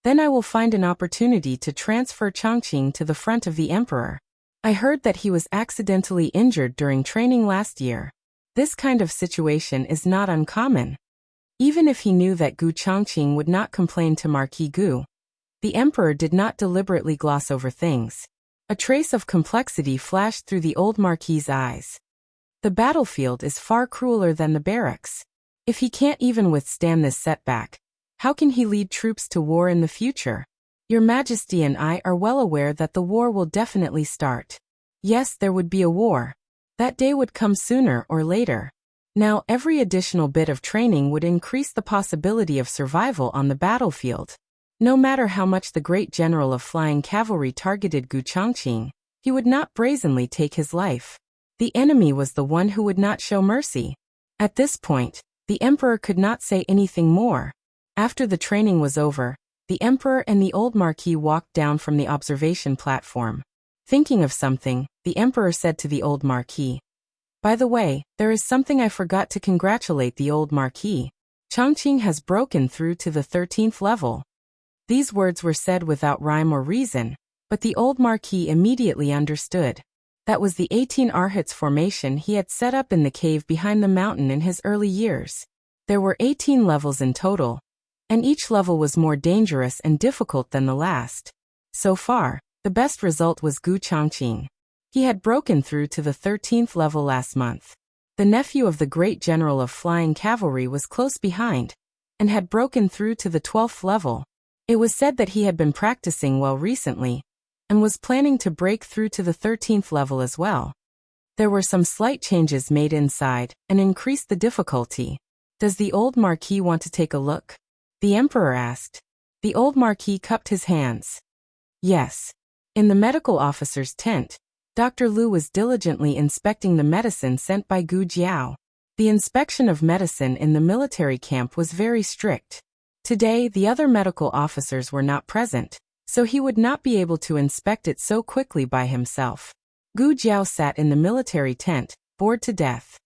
"Then I will find an opportunity to transfer Chongqing to the front of the emperor. I heard that he was accidentally injured during training last year. This kind of situation is not uncommon." Even if he knew that Gu Chongqing would not complain to Marquis Gu, the emperor did not deliberately gloss over things. A trace of complexity flashed through the old marquis's eyes. The battlefield is far crueler than the barracks. If he can't even withstand this setback, how can he lead troops to war in the future? Your Majesty and I are well aware that the war will definitely start. Yes, there would be a war. That day would come sooner or later. Now, every additional bit of training would increase the possibility of survival on the battlefield. No matter how much the great general of flying cavalry targeted Gu Chongqing, he would not brazenly take his life. The enemy was the one who would not show mercy. At this point, the emperor could not say anything more. After the training was over, the emperor and the old marquis walked down from the observation platform. Thinking of something, the emperor said to the old marquis, "By the way, there is something I forgot to congratulate the old marquis. Chongqing has broken through to the 13th level." These words were said without rhyme or reason, but the old marquis immediately understood. That was the 18 Arhats formation he had set up in the cave behind the mountain in his early years. There were 18 levels in total, and each level was more dangerous and difficult than the last. So far, the best result was Gu Chongqing. He had broken through to the 13th level last month. The nephew of the great general of flying cavalry was close behind, and had broken through to the 12th level. It was said that he had been practicing well recently, and was planning to break through to the 13th level as well. There were some slight changes made inside, and increased the difficulty. "Does the old marquis want to take a look?" the emperor asked. The old marquis cupped his hands. Yes. In the medical officer's tent, Dr. Liu was diligently inspecting the medicine sent by Gu Jiao. The inspection of medicine in the military camp was very strict. Today, the other medical officers were not present, so he would not be able to inspect it so quickly by himself. Gu Jiao sat in the military tent, bored to death.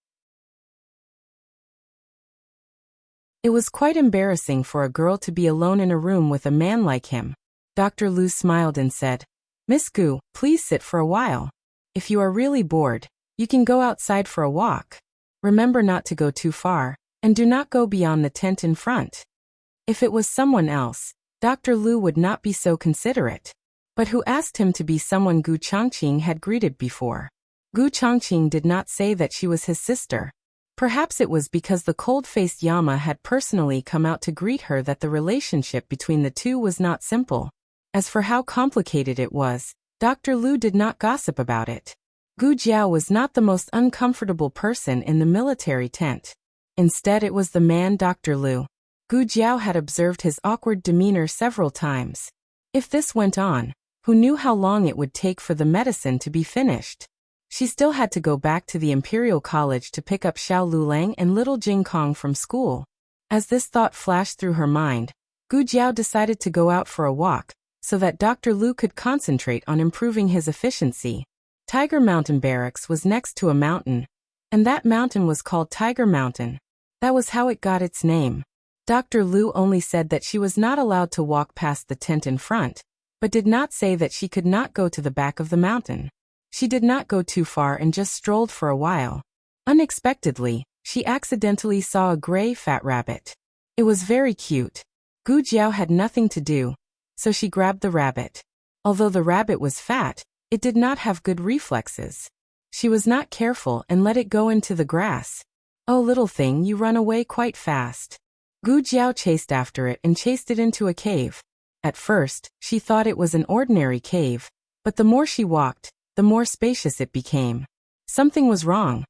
It was quite embarrassing for a girl to be alone in a room with a man like him. Dr. Liu smiled and said, "Miss Gu, please sit for a while. If you are really bored, you can go outside for a walk. Remember not to go too far, and do not go beyond the tent in front." If it was someone else, Dr. Liu would not be so considerate. But who asked him to be someone Gu Chongqing had greeted before? Gu Chongqing did not say that she was his sister. Perhaps it was because the cold-faced Yama had personally come out to greet her that the relationship between the two was not simple. As for how complicated it was, Dr. Liu did not gossip about it. Gu Jiao was not the most uncomfortable person in the military tent. Instead, it was the man Dr. Liu. Gu Jiao had observed his awkward demeanor several times. If this went on, who knew how long it would take for the medicine to be finished? She still had to go back to the Imperial College to pick up Xiao Lulang and little Jing Kong from school. As this thought flashed through her mind, Gu Jiao decided to go out for a walk, so that Dr. Liu could concentrate on improving his efficiency. Tiger Mountain Barracks was next to a mountain, and that mountain was called Tiger Mountain. That was how it got its name. Dr. Liu only said that she was not allowed to walk past the tent in front, but did not say that she could not go to the back of the mountain. She did not go too far and just strolled for a while. Unexpectedly, she accidentally saw a gray fat rabbit. It was very cute. Gu Jiao had nothing to do, so she grabbed the rabbit. Although the rabbit was fat, it did not have good reflexes. She was not careful and let it go into the grass. "Oh, little thing, you run away quite fast." Gu Jiao chased after it and chased it into a cave. At first, she thought it was an ordinary cave, but the more she walked, the more spacious it became. Something was wrong.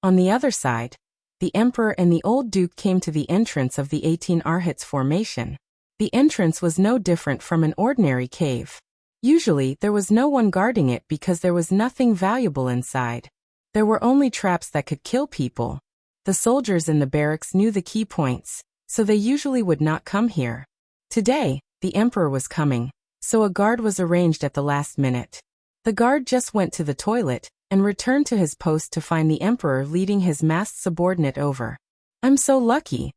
On the other side, the emperor and the old duke came to the entrance of the 18 Arhats formation. The entrance was no different from an ordinary cave. Usually, there was no one guarding it because there was nothing valuable inside. There were only traps that could kill people. The soldiers in the barracks knew the key points, so they usually would not come here. Today, the emperor was coming, so a guard was arranged at the last minute. The guard just went to the toilet, and returned to his post to find the emperor leading his masked subordinate over. "I'm so lucky."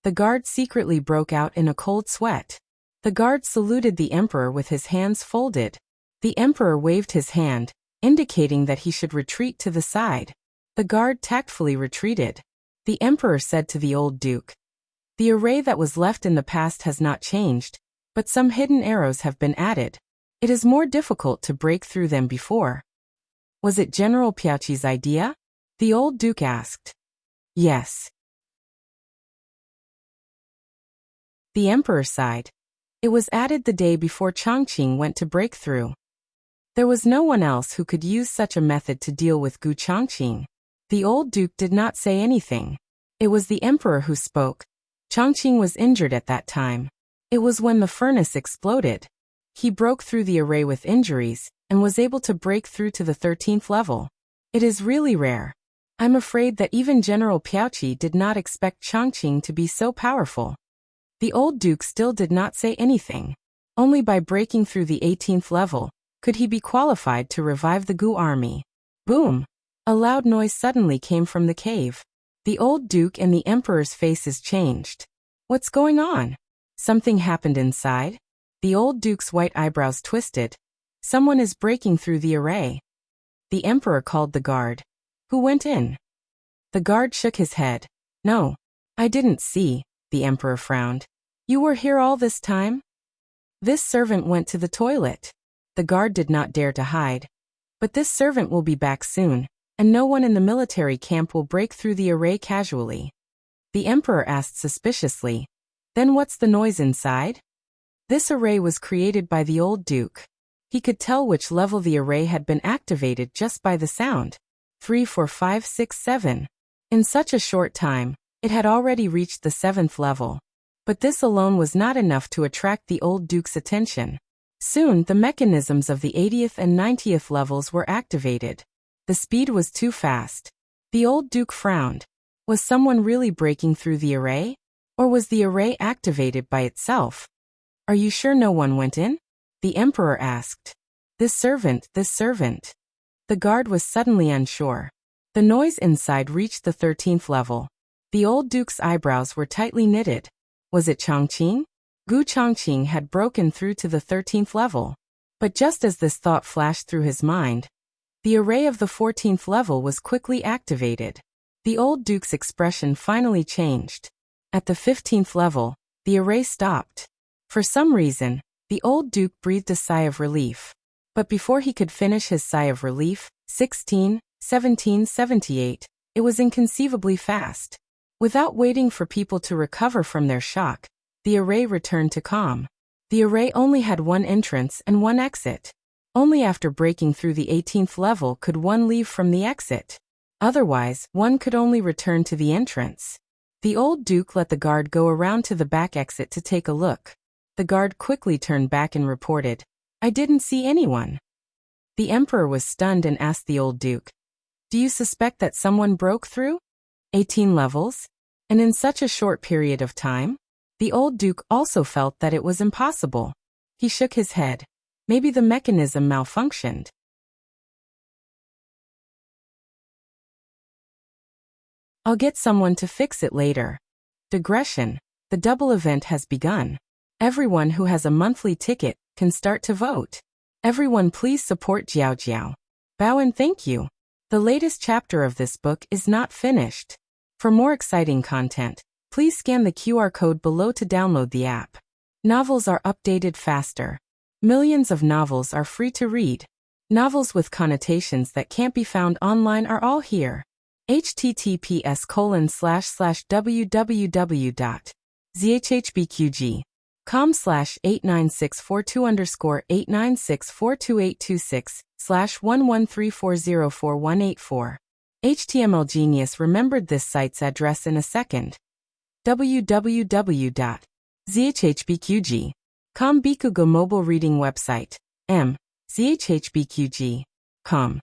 The guard secretly broke out in a cold sweat. The guard saluted the emperor with his hands folded. The emperor waved his hand, indicating that he should retreat to the side. The guard tactfully retreated. The emperor said to the old duke, "The array that was left in the past has not changed, but some hidden arrows have been added. It is more difficult to break through than before." "Was it General Piachi's idea?" the old duke asked. "Yes." The emperor sighed. "It was added the day before Chongqing went to break through. There was no one else who could use such a method to deal with Gu Chongqing." The old duke did not say anything. It was the emperor who spoke. "Chongqing was injured at that time. It was when the furnace exploded. He broke through the array with injuries, and was able to break through to the 13th level. It is really rare. I'm afraid that even General Piaoqi did not expect Chongqing to be so powerful." The old duke still did not say anything. Only by breaking through the 18th level could he be qualified to revive the Gu army. Boom! A loud noise suddenly came from the cave. The old duke and the emperor's faces changed. "What's going on? Something happened inside?" The old duke's white eyebrows twisted. "Someone is breaking through the array." The emperor called the guard. "Who went in?" The guard shook his head. "No, I didn't see." The emperor frowned. "You were here all this time?" "This servant went to the toilet." The guard did not dare to hide. "But this servant will be back soon, and no one in the military camp will break through the array casually." The emperor asked suspiciously, "Then what's the noise inside?" This array was created by the old duke. He could tell which level the array had been activated just by the sound. 3, 4, 5, 6, 7. In such a short time, it had already reached the 7th level. But this alone was not enough to attract the old duke's attention. Soon, the mechanisms of the 80th and 90th levels were activated. The speed was too fast. The old duke frowned. Was someone really breaking through the array? Or was the array activated by itself? "Are you sure no one went in?" the emperor asked. This servant. The guard was suddenly unsure. The noise inside reached the 13th level. The old duke's eyebrows were tightly knitted. Was it Chongqing? Gu Chongqing had broken through to the 13th level. But just as this thought flashed through his mind, the array of the 14th level was quickly activated. The old duke's expression finally changed. At the 15th level, the array stopped. For some reason, the old duke breathed a sigh of relief. But before he could finish his sigh of relief, 1778, it was inconceivably fast. Without waiting for people to recover from their shock, the array returned to calm. The array only had one entrance and one exit. Only after breaking through the 18th level could one leave from the exit. Otherwise, one could only return to the entrance. The old duke let the guard go around to the back exit to take a look. The guard quickly turned back and reported, "I didn't see anyone." The emperor was stunned and asked the old duke, "Do you suspect that someone broke through? 18 levels? And in such a short period of time?" The old duke also felt that it was impossible. He shook his head. Maybe the mechanism malfunctioned. "I'll get someone to fix it later." Digression. The double event has begun. Everyone who has a monthly ticket can start to vote. Everyone please support Jiao Jiao. Bow and thank you. The latest chapter of this book is not finished. For more exciting content, please scan the QR code below to download the app. Novels are updated faster. Millions of novels are free to read. Novels with connotations that can't be found online are all here. https://www.zhhbqg.com/89642_8964286/113404184. HTML Genius remembered this site's address in a second. www.zhhbqg.com Bikugo mobile reading website. zhhbqg.com.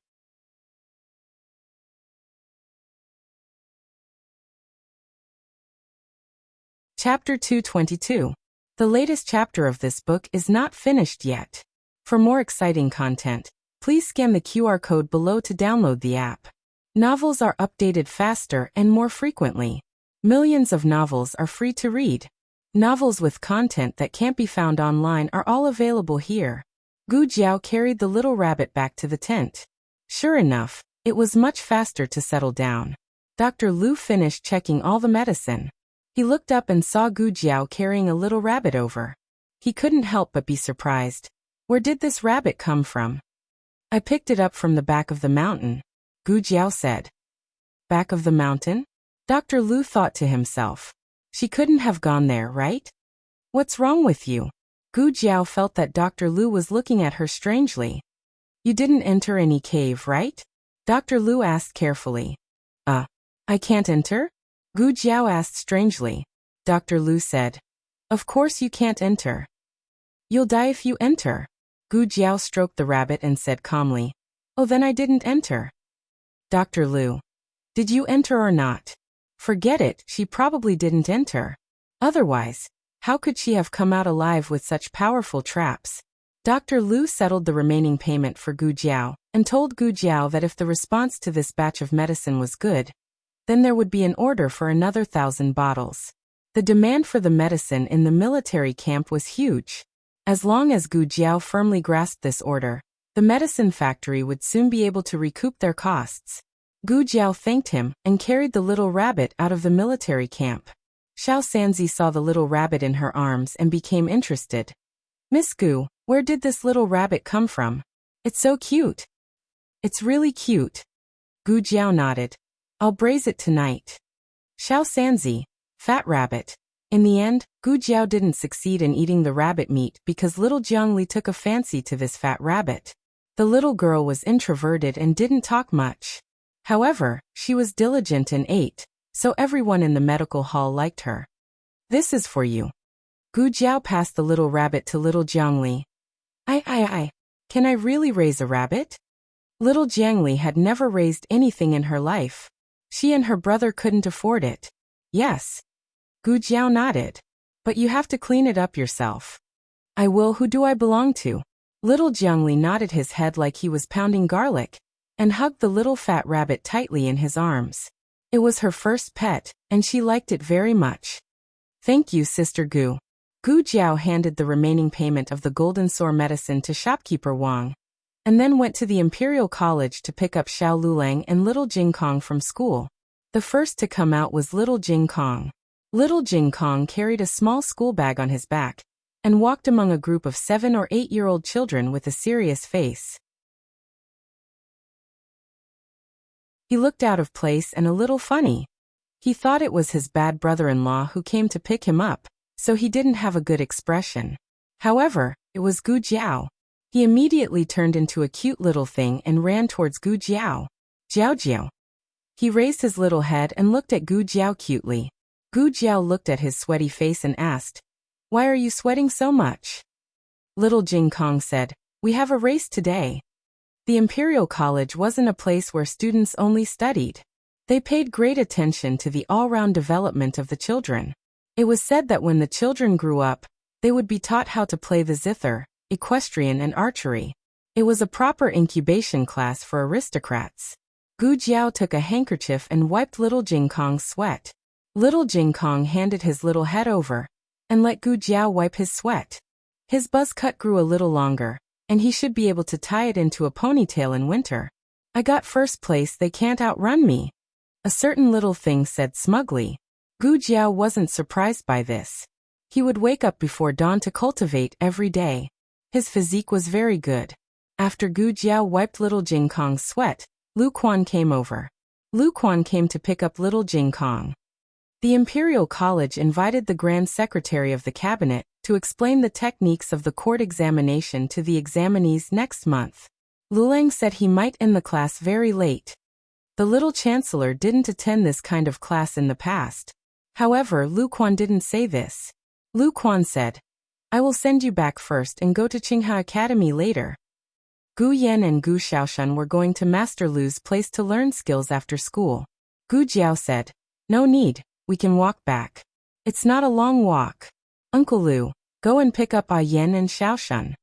Chapter 222. The latest chapter of this book is not finished yet. For more exciting content, Please scan the QR code below to download the app. Novels are updated faster and more frequently. Millions of novels are free to read. Novels with content that can't be found online are all available here. Gu Jiao carried the little rabbit back to the tent. Sure enough, it was much faster to settle down. Dr. Lu finished checking all the medicine. He looked up and saw Gu Jiao carrying a little rabbit over. He couldn't help but be surprised. Where did this rabbit come from? I picked it up from the back of the mountain, Gu Jiao said. Back of the mountain? Dr. Lu thought to himself. She couldn't have gone there, right? What's wrong with you? Gu Jiao felt that Dr. Lu was looking at her strangely. You didn't enter any cave, right? Dr. Lu asked carefully. I can't enter? Gu Jiao asked strangely. Dr. Lu said. Of course you can't enter. You'll die if you enter. Gu Jiao stroked the rabbit and said calmly. Oh, then I didn't enter. Dr. Lu. Did you enter or not? Forget it, she probably didn't enter. Otherwise, how could she have come out alive with such powerful traps? Dr. Lu settled the remaining payment for Gu Jiao and told Gu Jiao that if the response to this batch of medicine was good, then there would be an order for another 1,000 bottles. The demand for the medicine in the military camp was huge. As long as Gu Jiao firmly grasped this order, the medicine factory would soon be able to recoup their costs. Gu Jiao thanked him and carried the little rabbit out of the military camp. Xiao Sanzi saw the little rabbit in her arms and became interested. Miss Gu, where did this little rabbit come from? It's so cute. It's really cute. Gu Jiao nodded. I'll braise it tonight. Xiao Sanzi, fat rabbit. In the end, Gu Jiao didn't succeed in eating the rabbit meat because little Jiangli took a fancy to this fat rabbit. The little girl was introverted and didn't talk much. However, she was diligent and ate, so everyone in the medical hall liked her. This is for you. Gu Jiao passed the little rabbit to little Jiangli. Can I really raise a rabbit? Little Jiangli had never raised anything in her life. She and her brother couldn't afford it. Yes. Gu Jiao nodded. But you have to clean it up yourself. I will. Who do I belong to? Little Jiangli nodded his head like he was pounding garlic, and hugged the little fat rabbit tightly in his arms. It was her first pet, and she liked it very much. Thank you, Sister Gu. Gu Jiao handed the remaining payment of the golden sore medicine to shopkeeper Wang, and then went to the Imperial College to pick up Xiao Lulang and little Jing Kong from school. The first to come out was little Jing Kong. Little Jing Kong carried a small school bag on his back, and walked among a group of 7- or 8-year-old children with a serious face. He looked out of place and a little funny. He thought it was his bad brother-in-law who came to pick him up, so he didn't have a good expression. However, it was Gu Jiao. He immediately turned into a cute little thing and ran towards Gu Jiao. Jiao Jiao. He raised his little head and looked at Gu Jiao cutely. Gu Jiao looked at his sweaty face and asked, "Why are you sweating so much?" Little Jing Kong said, "We have a race today." The Imperial College wasn't a place where students only studied. They paid great attention to the all-round development of the children. It was said that when the children grew up, they would be taught how to play the zither, equestrian and archery. It was a proper incubation class for aristocrats. Gu Jiao took a handkerchief and wiped little Jing Kong's sweat. Little Jing Kong handed his little head over, and let Gu Jiao wipe his sweat. His buzz cut grew a little longer, and he should be able to tie it into a ponytail in winter. I got first place, they can't outrun me. A certain little thing said smugly. Gu Jiao wasn't surprised by this. He would wake up before dawn to cultivate every day. His physique was very good. After Gu Jiao wiped little Jing Kong's sweat, Lu Quan came over. Lu Quan came to pick up little Jing Kong. The Imperial College invited the Grand Secretary of the Cabinet to explain the techniques of the court examination to the examinees next month. Lulang said he might end the class very late. The little chancellor didn't attend this kind of class in the past. However, Lu Quan didn't say this. Lu Quan said, "I will send you back first and go to Qinghe Academy later." Gu Yan and Gu Xiaoshan were going to Master Lu's place to learn skills after school. Gu Jiao said, "No need, we can walk back. It's not a long walk. Uncle Lu, go and pick up Yan and Xiaoshan."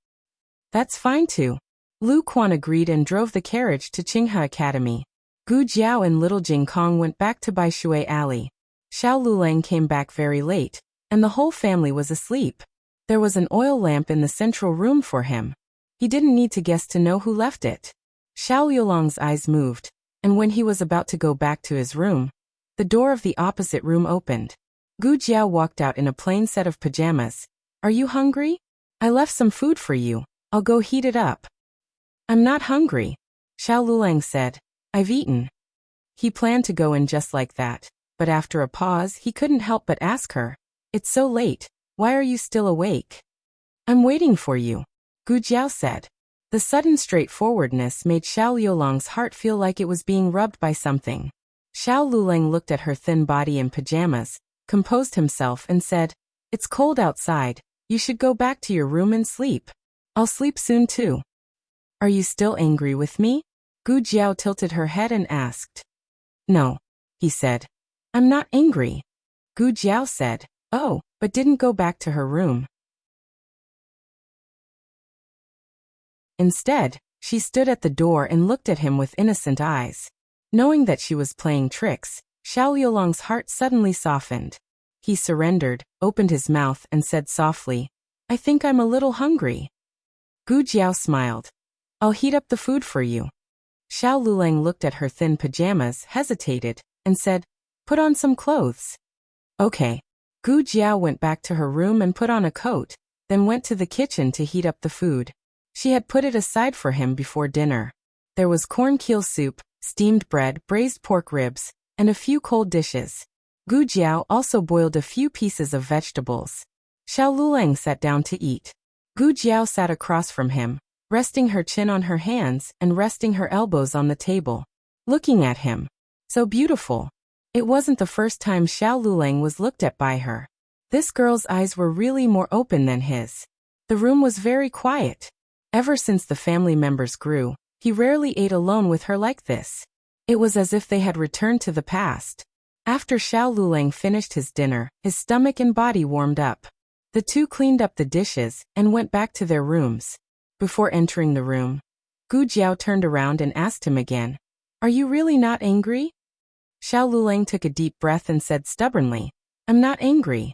"That's fine too." Lu Quan agreed and drove the carriage to Qinghe Academy. Gu Jiao and little Jing Kong went back to Baishui Alley. Xiao Lulang came back very late, and the whole family was asleep. There was an oil lamp in the central room for him. He didn't need to guess to know who left it. Xiao Lulang's eyes moved, and when he was about to go back to his room, the door of the opposite room opened. Gu Jiao walked out in a plain set of pajamas. "Are you hungry? I left some food for you. I'll go heat it up." "I'm not hungry," Xiao Lulang said. "I've eaten." He planned to go in just like that, but after a pause he couldn't help but ask her, "It's so late, why are you still awake?" "I'm waiting for you," Gu Jiao said. The sudden straightforwardness made Xiao Lulang's heart feel like it was being rubbed by something. Xiao Lulang looked at her thin body in pajamas, composed himself and said, "It's cold outside, you should go back to your room and sleep. I'll sleep soon too." "Are you still angry with me?" Gu Jiao tilted her head and asked. "No," he said. "I'm not angry." Gu Jiao said, "Oh, but didn't go back to her room." Instead, she stood at the door and looked at him with innocent eyes. Knowing that she was playing tricks, Xiao Lulang's heart suddenly softened. He surrendered, opened his mouth and said softly, "I think I'm a little hungry." Gu Jiao smiled. "I'll heat up the food for you." Xiao Lulang looked at her thin pajamas, hesitated, and said, "Put on some clothes." "Okay." Gu Jiao went back to her room and put on a coat, then went to the kitchen to heat up the food. She had put it aside for him before dinner. There was cornmeal soup, steamed bread, braised pork ribs, and a few cold dishes. Gu Jiao also boiled a few pieces of vegetables. Xiao Lulang sat down to eat. Gu Jiao sat across from him, resting her chin on her hands and resting her elbows on the table, looking at him. So beautiful. It wasn't the first time Xiao Lulang was looked at by her. This girl's eyes were really more open than his. The room was very quiet. Ever since the family members grew, he rarely ate alone with her like this. It was as if they had returned to the past. After Xiao Lulang finished his dinner, his stomach and body warmed up. The two cleaned up the dishes and went back to their rooms. Before entering the room, Gu Jiao turned around and asked him again, "Are you really not angry?" Xiao Lulang took a deep breath and said stubbornly, "I'm not angry."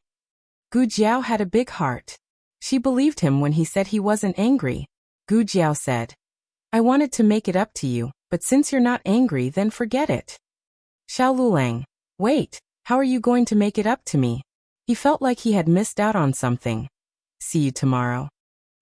Gu Jiao had a big heart. She believed him when he said he wasn't angry. Gu Jiao said, "I wanted to make it up to you, but since you're not angry then forget it." Xiao Lulang, "Wait, how are you going to make it up to me?" He felt like he had missed out on something. "See you tomorrow."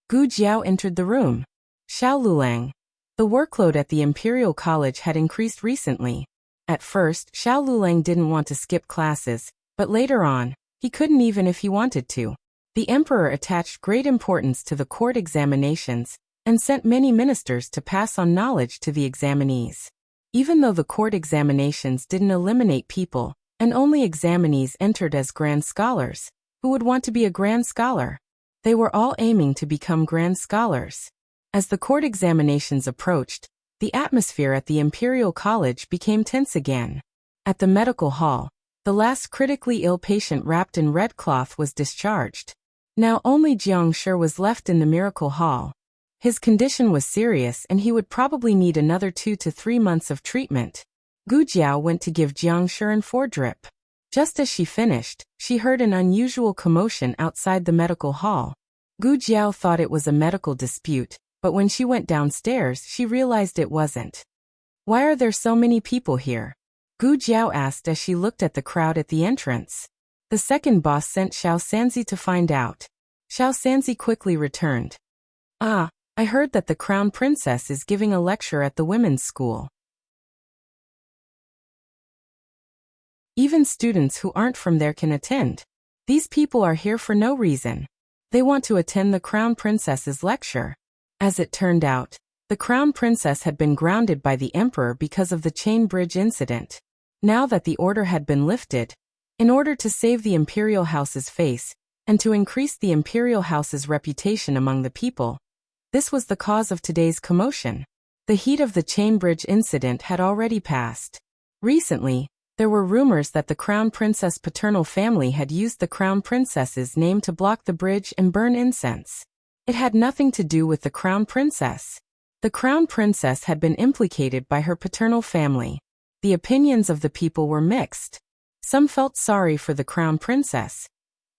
Gu Jiao entered the room. Xiao Lulang. The workload at the Imperial College had increased recently. At first, Xiao Lulang didn't want to skip classes, but later on, he couldn't even if he wanted to. The emperor attached great importance to the court examinations, and sent many ministers to pass on knowledge to the examinees. Even though the court examinations didn't eliminate people, and only examinees entered as grand scholars, who would want to be a grand scholar? They were all aiming to become grand scholars. As the court examinations approached, the atmosphere at the Imperial College became tense again. At the medical hall, the last critically ill patient wrapped in red cloth was discharged. Now only Jiang Shi was left in the miracle hall. His condition was serious and he would probably need another 2 to 3 months of treatment. Gu Jiao went to give Jiang Shi an 4-drip. Just as she finished, she heard an unusual commotion outside the medical hall. Gu Jiao thought it was a medical dispute, but when she went downstairs she realized it wasn't. "Why are there so many people here?" Gu Jiao asked as she looked at the crowd at the entrance. The second boss sent Xiao Sanzi to find out. Xiao Sanzi quickly returned. "Ah, I heard that the crown princess is giving a lecture at the women's school. Even students who aren't from there can attend. These people are here for no reason. They want to attend the crown princess's lecture." As it turned out, the crown princess had been grounded by the emperor because of the chain bridge incident. Now that the order had been lifted, in order to save the imperial house's face, and to increase the imperial house's reputation among the people, this was the cause of today's commotion. The heat of the chain bridge incident had already passed. Recently, there were rumors that the crown princess paternal family had used the crown princess's name to block the bridge and burn incense. It had nothing to do with the crown princess. The crown princess had been implicated by her paternal family. The opinions of the people were mixed. Some felt sorry for the crown princess,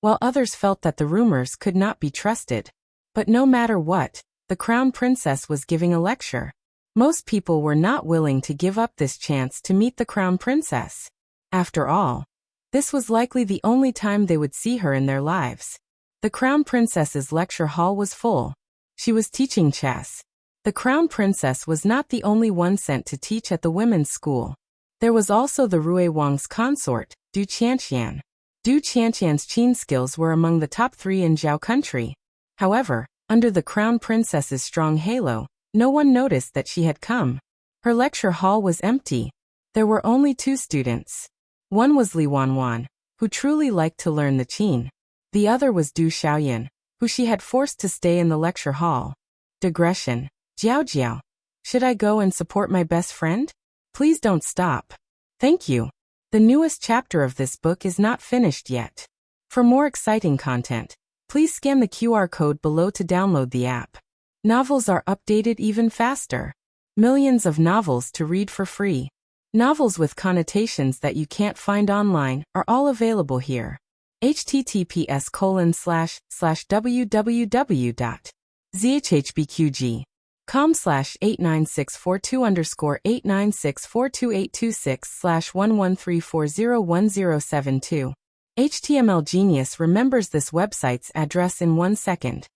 while others felt that the rumors could not be trusted. But no matter what, the crown princess was giving a lecture. Most people were not willing to give up this chance to meet the crown princess. After all, this was likely the only time they would see her in their lives. The crown princess's lecture hall was full. She was teaching chess. The crown princess was not the only one sent to teach at the women's school. There was also the Rui Wang's consort, Du Qianqian. Du Qianqian's qin skills were among the top 3 in Zhao country. However, under the crown princess's strong halo, no one noticed that she had come. Her lecture hall was empty. There were only 2 students. One was Li Wanwan, who truly liked to learn the qin. The other was Du Xiaoyan, who she had forced to stay in the lecture hall. Digression. Jiao Jiao. Should I go and support my best friend? Please don't stop. Thank you. The newest chapter of this book is not finished yet. For more exciting content, please scan the QR code below to download the app. Novels are updated even faster. Millions of novels to read for free. Novels with connotations that you can't find online are all available here. https://www.zhbqg.com/89642_896428226/113401072. HTML Genius remembers this website's address in 1 second.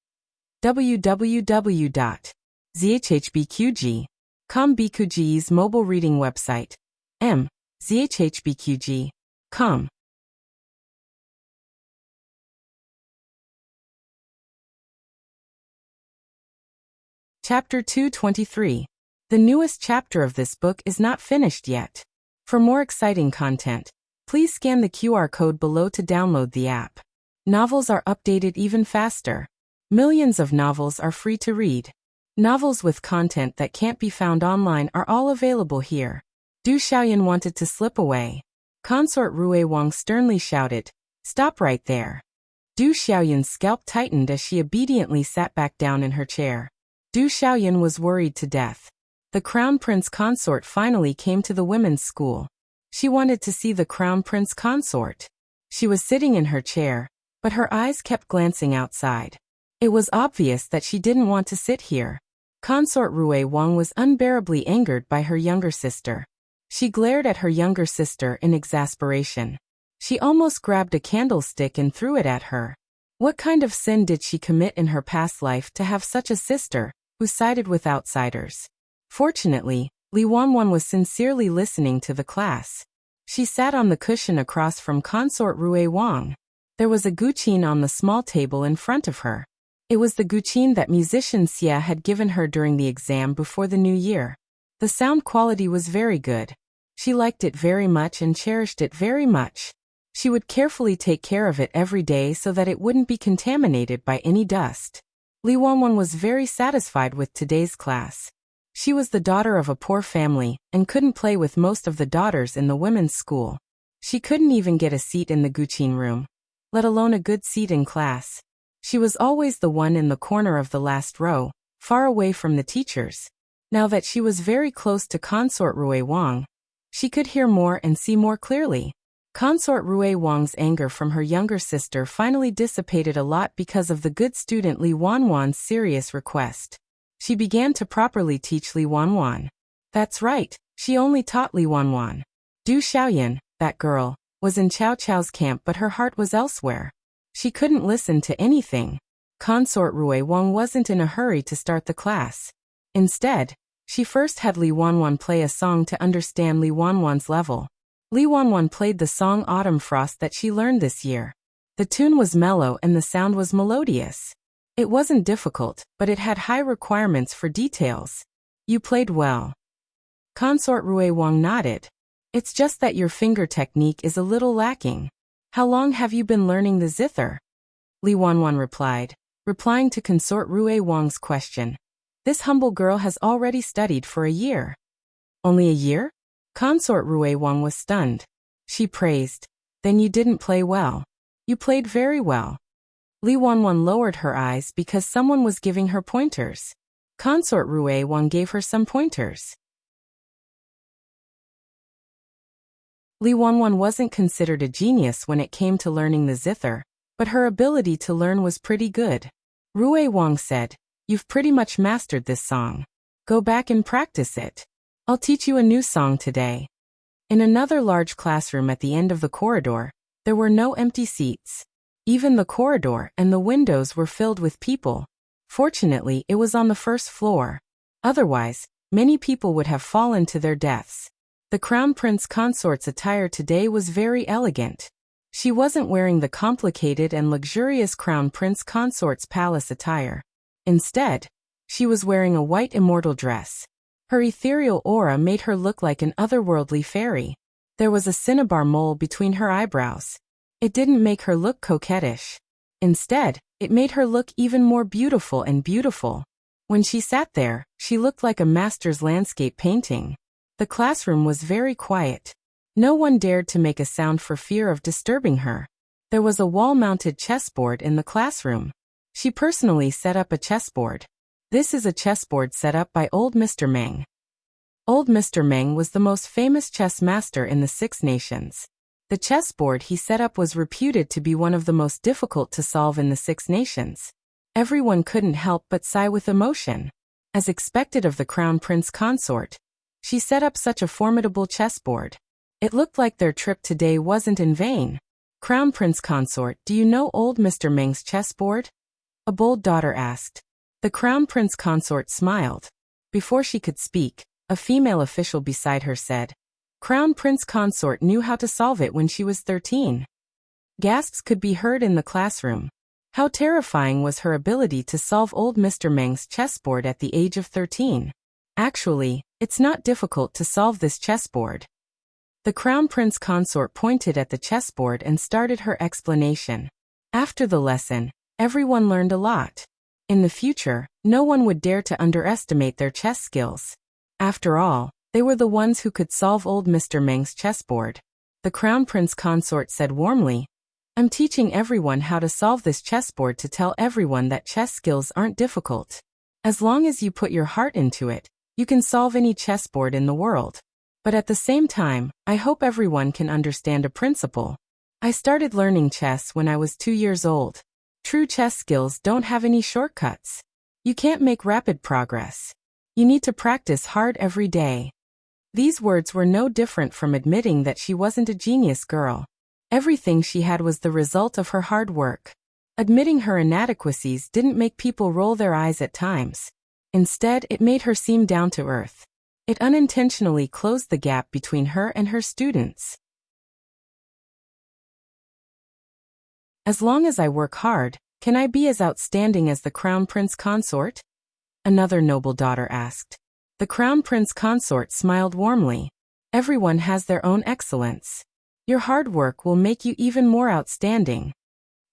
www.zhbqg.com BQG's mobile reading website. zhbqg.com. Chapter 223. The newest chapter of this book is not finished yet. For more exciting content, please scan the QR code below to download the app. Novels are updated even faster. Millions of novels are free to read. Novels with content that can't be found online are all available here. Du Xiaoyan wanted to slip away. Consort Rui Wang sternly shouted, "Stop right there." Du Xiaoyan's scalp tightened as she obediently sat back down in her chair. Du Xiaoyan was worried to death. The crown prince consort finally came to the women's school. She wanted to see the crown prince consort. She was sitting in her chair, but her eyes kept glancing outside. It was obvious that she didn't want to sit here. Consort Rui Wang was unbearably angered by her younger sister. She glared at her younger sister in exasperation. She almost grabbed a candlestick and threw it at her. What kind of sin did she commit in her past life to have such a sister who sided with outsiders? Fortunately, Li Wanwan was sincerely listening to the class. She sat on the cushion across from Consort Rui Wang. There was a guqin on the small table in front of her. It was the guqin that musician Xia had given her during the exam before the new year. The sound quality was very good. She liked it very much and cherished it very much. She would carefully take care of it every day so that it wouldn't be contaminated by any dust. Li Wanwan was very satisfied with today's class. She was the daughter of a poor family and couldn't play with most of the daughters in the women's school. She couldn't even get a seat in the guqin room, let alone a good seat in class. She was always the one in the corner of the last row, far away from the teachers. Now that she was very close to Consort Rui Wang, she could hear more and see more clearly. Consort Rui Wang's anger from her younger sister finally dissipated a lot because of the good student Li Wanwan's serious request. She began to properly teach Li Wanwan. That's right, she only taught Li Wanwan. Du Xiaoyan, that girl, was in Cao Cao's camp but her heart was elsewhere. She couldn't listen to anything. Consort Rui Wang wasn't in a hurry to start the class. Instead, she first had Li Wanwan play a song to understand Li Wanwan's level. Li Wanwan played the song Autumn Frost that she learned this year. The tune was mellow and the sound was melodious. It wasn't difficult, but it had high requirements for details. You played well. Consort Rui Wang nodded. It's just that your finger technique is a little lacking. How long have you been learning the zither? Li Wanwan replied, replying to Consort Rui Wang's question. This humble girl has already studied for a year. Only a year? Consort Rui Wang was stunned. She praised. Then you didn't play well. You played very well. Li Wanwan lowered her eyes because someone was giving her pointers. Consort Rue Wang gave her some pointers. Li Wanwan wasn't considered a genius when it came to learning the zither, but her ability to learn was pretty good. Rue Wang said, "You've pretty much mastered this song. Go back and practice it. I'll teach you a new song today." In another large classroom at the end of the corridor, there were no empty seats. Even the corridor and the windows were filled with people. Fortunately, it was on the first floor. Otherwise, many people would have fallen to their deaths. The Crown Prince Consort's attire today was very elegant. She wasn't wearing the complicated and luxurious Crown Prince Consort's palace attire. Instead, she was wearing a white immortal dress. Her ethereal aura made her look like an otherworldly fairy. There was a cinnabar mole between her eyebrows. It didn't make her look coquettish. Instead, it made her look even more beautiful and beautiful. When she sat there, she looked like a master's landscape painting. The classroom was very quiet. No one dared to make a sound for fear of disturbing her. There was a wall-mounted chessboard in the classroom. She personally set up a chessboard. This is a chessboard set up by old Mr. Meng. Old Mr. Meng was the most famous chess master in the Six Nations. The chessboard he set up was reputed to be one of the most difficult to solve in the Six Nations. Everyone couldn't help but sigh with emotion. As expected of the Crown Prince Consort, she set up such a formidable chessboard. It looked like their trip today wasn't in vain. "Crown Prince Consort, do you know old Mr. Meng's chessboard?" a bold daughter asked. The Crown Prince Consort smiled. Before she could speak, a female official beside her said, "Crown Prince Consort knew how to solve it when she was 13. Gasps could be heard in the classroom. How terrifying was her ability to solve old Mr. Meng's chessboard at the age of 13. Actually, it's not difficult to solve this chessboard. The Crown Prince Consort pointed at the chessboard and started her explanation. After the lesson, everyone learned a lot. In the future, no one would dare to underestimate their chess skills. After all, they were the ones who could solve old Mr. Meng's chessboard. The Crown Prince Consort said warmly, "I'm teaching everyone how to solve this chessboard to tell everyone that chess skills aren't difficult. As long as you put your heart into it, you can solve any chessboard in the world. But at the same time, I hope everyone can understand a principle. I started learning chess when I was 2 years old. True chess skills don't have any shortcuts. You can't make rapid progress. You need to practice hard every day." These words were no different from admitting that she wasn't a genius girl. Everything she had was the result of her hard work. Admitting her inadequacies didn't make people roll their eyes at times. Instead, it made her seem down to earth. It unintentionally closed the gap between her and her students. "As long as I work hard, can I be as outstanding as the Crown Prince Consort?" another noble daughter asked. The Crown Prince Consort smiled warmly. "Everyone has their own excellence. Your hard work will make you even more outstanding."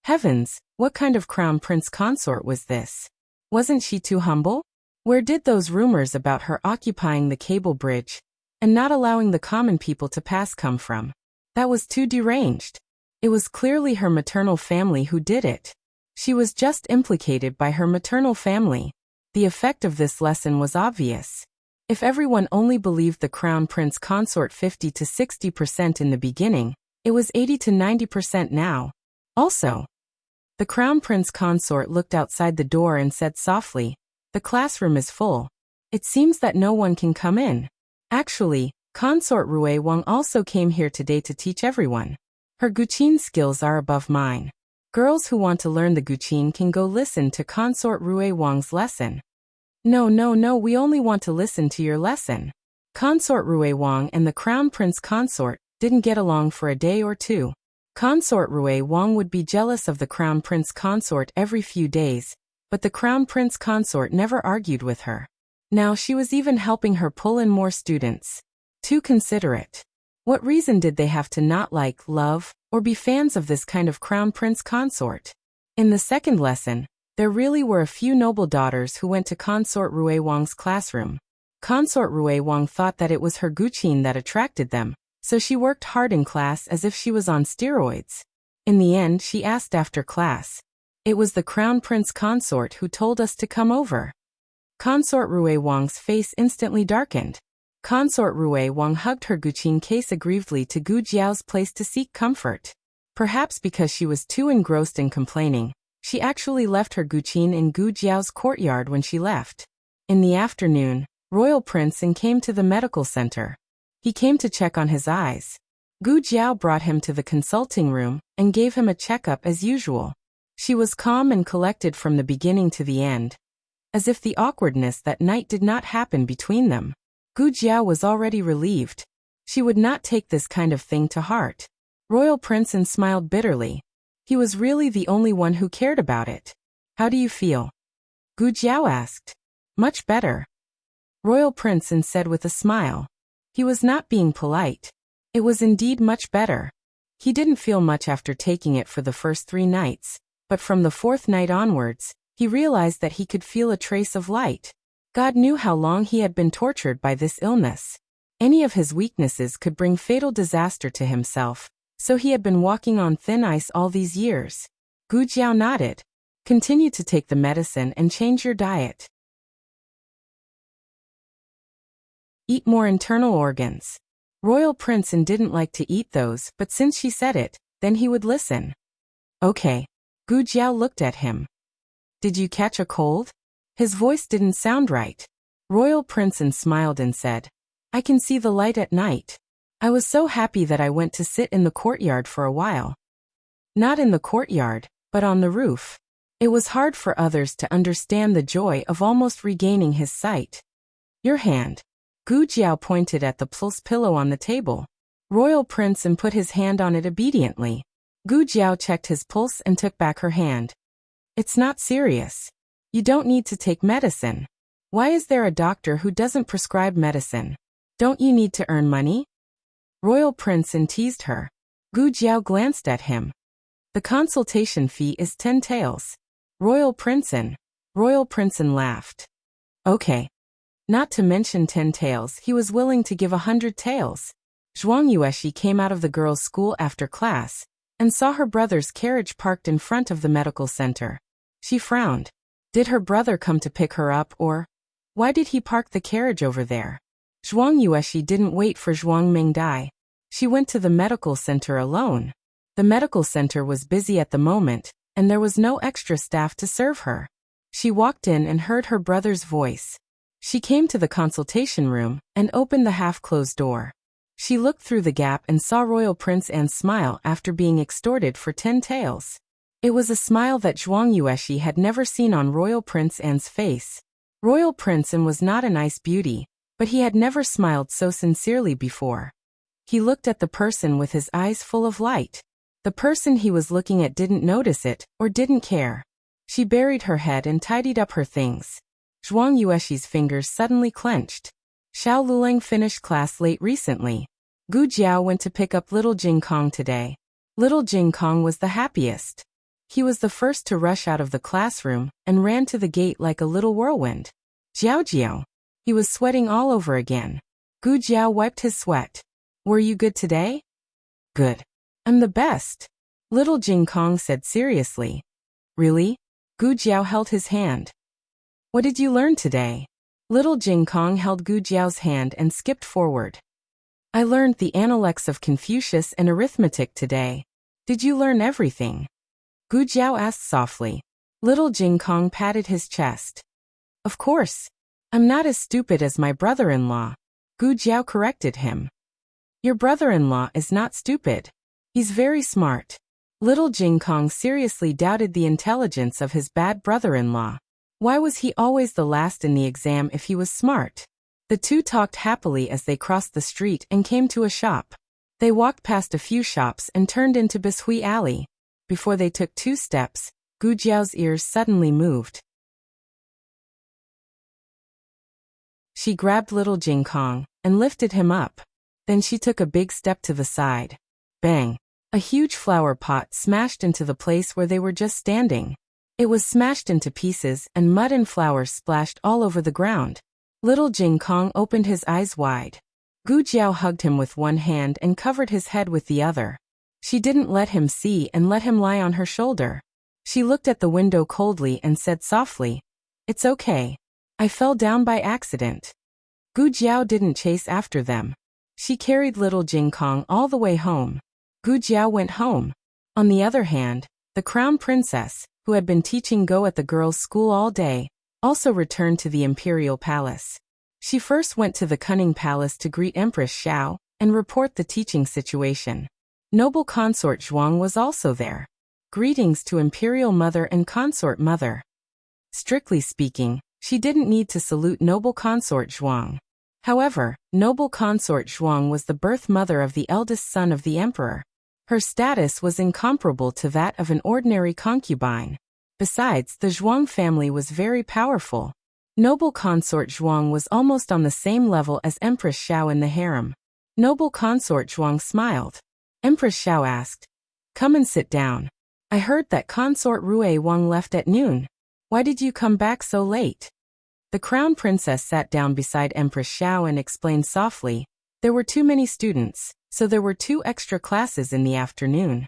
Heavens, what kind of Crown Prince Consort was this? Wasn't she too humble? Where did those rumors about her occupying the cable bridge and not allowing the common people to pass come from? That was too deranged. It was clearly her maternal family who did it. She was just implicated by her maternal family. The effect of this lesson was obvious. If everyone only believed the Crown Prince Consort 50 to 60% in the beginning, it was 80 to 90% now. Also, the Crown Prince Consort looked outside the door and said softly, "The classroom is full. It seems that no one can come in." Actually, Consort Rue Wang also came here today to teach everyone. Her Guqin skills are above mine. Girls who want to learn the Guqin can go listen to Consort Rue Wang's lesson. No, we only want to listen to your lesson." Consort Rue Wang and the Crown Prince Consort didn't get along for a day or two. Consort Rue Wang would be jealous of the Crown Prince Consort every few days, but the Crown Prince Consort never argued with her. Now she was even helping her pull in more students. Too considerate. What reason did they have to not like, love, or be fans of this kind of Crown Prince Consort? In the second lesson, there really were a few noble daughters who went to Consort Rue Wang's classroom. Consort Rue Wang thought that it was her Guqin that attracted them, so she worked hard in class as if she was on steroids. In the end, she asked after class. "It was the Crown Prince Consort who told us to come over." Consort Rue Wang's face instantly darkened. Consort Rue Wang hugged her Guqin case aggrievedly to Gu Jiao's place to seek comfort. Perhaps because she was too engrossed in complaining, she actually left her Guqin in Gu Jiao's courtyard when she left. In the afternoon, Royal Prince An came to the medical center. He came to check on his eyes. Gu Jiao brought him to the consulting room and gave him a checkup as usual. She was calm and collected from the beginning to the end, as if the awkwardness that night did not happen between them. Gu Jiao was already relieved. She would not take this kind of thing to heart. Royal Prince An smiled bitterly. He was really the only one who cared about it. How do you feel? Gu Jiao asked. Much better. Royal Prince An said with a smile. He was not being polite. It was indeed much better. He didn't feel much after taking it for the first 3 nights, but from the 4th night onwards, he realized that he could feel a trace of light. God knew how long he had been tortured by this illness. Any of his weaknesses could bring fatal disaster to himself, so he had been walking on thin ice all these years. Gu Jiao nodded. Continue to take the medicine and change your diet. Eat more internal organs. Royal Prince An didn't like to eat those, but since she said it, then he would listen. Okay. Gu Jiao looked at him. Did you catch a cold? His voice didn't sound right. Royal Prince An smiled and said, I can see the light at night. I was so happy that I went to sit in the courtyard for a while. Not in the courtyard, but on the roof. It was hard for others to understand the joy of almost regaining his sight. Your hand. Gu Jiao pointed at the pulse pillow on the table. Royal Prince An put his hand on it obediently. Gu Jiao checked his pulse and took back her hand. It's not serious. You don't need to take medicine. Why is there a doctor who doesn't prescribe medicine? Don't you need to earn money? Royal Prince An teased her. Gu Jiao glanced at him. The consultation fee is 10 taels. Royal Prince An. Royal Prince An laughed. Okay. Not to mention 10 taels, he was willing to give 100 taels. Zhuang Yueshi came out of the girls' school after class and saw her brother's carriage parked in front of the medical center. She frowned. Did her brother come to pick her up, or why did he park the carriage over there? Zhuang Yueshi didn't wait for Zhuang Mingdai. She went to the medical center alone. The medical center was busy at the moment, and there was no extra staff to serve her. She walked in and heard her brother's voice. She came to the consultation room and opened the half-closed door. She looked through the gap and saw Royal Prince An's smile after being extorted for 10 taels. It was a smile that Zhuang Yueshi had never seen on Royal Prince An's face. Royal Prince An was not a nice beauty, but he had never smiled so sincerely before. He looked at the person with his eyes full of light. The person he was looking at didn't notice it or didn't care. She buried her head and tidied up her things. Zhuang Yueshi's fingers suddenly clenched. Xiao Lulang finished class late recently. Gu Jiao went to pick up little Jing Kong today. Little Jing Kong was the happiest. He was the first to rush out of the classroom and ran to the gate like a little whirlwind. Jiao Jiao. He was sweating all over again. Gu Jiao wiped his sweat. Were you good today? Good. I'm the best. Little Jing Kong said seriously. Really? Gu Jiao held his hand. What did you learn today? Little Jing Kong held Gu Jiao's hand and skipped forward. I learned the Analects of Confucius and arithmetic today. Did you learn everything? Gu Jiao asked softly. Little Jing Kong patted his chest. Of course. I'm not as stupid as my brother-in-law. Gu Jiao corrected him. Your brother-in-law is not stupid. He's very smart. Little Jing Kong seriously doubted the intelligence of his bad brother-in-law. Why was he always the last in the exam if he was smart? The two talked happily as they crossed the street and came to a shop. They walked past a few shops and turned into Bishui Alley. Before they took 2 steps, Gu Jiao's ears suddenly moved. She grabbed little Jing Kong and lifted him up. Then she took a big step to the side. Bang! A huge flower pot smashed into the place where they were just standing. It was smashed into pieces and mud and flowers splashed all over the ground. Little Jing Kong opened his eyes wide. Gu Jiao hugged him with one hand and covered his head with the other. She didn't let him see and let him lie on her shoulder. She looked at the window coldly and said softly, It's okay. I fell down by accident. Gu Jiao didn't chase after them. She carried little Jing Kong all the way home. Gu Jiao went home. On the other hand, the crown princess, who had been teaching Go at the girls' school all day, also returned to the imperial palace. She first went to the cunning palace to greet Empress Xiao and report the teaching situation. Noble consort Zhuang was also there. Greetings to imperial mother and consort mother. Strictly speaking, she didn't need to salute noble consort Zhuang. However, noble consort Zhuang was the birth mother of the eldest son of the emperor. Her status was incomparable to that of an ordinary concubine. Besides, the Zhuang family was very powerful. Noble consort Zhuang was almost on the same level as Empress Xiao in the harem. Noble consort Zhuang smiled. Empress Xiao asked, "Come and sit down. I heard that consort Rui Wang left at noon. Why did you come back so late?" The crown princess sat down beside Empress Xiao and explained softly, "There were too many students, so there were 2 extra classes in the afternoon."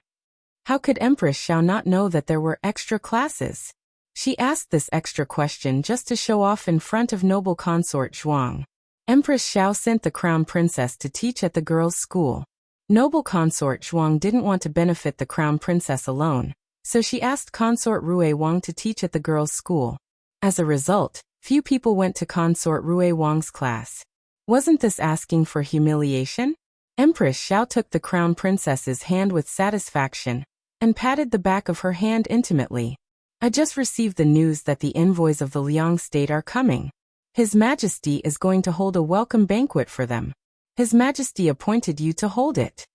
How could Empress Xiao not know that there were extra classes? She asked this extra question just to show off in front of noble consort Zhuang. Empress Xiao sent the crown princess to teach at the girls' school. Noble consort Zhuang didn't want to benefit the crown princess alone, so she asked consort Rui Wang to teach at the girls' school. As a result, few people went to consort Rui Wang's class. Wasn't this asking for humiliation? Empress Xiao took the crown princess's hand with satisfaction and patted the back of her hand intimately. "I just received the news that the envoys of the Liang state are coming. His Majesty is going to hold a welcome banquet for them. His Majesty appointed you to hold it."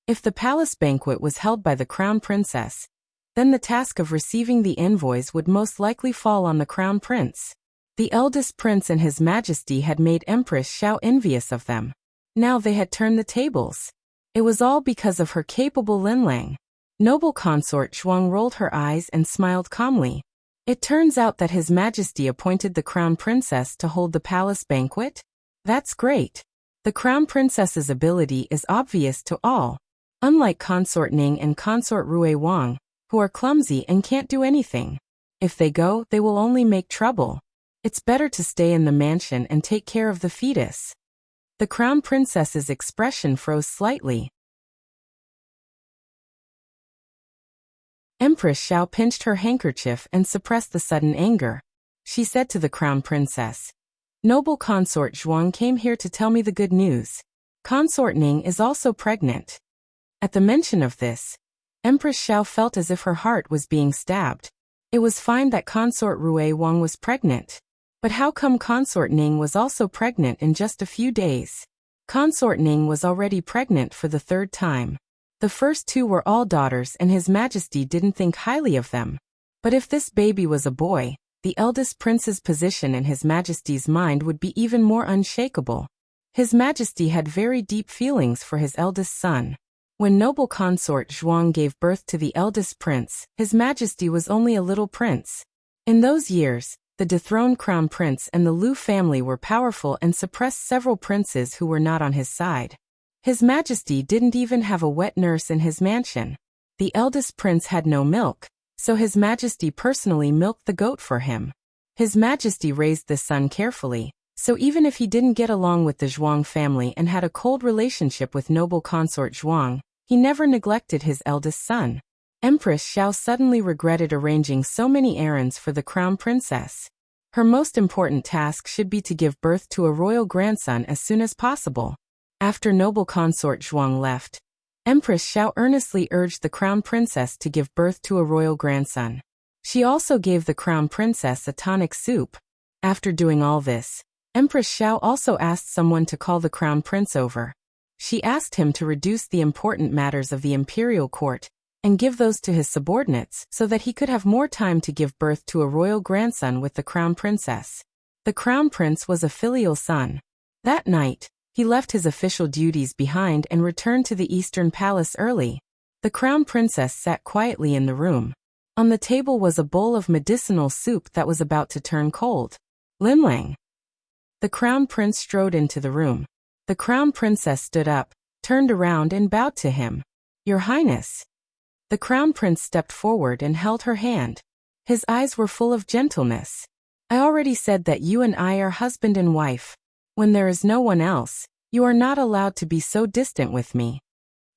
If the palace banquet was held by the crown princess, then the task of receiving the envoys would most likely fall on the crown prince. The eldest prince and His Majesty had made Empress Xiao envious of them. Now they had turned the tables. It was all because of her capable Linlang. Noble consort Zhuang rolled her eyes and smiled calmly. It turns out that His Majesty appointed the crown princess to hold the palace banquet? That's great. The crown princess's ability is obvious to all. Unlike consort Ning and consort Rui Wang, who are clumsy and can't do anything. If they go, they will only make trouble. It's better to stay in the mansion and take care of the fetus. The crown princess's expression froze slightly. Empress Xiao pinched her handkerchief and suppressed the sudden anger. She said to the crown princess, "Noble consort Zhuang came here to tell me the good news. Consort Ning is also pregnant." At the mention of this, Empress Xiao felt as if her heart was being stabbed. It was fine that consort Rui Wang was pregnant. But how come consort Ning was also pregnant in just a few days? Consort Ning was already pregnant for the 3rd time. The first 2 were all daughters and His Majesty didn't think highly of them. But if this baby was a boy, the eldest prince's position in His Majesty's mind would be even more unshakable. His Majesty had very deep feelings for his eldest son. When noble consort Zhuang gave birth to the eldest prince, His Majesty was only a little prince. In those years, the dethroned crown prince and the Lu family were powerful and suppressed several princes who were not on his side. His Majesty didn't even have a wet nurse in his mansion. The eldest prince had no milk, so His Majesty personally milked the goat for him. His Majesty raised the son carefully, so even if he didn't get along with the Zhuang family and had a cold relationship with noble consort Zhuang, he never neglected his eldest son. Empress Xiao suddenly regretted arranging so many errands for the crown princess. Her most important task should be to give birth to a royal grandson as soon as possible. After noble consort Zhuang left, Empress Xiao earnestly urged the crown princess to give birth to a royal grandson. She also gave the crown princess a tonic soup. After doing all this, Empress Xiao also asked someone to call the crown prince over. She asked him to reduce the important matters of the imperial court and give those to his subordinates so that he could have more time to give birth to a royal grandson with the crown princess. The crown prince was a filial son. That night, he left his official duties behind and returned to the Eastern Palace early. The crown princess sat quietly in the room. On the table was a bowl of medicinal soup that was about to turn cold. Linlang. The crown prince strode into the room. The crown princess stood up, turned around and bowed to him. "Your Highness." The crown prince stepped forward and held her hand. His eyes were full of gentleness. I already said that you and I are husband and wife. When there is no one else, you are not allowed to be so distant with me.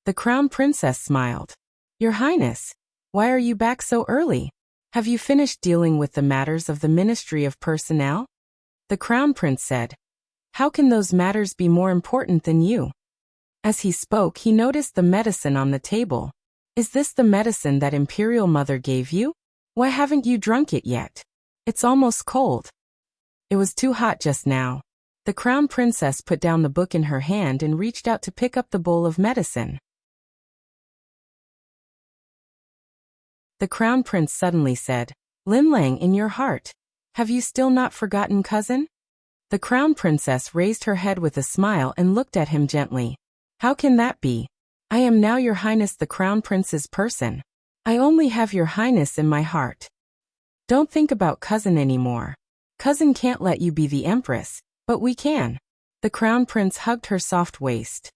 The Crown Princess smiled. Your Highness, why are you back so early? Have you finished dealing with the matters of the Ministry of Personnel? The Crown Prince said. How can those matters be more important than you? As he spoke, he noticed the medicine on the table. Is this the medicine that Imperial Mother gave you? Why haven't you drunk it yet? It's almost cold. It was too hot just now. The Crown Princess put down the book in her hand and reached out to pick up the bowl of medicine. The Crown Prince suddenly said, Lin Lang, in your heart, have you still not forgotten cousin? The Crown Princess raised her head with a smile and looked at him gently. How can that be? I am now your Highness the Crown Prince's person. I only have your Highness in my heart. Don't think about cousin anymore. Cousin can't let you be the Empress, but we can. The Crown Prince hugged her soft waist.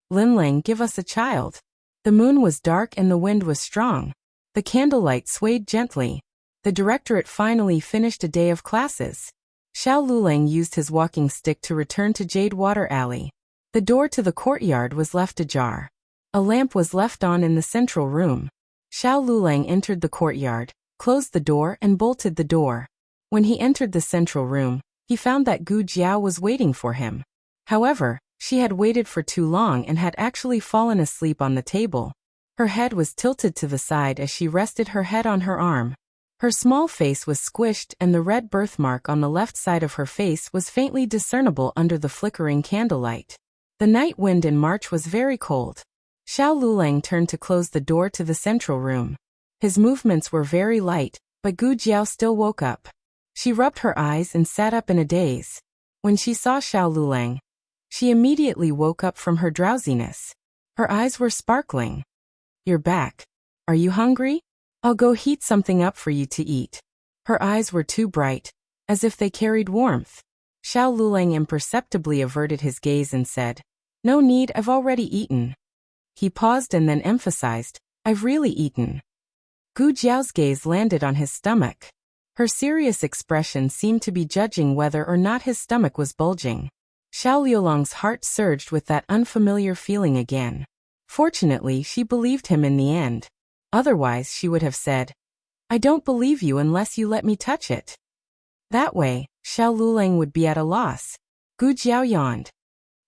Lin Lang, give us a child. The moon was dark and the wind was strong. The candlelight swayed gently. The directorate finally finished a day of classes. Xiao Lulang used his walking stick to return to Jade Water Alley. The door to the courtyard was left ajar. A lamp was left on in the central room. Xiao Lulang entered the courtyard, closed the door and bolted the door. When he entered the central room, he found that Gu Jiao was waiting for him. However, she had waited for too long and had actually fallen asleep on the table. Her head was tilted to the side as she rested her head on her arm. Her small face was squished and the red birthmark on the left side of her face was faintly discernible under the flickering candlelight. The night wind in March was very cold. Xiao Lulang turned to close the door to the central room. His movements were very light, but Gu Jiao still woke up. She rubbed her eyes and sat up in a daze. When she saw Xiao Lulang, she immediately woke up from her drowsiness. Her eyes were sparkling. You're back. Are you hungry? I'll go heat something up for you to eat. Her eyes were too bright, as if they carried warmth. Xiao Lulang imperceptibly averted his gaze and said, No need, I've already eaten. He paused and then emphasized, I've really eaten. Gu Jiao's gaze landed on his stomach. Her serious expression seemed to be judging whether or not his stomach was bulging. Xiao Liulang's heart surged with that unfamiliar feeling again. Fortunately, she believed him in the end. Otherwise, she would have said, I don't believe you unless you let me touch it. That way, Xiao Lulang would be at a loss. Gu Jiao yawned.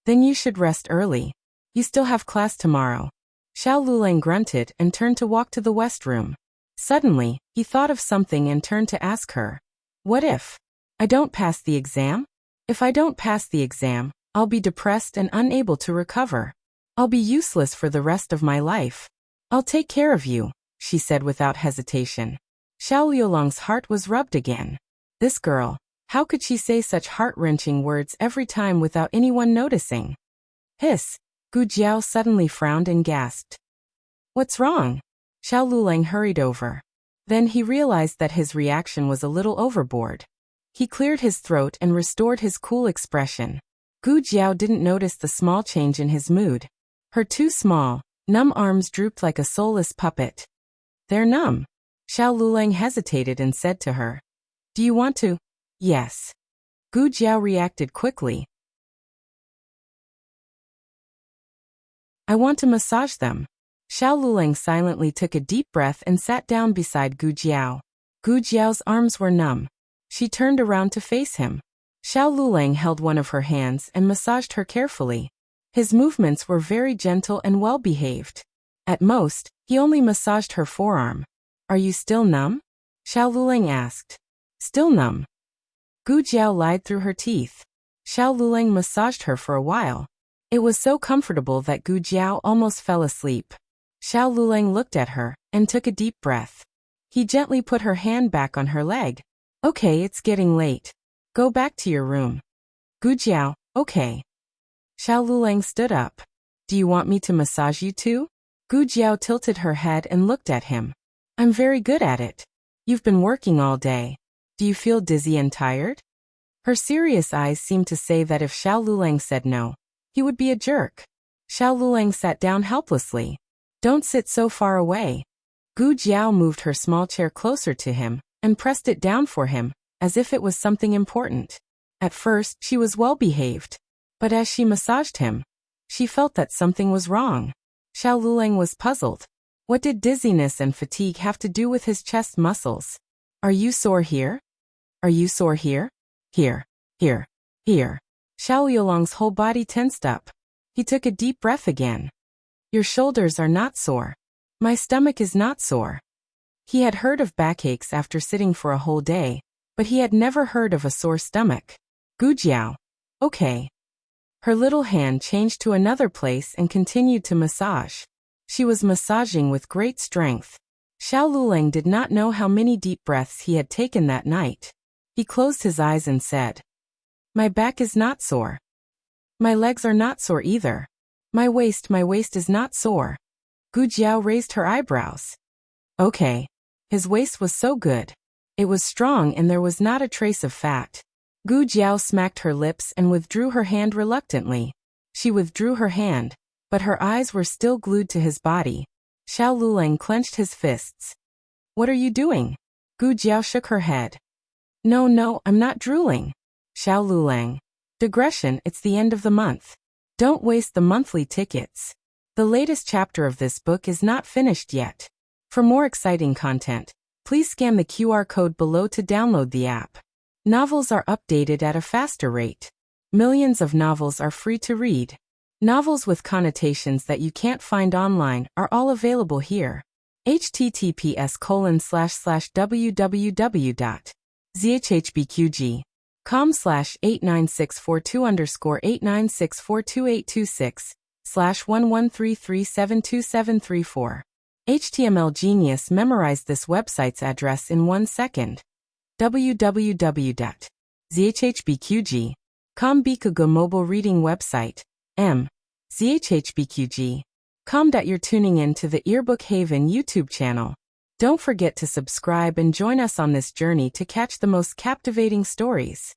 Then you should rest early. You still have class tomorrow. Xiao Lulang grunted and turned to walk to the west room. Suddenly, he thought of something and turned to ask her, What if I don't pass the exam? If I don't pass the exam, I'll be depressed and unable to recover. I'll be useless for the rest of my life. I'll take care of you, she said without hesitation. Xiao Liulang's heart was rubbed again. This girl, how could she say such heart-wrenching words every time without anyone noticing? Hiss! Gu Jiao suddenly frowned and gasped. What's wrong? Xiao Lulang hurried over. Then he realized that his reaction was a little overboard. He cleared his throat and restored his cool expression. Gu Jiao didn't notice the small change in his mood. Her two small, numb arms drooped like a soulless puppet. They're numb. Xiao Lulang hesitated and said to her, Do you want to? Yes. Gu Jiao reacted quickly. I want to massage them. Xiao Lulang silently took a deep breath and sat down beside Gu Jiao. Gu Jiao's arms were numb. She turned around to face him. Xiao Lulang held one of her hands and massaged her carefully. His movements were very gentle and well-behaved. At most, he only massaged her forearm. Are you still numb? Xiao Lulang asked. Still numb. Gu Jiao lied through her teeth. Xiao Lulang massaged her for a while. It was so comfortable that Gu Jiao almost fell asleep. Xiao Lulang looked at her and took a deep breath. He gently put her hand back on her leg. Okay, it's getting late. Go back to your room. Gu Jiao, okay. Xiao Lulang stood up. Do you want me to massage you too? Gu Jiao tilted her head and looked at him. I'm very good at it. You've been working all day. Do you feel dizzy and tired? Her serious eyes seemed to say that if Xiao Lulang said no, he would be a jerk. Xiao Lulang sat down helplessly. Don't sit so far away. Gu Jiao moved her small chair closer to him and pressed it down for him, as if it was something important. At first, she was well behaved. But as she massaged him, she felt that something was wrong. Xiao Lulang was puzzled. What did dizziness and fatigue have to do with his chest muscles? Are you sore here? Are you sore here? Here. Here. Here. Xiao Yulong's whole body tensed up. He took a deep breath again. Your shoulders are not sore. My stomach is not sore. He had heard of backaches after sitting for a whole day, but he had never heard of a sore stomach. Gujiao. Okay. Her little hand changed to another place and continued to massage. She was massaging with great strength. Xiao Lulang did not know how many deep breaths he had taken that night. He closed his eyes and said, My back is not sore. My legs are not sore either. My waist is not sore. Gujiao raised her eyebrows. Okay. His waist was so good. It was strong and there was not a trace of fat. Gujiao smacked her lips and withdrew her hand reluctantly. She withdrew her hand, but her eyes were still glued to his body. Xiao Lulang clenched his fists. What are you doing? Gujiao shook her head. No, I'm not drooling. Xiao Lulang. Digression, it's the end of the month. Don't waste the monthly tickets. The latest chapter of this book is not finished yet. For more exciting content, please scan the QR code below to download the app. Novels are updated at a faster rate. Millions of novels are free to read. Novels with connotations that you can't find online are all available here. https://www.zhbqg.com/89642_8964286/1133727734. HTML Genius memorized this website's address in 1 second. www.zhbqg.com Bikugo mobile reading website. zhbqg.com. You're tuning in to the Earbook Haven YouTube channel. Don't forget to subscribe and join us on this journey to catch the most captivating stories.